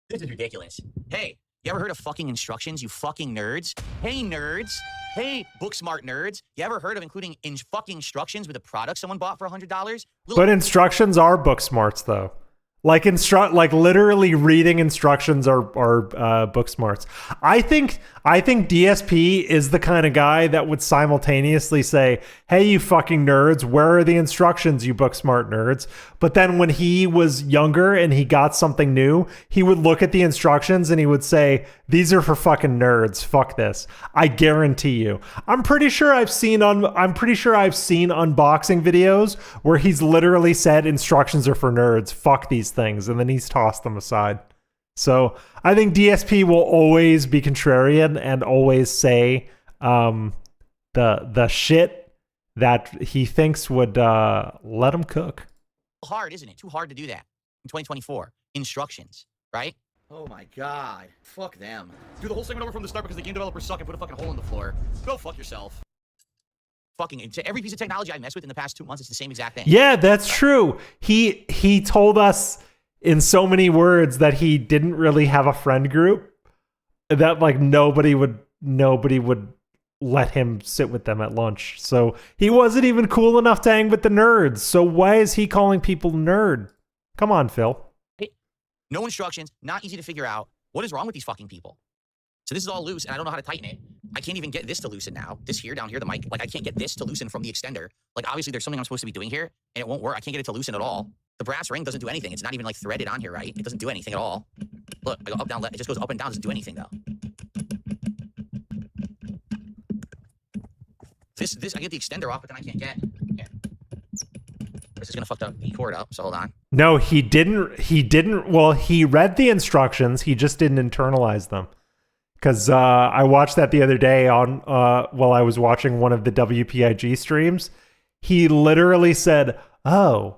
This is ridiculous. Hey, you ever heard of fucking instructions, you fucking nerds? Hey, nerds. Hey, book smart nerds. You ever heard of including fucking instructions with a product someone bought for $100? But instructions are book smarts, though. Like literally reading instructions are book smarts. I think DSP is the kind of guy that would simultaneously say, "Hey, you fucking nerds, where are the instructions, you book smart nerds?" But then when he was younger and he got something new, he would look at the instructions and he would say, "These are for fucking nerds. Fuck this." I guarantee you. I'm pretty sure I've seen unboxing videos where he's literally said instructions are for nerds. Fuck these things, and then he's tossed them aside. So I think DSP will always be contrarian and always say the shit that he thinks would let him cook. Hard, isn't it? Too hard to do that in 2024. Instructions, right? Oh my god. Fuck them. Do the whole segment over from the start because the game developers suck and put a fucking hole in the floor. Go fuck yourself. Fucking every piece of technology I messed with in the past 2 months, it's the same exact thing. Yeah, that's true. He told us in so many words that he didn't really have a friend group, that like nobody would let him sit with them at lunch. So he wasn't even cool enough to hang with the nerds. So why is he calling people nerd? Come on, Phil. No instructions, not easy to figure out. What is wrong with these fucking people? So this is all loose, and I don't know how to tighten it. I can't even get this to loosen now. This here, down here, the mic, like I can't get this to loosen from the extender. Like obviously there's something I'm supposed to be doing here, and it won't work. I can't get it to loosen at all. The brass ring doesn't do anything. It's not even like threaded on here, right? It doesn't do anything at all. Look, I go up, down, left. It just goes up and down. Doesn't do anything though. This, I get the extender off, but then I can't get. Here. This is gonna fuck the cord up. So hold on. No, he didn't. Well, he read the instructions. He just didn't internalize them. Because I watched that the other day on while I was watching one of the WPIG streams. He literally said, "Oh,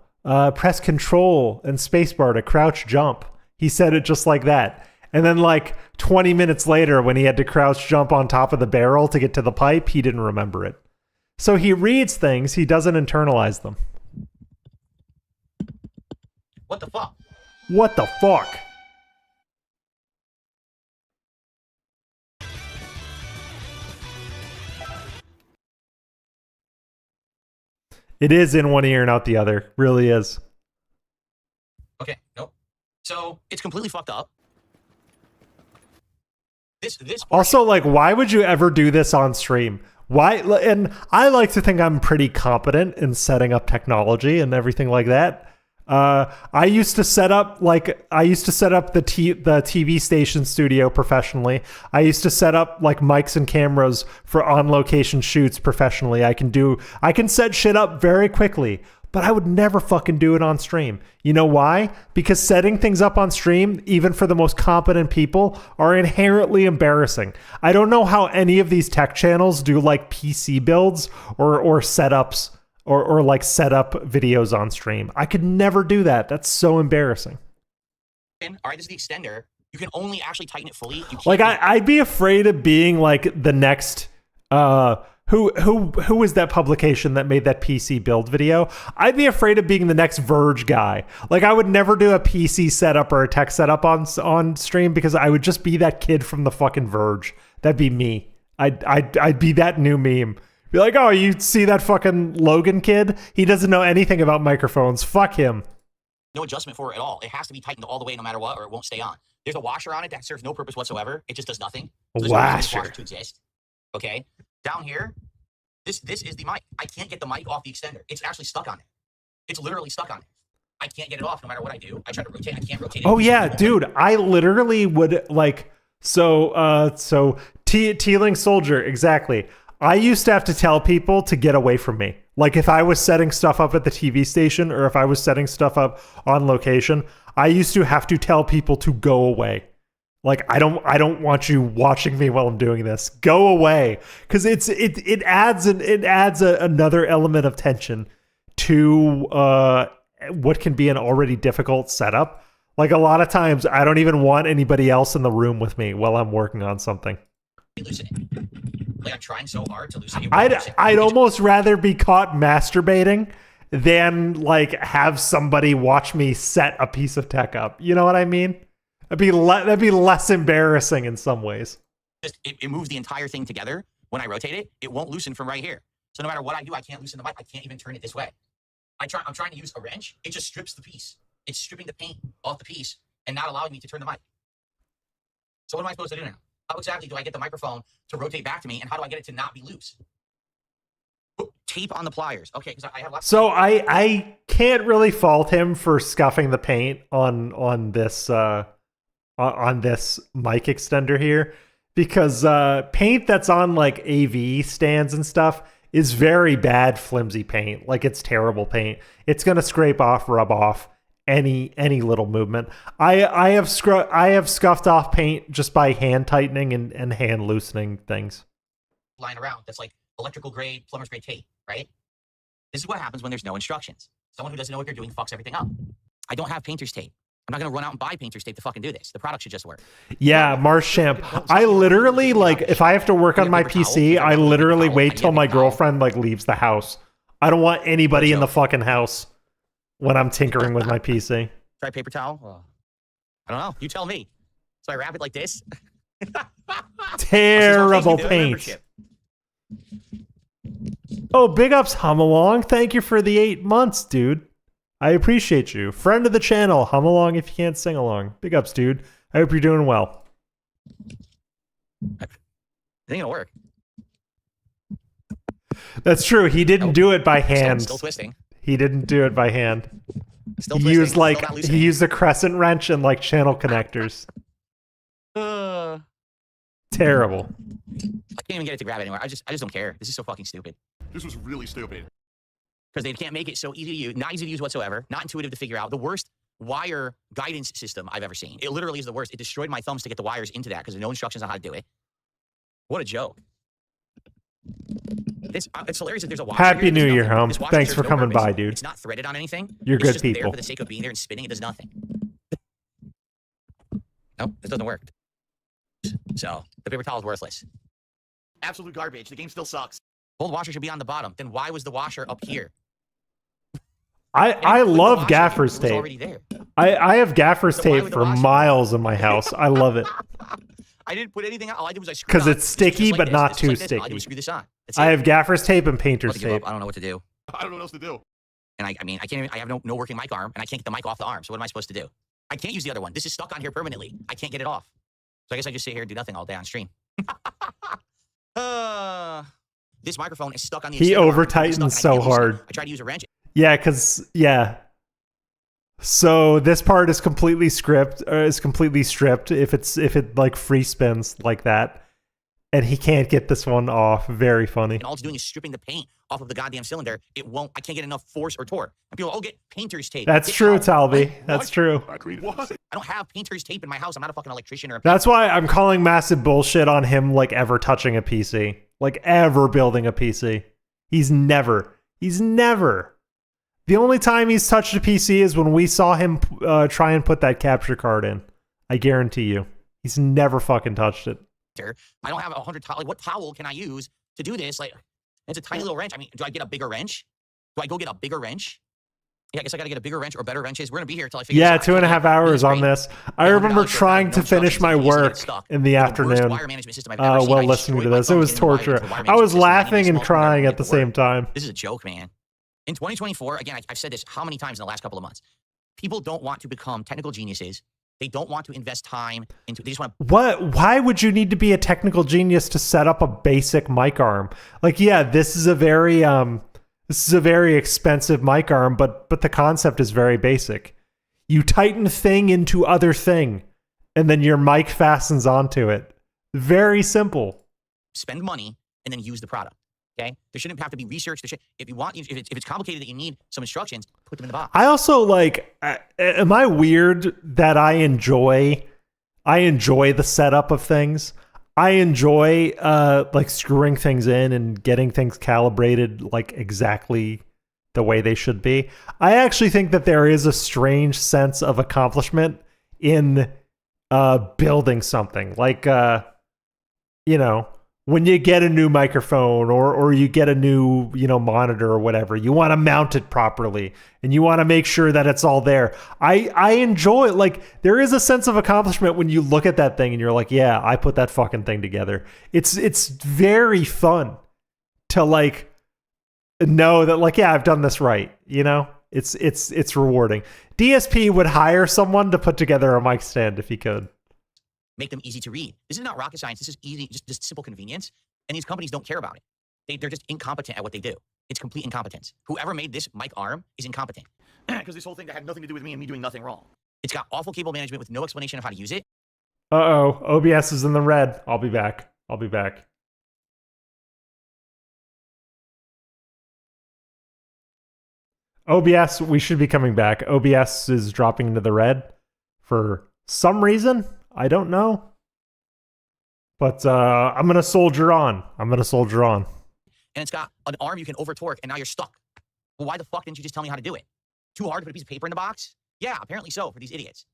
press Control and Spacebar to crouch jump." He said it just like that. And then like 20 minutes later, when he had to crouch jump on top of the barrel to get to the pipe, he didn't remember it. So he reads things, he doesn't internalize them. What the fuck? What the fuck? It is in one ear and out the other. Really is. Okay, nope. So it's completely fucked up. This also, like, why would you ever do this on stream? Why? And I like to think I'm pretty competent in setting up technology and everything like that. I used to set up the TV station studio professionally. I used to set up like mics and cameras for on location shoots professionally. I can set shit up very quickly, but I would never fucking do it on stream. You know why? Because setting things up on stream, even for the most competent people, are inherently embarrassing. I don't know how any of these tech channels do like PC builds or setups or like set up videos on stream. I could never do that. That's so embarrassing. all right, this is the extender. You can only actually tighten it fully. Like I'd be afraid of being like the next who was that publication that made that PC build video? I'd be afraid of being the next Verge guy. Like I would never do a PC setup or a tech setup on stream because I would just be that kid from the fucking Verge. That'd be me. I'd be that new meme. Be like, oh, you see that fucking Logan kid? He doesn't know anything about microphones. Fuck him. No adjustment for it at all. It has to be tightened all the way no matter what, or it won't stay on. There's a washer on it that serves no purpose whatsoever. It just does nothing. So there's no reason for this washer to exist. Okay? Down here, this is the mic. I can't get the mic off the extender. It's actually stuck on it. It's literally stuck on it. I can't get it off no matter what I do. I try to rotate. I can't rotate it. Oh yeah, dude. I literally would like Teeling Soldier, exactly. I used to have to tell people to get away from me. Like if I was setting stuff up at the TV station or if I was setting stuff up on location, I used to have to tell people to go away. Like I don't want you watching me while I'm doing this. Go away, because it adds another element of tension to what can be an already difficult setup. Like a lot of times, I don't even want anybody else in the room with me while I'm working on something. Loosen it. Like I'm trying so hard to loosen it. I'd almost rather be caught masturbating than like have somebody watch me set a piece of tech up. You know what I mean? That'd be less embarrassing in some ways. It moves the entire thing together. When I rotate it, it won't loosen from right here. So no matter what I do, I can't loosen the mic. I can't even turn it this way. I'm trying to use a wrench. It just strips the piece. It's stripping the paint off the piece and not allowing me to turn the mic. So what am I supposed to do now? How exactly do I get the microphone to rotate back to me, and how do I get it to not be loose? Tape on the pliers. Okay, because I have lots. So I can't really fault him for scuffing the paint on this mic extender here, because paint that's on like AV stands and stuff is very bad, flimsy paint. Like it's terrible paint. It's gonna scrape off, rub off any little movement. I have scuffed off paint just by hand tightening and hand loosening things. Lying around that's like electrical grade, plumber's grade tape, right? This is what happens when there's no instructions. Someone who doesn't know what they're doing fucks everything up. I don't have painter's tape. I'm not going to run out and buy painter's tape to fucking do this. The product should just work. Yeah, Marshchamp. I literally, like, if I have to work on my PC, I literally wait till my girlfriend, like, leaves the house. I don't want anybody in the fucking house when I'm tinkering with my PC. Try paper towel? I don't know. You tell me. So I wrap it like this. Terrible paint. Oh, big ups, Hum Along. Thank you for the 8 months, dude. I appreciate you. Friend of the channel, hum along if you can't sing along. Big ups, dude. I hope you're doing well. I think it'll work. That's true. He didn't do it by hand. Still twisting. He didn't do it by hand. Still he twisting. used like he used a crescent wrench and like channel connectors. Terrible. I can't even get it to grab anywhere. I just don't care. This is so fucking stupid. This was really stupid. Because they can't make it so easy to use, not easy to use whatsoever, not intuitive to figure out. The worst wire guidance system I've ever seen. It literally is the worst. It destroyed my thumbs to get the wires into that because there's no instructions on how to do it. What a joke. It's hilarious that there's a washer. Happy New Year, Hum. Thanks for coming by, dude. It's not threaded on anything. You're it's good just people. There for the sake of being there and spinning, it does nothing. Nope, this doesn't work. So the paper towel is worthless. Absolute garbage. The game still sucks. Well, the washer should be on the bottom. Then why was the washer up here? I love gaffer's tape. Already there. I have gaffer's tape for miles in my house. I love it. I didn't put anything on. All I did was I screwed because it's sticky, but not too sticky. All I did was screw this on. I have gaffer's tape and painter's tape. I don't know what to do. I don't know what else to do. And I mean, I can't even, I have no working mic arm, and I can't get the mic off the arm. So what am I supposed to do? I can't use the other one. This is stuck on here permanently. I can't get it off. So I guess I just sit here and do nothing all day on stream. This microphone is stuck on the. He over tightens so hard. I tried to use a wrench. Yeah, because So this part is completely stripped. If it like free spins like that, and he can't get this one off. Very funny. And all it's doing is stripping the paint off of the goddamn cylinder. It won't. I can't get enough force or torque. And people, get painter's tape. That's true, Talby. That's true. What? I don't have painter's tape in my house. I'm not a fucking electrician or a. That's why I'm calling massive bullshit on him. Like ever touching a PC, like ever building a PC. He's never. The only time he's touched a PC is when we saw him try and put that capture card in. I guarantee you. He's never fucking touched it. I don't have 100 towel. Like, what towel can I use to do this? Like, it's a tiny little wrench. I mean, do I get a bigger wrench? Do I go get a bigger wrench? Yeah, I guess I got to get a bigger wrench or better wrenches. We're going to be here until I figure this out. 2.5 hours on this. I remember trying to finish my work in the afternoon while listening to this. It was torture. I was laughing and crying at the same time. This is a joke, man. In 2024, again, I've said this how many times in the last couple of months. People don't want to become technical geniuses. They don't want to invest time into. They just want. Why would you need to be a technical genius to set up a basic mic arm? Like, yeah, this is a very expensive mic arm, but the concept is very basic. You tighten thing into other thing, and then your mic fastens onto it. Very simple. Spend money and then use the product. Okay, there shouldn't have to be research. If you want, if it's complicated that you need some instructions, put them in the box. I also like. Am I weird that I enjoy the setup of things? I enjoy like screwing things in and getting things calibrated like exactly the way they should be. I actually think that there is a strange sense of accomplishment in building something. Like, you know, when you get a new microphone or you get a new, you know, monitor or whatever, you want to mount it properly and you want to make sure that it's all there. I enjoy, like, there is a sense of accomplishment when you look at that thing and you're like, yeah, I put that fucking thing together. It's very fun to, like, know that, like, yeah, I've done this right, you know? It's rewarding. DSP would hire someone to put together a mic stand if he could. Make them easy to read. This is not rocket science. This is easy, just simple convenience. And these companies don't care about it. They're just incompetent at what they do. It's complete incompetence. Whoever made this mic arm is incompetent. Because this whole thing had nothing to do with me and me doing nothing wrong. It's got awful cable management with no explanation of how to use it. Uh-oh, OBS is in the red. I'll be back. I'll be back. OBS, we should be coming back. OBS is dropping into the red for some reason. I don't know. But I'm going to soldier on. And it's got an arm you can over torque, and now you're stuck. Well, why the fuck didn't you just tell me how to do it? Too hard to put a piece of paper in the box? Yeah, apparently so for these idiots.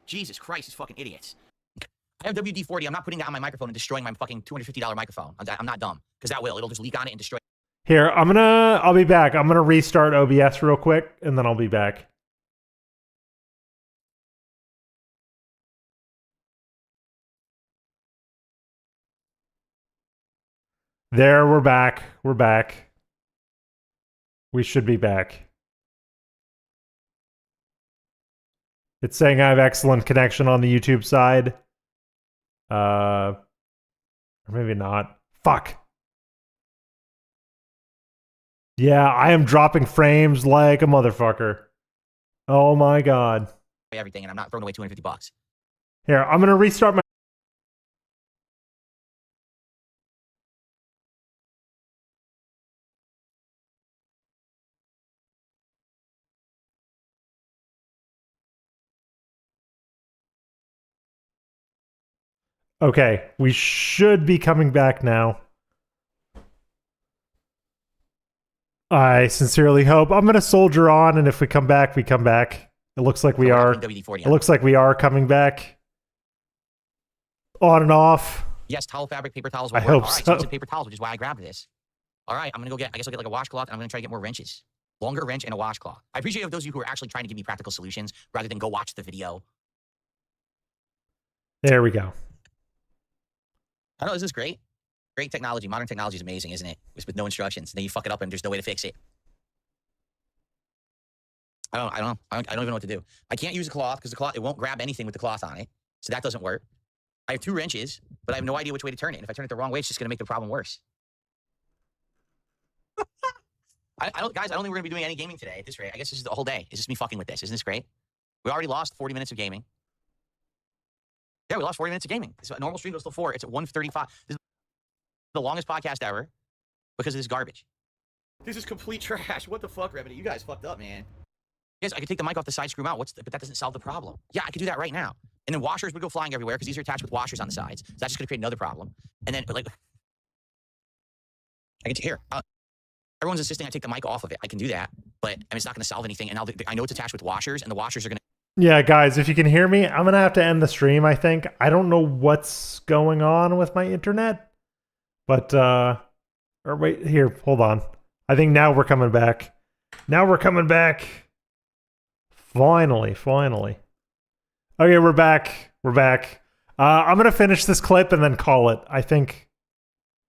Jesus Christ, these fucking idiots. I have WD-40. I'm not putting that on my microphone and destroying my fucking $250 microphone. I'm not dumb, because that will. It'll just leak on it and destroy. Here, I'll be back. I'm going to restart OBS real quick, and then I'll be back. There, we're back. We're back. We should be back. It's saying I have excellent connection on the YouTube side. Or maybe not. Fuck. Yeah, I am dropping frames like a motherfucker. Oh my god. Everything, and I'm not throwing away $250. Here, I'm going to restart my... Okay, we should be coming back now. I sincerely hope. I'm going to soldier on, and if we come back, we come back. It looks like we are. It looks like we are coming back. On and off. Yes, towel fabric, paper towels will I work. hope All right, so. it's paper towels, which is why I grabbed this. All right, I'm going to go get, I guess I'll get like a washcloth, and I'm going to try to get more wrenches. Longer wrench and a washcloth. I appreciate those of you who are actually trying to give me practical solutions rather than go watch the video. There we go. I know, isn't this great? Great technology. Modern technology is amazing, isn't it? With no instructions. Then you fuck it up and there's no way to fix it. I don't even know what to do. I can't use a cloth because the cloth, it won't grab anything with the cloth on it. So that doesn't work. I have 2 wrenches, but I have no idea which way to turn it. And if I turn it the wrong way, it's just going to make the problem worse. Guys, I don't think we're going to be doing any gaming today at this rate. I guess this is the whole day. It's just me fucking with this. Isn't this great? We already lost 40 minutes of gaming. Yeah, we lost 40 minutes of gaming. So a normal stream goes till 4. It's at 1:35. This is the longest podcast ever because of this garbage. This is complete trash. What the fuck, Remedy? You guys fucked up, man. Yes, I could take the mic off the side, screw mount. But that doesn't solve the problem. Yeah, I could do that right now. And then washers would go flying everywhere because these are attached with washers on the sides. So that's just going to create another problem. And then, like, I can here. Everyone's insisting I take the mic off of it. I can do that, but I mean, it's not going to solve anything. And now I know it's attached with washers, and the washers are going to. Yeah, guys, if you can hear me, I'm going to have to end the stream, I think. I don't know what's going on with my internet, but, or wait, here, hold on. I think now we're coming back. Now we're coming back. Finally. Okay, we're back. We're back. I'm going to finish this clip and then call it, I think.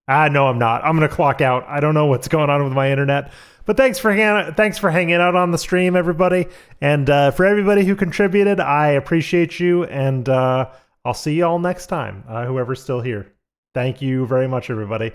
No, I'm not. I'm going to clock out. I don't know what's going on with my internet. But thanks for hanging out on the stream, everybody. And for everybody who contributed, I appreciate you. And I'll see you all next time, whoever's still here. Thank you very much, everybody.